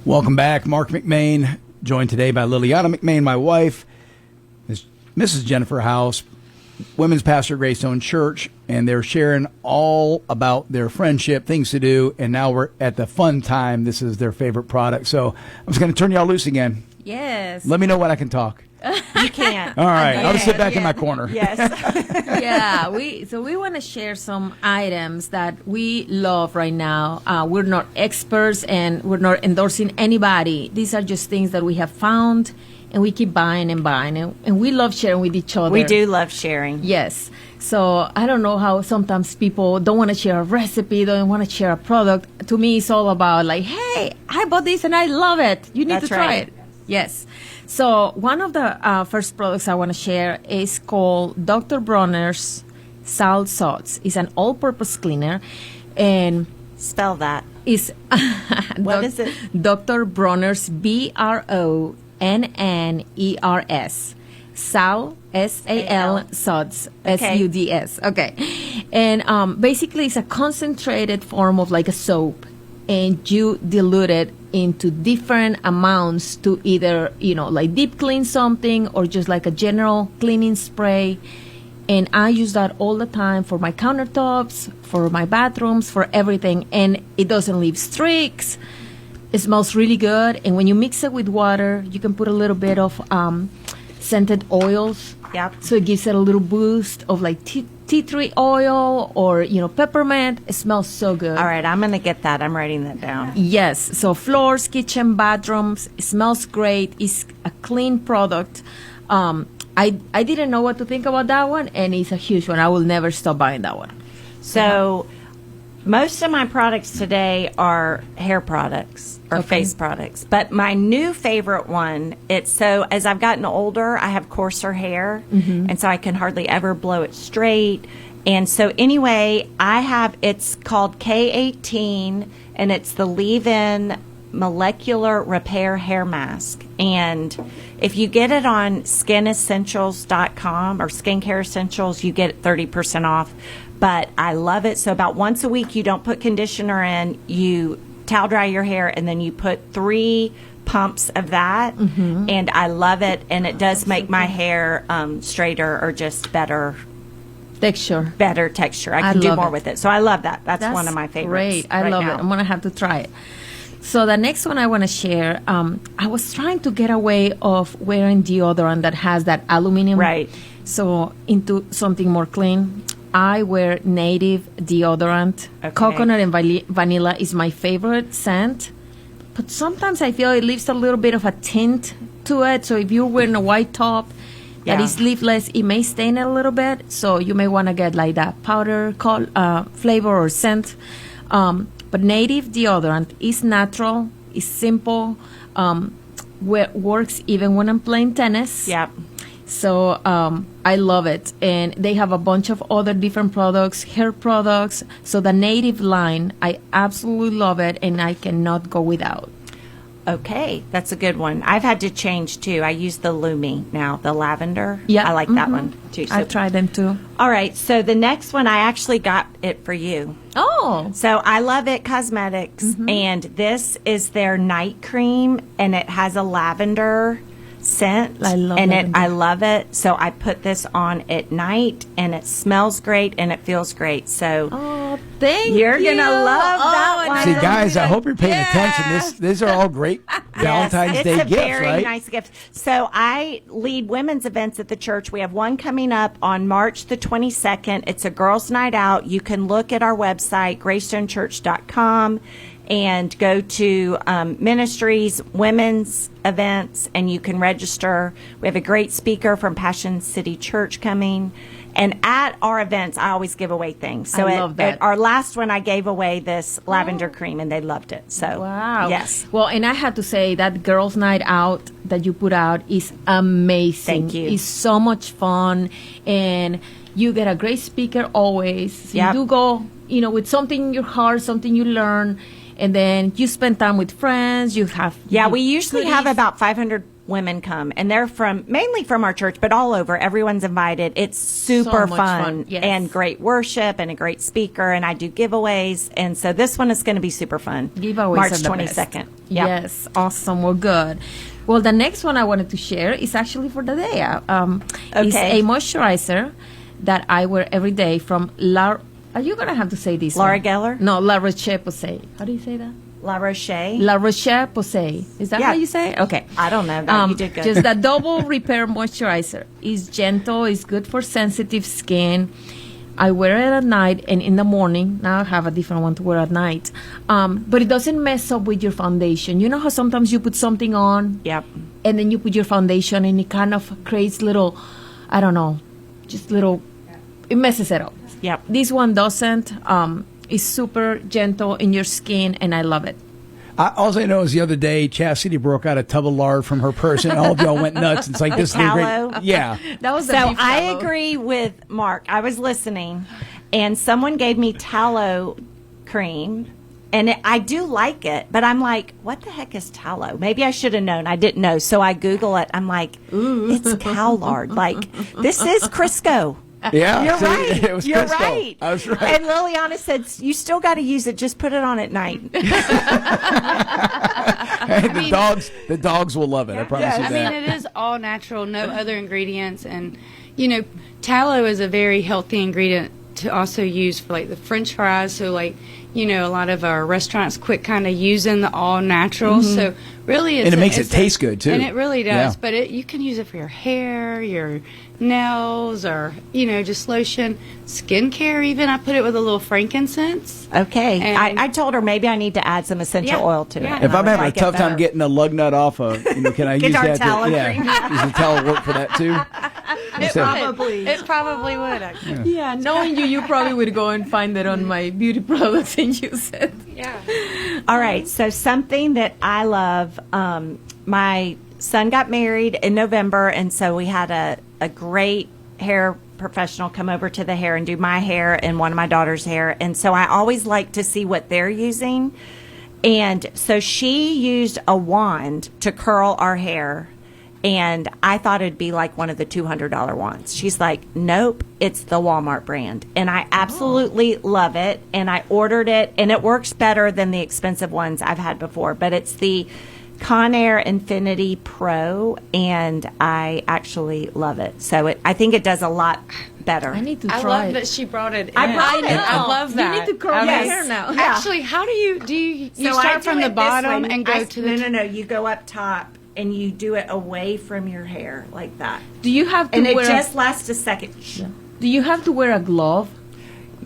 Welcome back. Marc McMain, joined today by Liliana McMain, my wife, Mrs. Jennifer House, women's pastor at Greystone Church, and they're sharing all about their friendship, things to do, and now we're at the fun time. This is their favorite product. So I'm just going to turn y'all loose again. Yes. Let me know when I can talk. You can't. All right. I'll just sit back in my corner. Yes. Yeah, we want to share some items that we love right now. We're not experts and we're not endorsing anybody. These are just things that we have found and we keep buying and buying, and we love sharing with each other. We do love sharing. Yes. So I don't know how sometimes people don't want to share a recipe, don't want to share a product. To me, it's all about like, hey, I bought this and I love it. You need That's to try right. it. Yes. So one of the first products I want to share is called Dr. Bronner's Salt Sods. It's an all-purpose cleaner, and spell that. Is what is it? Dr. Bronner's BRONNERS. Sal SAL Sods SUDS. Okay, and basically it's a concentrated form of like a soap. and you dilute it into different amounts to either, like deep clean something or just like a general cleaning spray. And I use that all the time for my countertops, for my bathrooms, for everything. And it doesn't leave streaks. It smells really good. And when you mix it with water, you can put a little bit of scented oils. Yep. So it gives it a little boost of like tea tree oil or, peppermint. It smells so good. All right, I'm going to get that. I'm writing that down. Yes. So floors, kitchen, bathrooms. It smells great. It's a clean product. I didn't know what to think about that one, and it's a huge one. I will never stop buying that one. So most of my products today are hair products or face products. But my new favorite one, so as I've gotten older, I have coarser hair, and so I can hardly ever blow it straight. And so anyway, it's called K18, and it's the leave-in molecular repair hair mask. And if you get it on skinessentials.com or Skincare Essentials, you get 30% off. But I love it. So about once a week, you don't put conditioner in, you towel dry your hair, and then you put 3 pumps of that. And I love it. And it does make my hair straighter or just better texture. I can do more with it. So I love that. That's one of my favorites. Great. I love it. I'm going to have to try it. So the next one I want to share, I was trying to get away of wearing deodorant that has that aluminum. Right. So into something more clean. I wear Native deodorant. Okay. Coconut and vanilla is my favorite scent. But sometimes I feel it leaves a little bit of a tint to it. So if you're wearing a white top that is leafless, it may stain it a little bit. So you may want to get like that powder flavor or scent. But Native deodorant is natural, is simple, works even when I'm playing tennis. Yep. So I love it. And they have a bunch of other different products, hair products. So the Native line, I absolutely love it, and I cannot go without. Okay, that's a good one. I've had to change too. I use the Lumi now, the lavender. Yeah, I like that one too. I've tried them too. All right, so the next one, I actually got it for you. Oh. So I love It Cosmetics, and this is their night cream, and it has a lavender scent. I love I love it. So I put this on at night, and it smells great, and it feels great. So thank you're you. gonna love that one. See, guys, I hope you're paying attention. These are all great Valentine's Day it's a gifts, very right? nice gift. So I lead women's events at the church. We have one coming up on March the 22nd. It's a girls' night out. You can look at our website, greystonechurch.com, and go to ministries, women's events, and you can register. We have a great speaker from Passion City Church coming. And at our events, I always give away things. So I love that. At our last one, I gave away this lavender cream, and they loved it. So wow. Yes. Well, and I have to say that girls' night out that you put out is amazing. Thank you. It's so much fun, and you get a great speaker always. So Yep. you do go, with something in your heart, something you learn, and then you spend time with friends. We usually have about 500 women come, and they're mainly from our church, but all over. Everyone's invited. It's super much fun. Yes. And great worship and a great speaker, and I do giveaways, and so this one is going to be super fun. Giveaways March are the 22nd. best. Yes, awesome. Well, good. Well, the next one I wanted to share is actually for the day. It's a moisturizer that I wear every day from Are you going to have to say this Laura one? Geller? No, La Roche-Posay. How do you say that? La Roche? La Roche-Posay. Is that how you say it? Okay. I don't know. You did good. Just the double repair moisturizer. It's gentle. It's good for sensitive skin. I wear it at night and in the morning. Now I have a different one to wear at night. But it doesn't mess up with your foundation. You know how sometimes you put something on? Yep. And then you put your foundation and it kind of creates little, I don't know, it messes it up. Yep. This one doesn't. It's super gentle in your skin, and I love it. All I know is the other day, Chastity broke out a tub of lard from her purse, and all of y'all went nuts. It's like, this is great. Yeah. That was so I agree with Mark. I was listening, and someone gave me tallow cream, and I do like it, but I'm like, what the heck is tallow? Maybe I should have known. I didn't know, so I Google it. I'm like, it's cow lard. Like, this is Crisco. Yeah, You're see, right. it was You're Crystal. right. I was right. And Liliana said, you still got to use it. Just put it on at night. Hey, the dogs will love it. I promise you I that. mean, it is all natural, no other ingredients, and tallow is a very healthy ingredient to also use for like the French fries. So like, a lot of our restaurants quit kind of using the all natural. Mhm. So really, And it makes it taste good, too. And it really does. Yeah. But you can use it for your hair, your nails, or just lotion, skincare. Even I put it with a little frankincense. Okay. And- I told her maybe I need to add some essential oil to it. If I'm having a tough time getting a lug nut off, can I use Guitar that? tallow Yeah, cream. does the tallow work for that too? It probably would. Actually. Yeah, knowing you probably would go and find it on my beauty products and use it. Yeah. All right. So something that I love, my son got married in November, and so we had a great hair professional come over to the hair and do my hair and one of my daughter's hair. And so I always like to see what they're using. And so she used a wand to curl our hair. And I thought it'd be like one of the $200 wands. She's like, nope, it's the Walmart brand. And I absolutely love it. And I ordered it, and it works better than the expensive ones I've had before. But it's the Conair Infinity Pro, and I actually love it. So I think it does a lot better. I need to I try love it. that she brought it in. I brought it. I love that. You need to curl your hair now. Yeah. Actually, how do you So I start do from it the this bottom way. and go to the No. You go up top and you do it away from your hair like that. Do you have to And it wear just lasts a second. Do you have to wear a glove?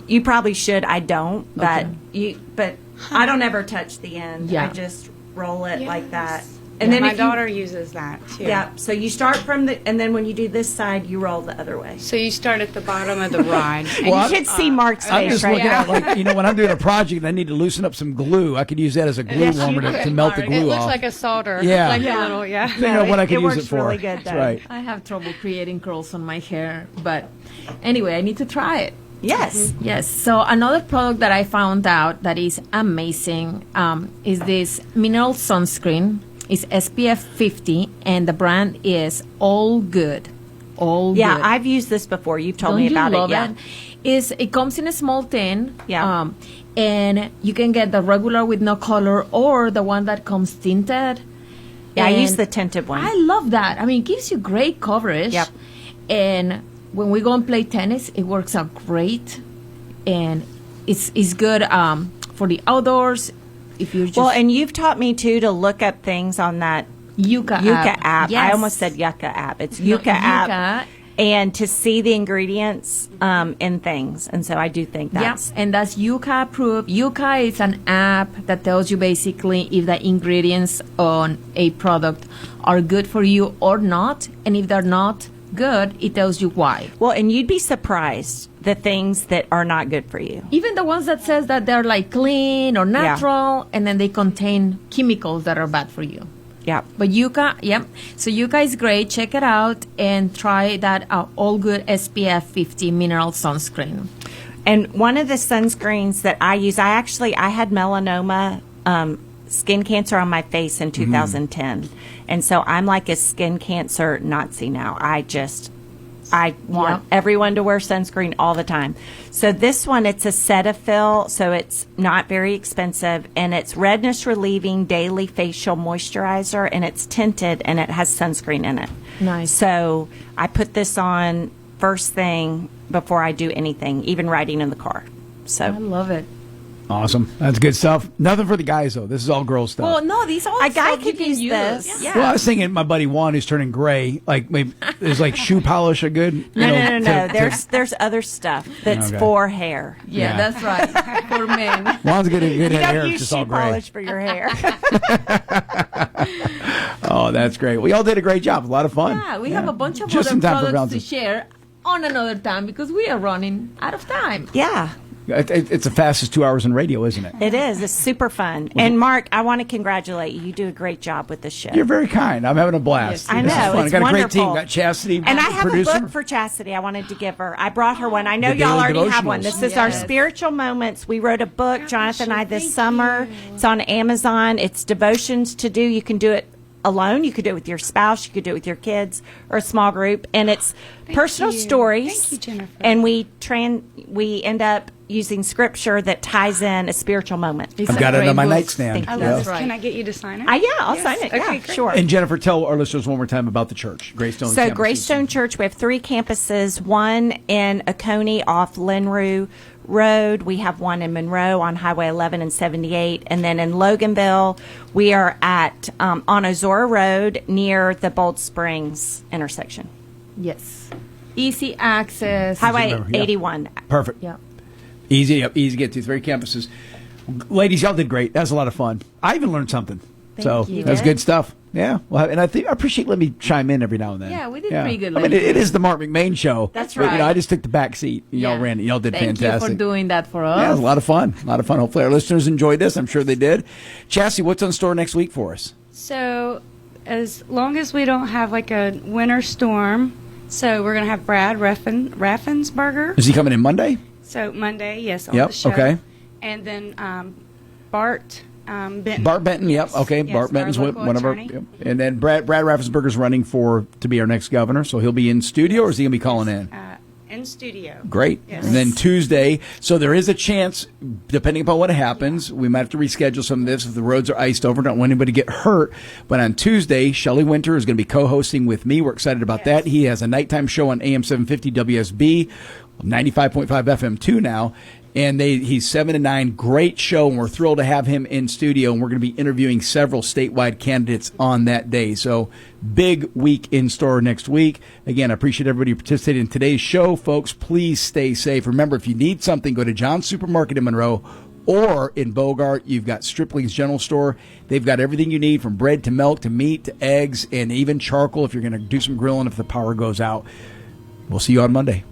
You probably should. I don't, but Okay. I don't ever touch the end. Yeah. I just roll it like that. And then my if you- daughter uses that too. Yeah. So you start from and then when you do this side, you roll the other way. So you start at the bottom of the ride. And you should see Mark's I'm face just right looking now. at when I'm doing a project and I need to loosen up some glue, I could use that as a glue Yes, warmer you to could, melt the Mark. glue It looks off. like a solder. Yeah. Like Yeah. a little, yeah. You know what I could use works it for. really good, That's though. right. I have trouble creating curls on my hair, but anyway, I need to try it. Yes. Yes. So another product that I found out that is amazing is this mineral sunscreen. It's SPF 50, and the brand is All Good. All Yeah, Good. I've used this before. You've told Don't me you about love it. Yeah. It comes in a small tin. Yeah. And you can get the regular with no color or the one that comes tinted. Yeah, I And use the tinted one. I love that. I mean, it gives you great coverage. Yep. And when we go and play tennis, it works out great. And it's good for the outdoors. If you just Well, and you've taught me too to look up things on that Yucca app. I Yes. almost said Yucca app. It's No, Yucca app. Yucca. And to see the ingredients in things. And so I do think that's. and that's Yucca approved. Yucca is an app that tells you basically if the ingredients on a product are good for you or not. And if they're not good, it tells you why. Well, and you'd be surprised the things that are not good for you. Even the ones that says that they're like clean or natural, and then they contain chemicals that are bad for you. Yeah. But Yucca, So Yucca is great. Check it out and try that All Good SPF 50 mineral sunscreen. And one of the sunscreens that I use, I had melanoma, skin cancer on my face in 2010. And so I'm like a skin cancer Nazi now. I want everyone to wear sunscreen all the time. So this one, it's a Cetaphil, so it's not very expensive, and it's redness relieving daily facial moisturizer, and it's tinted, and it has sunscreen in it. Nice. So I put this on first thing before I do anything, even riding in the car. So I love it. Awesome. That's good stuff. Nothing for the guys, though. This is all girl stuff. Well, no, these all a guy stuff you could can use this. Yeah. Well, I was thinking my buddy Juan, who's turning gray, like maybe is like shoe polish a good? No. There's other stuff that's Okay. for hair. Yeah, that's right. For men. Juan's good You head of don't hair. It's use just shoe all gray. polish for your hair. Oh, that's great. We all did a great job. A lot of fun. Yeah, we have a bunch of Just other in time for products to bouncing. share on another time because we are running out of time. Yeah. It's the fastest 2 hours in radio, isn't it? It is. It's super fun. And Mark, I want to congratulate you. You do a great job with this show. You're very kind. I'm having a blast. I This is know. fun. It's I got a great wonderful. team. Got Chastity, And I have producer. a book for Chastity I wanted to give her. I brought her one. I know The y'all Daily already have one. Devotionals. This is our Yes. spiritual moments. We wrote a book, Jonathan and I, this summer. It's on Amazon. It's devotions to do. You can do it alone. You could do it with your spouse. You could do it with your kids or a small group. And it's personal stories. Thank you, Jennifer. And we end up using scripture that ties in a spiritual moment. I've got it on my nightstand. Thank I you. love this. Can I get you to sign it? Yeah, I'll Yes. sign it. Okay, Yeah, great. sure. And Jennifer, tell our listeners one more time about the church, Greystone. So campuses. Greystone Church, we have 3 campuses, one in Oconee off Linroo Road. We have one in Monroe on Highway 11 and 78. And then in Loganville, we are at on Ozora Road near the Bold Springs intersection. Yes. Easy access. Highway remember, yeah. 81. Perfect. Yeah. Easy to get to. 3 campuses. Ladies, y'all did great. That was a lot of fun. I even learned something. Thank you. That was good stuff. Yeah. Well, and I appreciate letting me chime in every now and then. Yeah, we did pretty good. I mean, it is the Marc McMain show. That's But, right. I just took the back seat. Y'all ran it. Y'all did Thank fantastic. you for doing that for us. Yeah, it was a lot of fun. Hopefully our listeners enjoyed this. I'm sure they did. Chassie, what's on store next week for us? So, as long as we don't have like a winter storm, so we're going to have Brad Raffensperger. Is he coming in Monday? So, Monday, yes, on Yep, the show. okay. And then Bart Benton. Bart Benton, yep. Okay, Yes, Bart Benton's our one local of our. attorney. Yep. And then Brad Raffensperger's running to be our next governor, so he'll be in studio, or is he going to be calling in? In studio. Great. Yes. And then Tuesday, so there is a chance, depending upon what happens, we might have to reschedule some of this if the roads are iced over. Don't want anybody to get hurt. But on Tuesday, Shelley Winter is going to be co-hosting with me. We're excited about that. He has a nighttime show on AM 750 WSB, 95.5 FM 2 now. And he's 7 to 9, great show, and we're thrilled to have him in studio. And we're going to be interviewing several statewide candidates on that day. So big week in store next week. Again, I appreciate everybody who participated in today's show, folks. Please stay safe. Remember, if you need something, go to John's Supermarket in Monroe or in Bogart. You've got Stripling's General Store. They've got everything you need, from bread to milk to meat to eggs and even charcoal if you're going to do some grilling if the power goes out. We'll see you on Monday.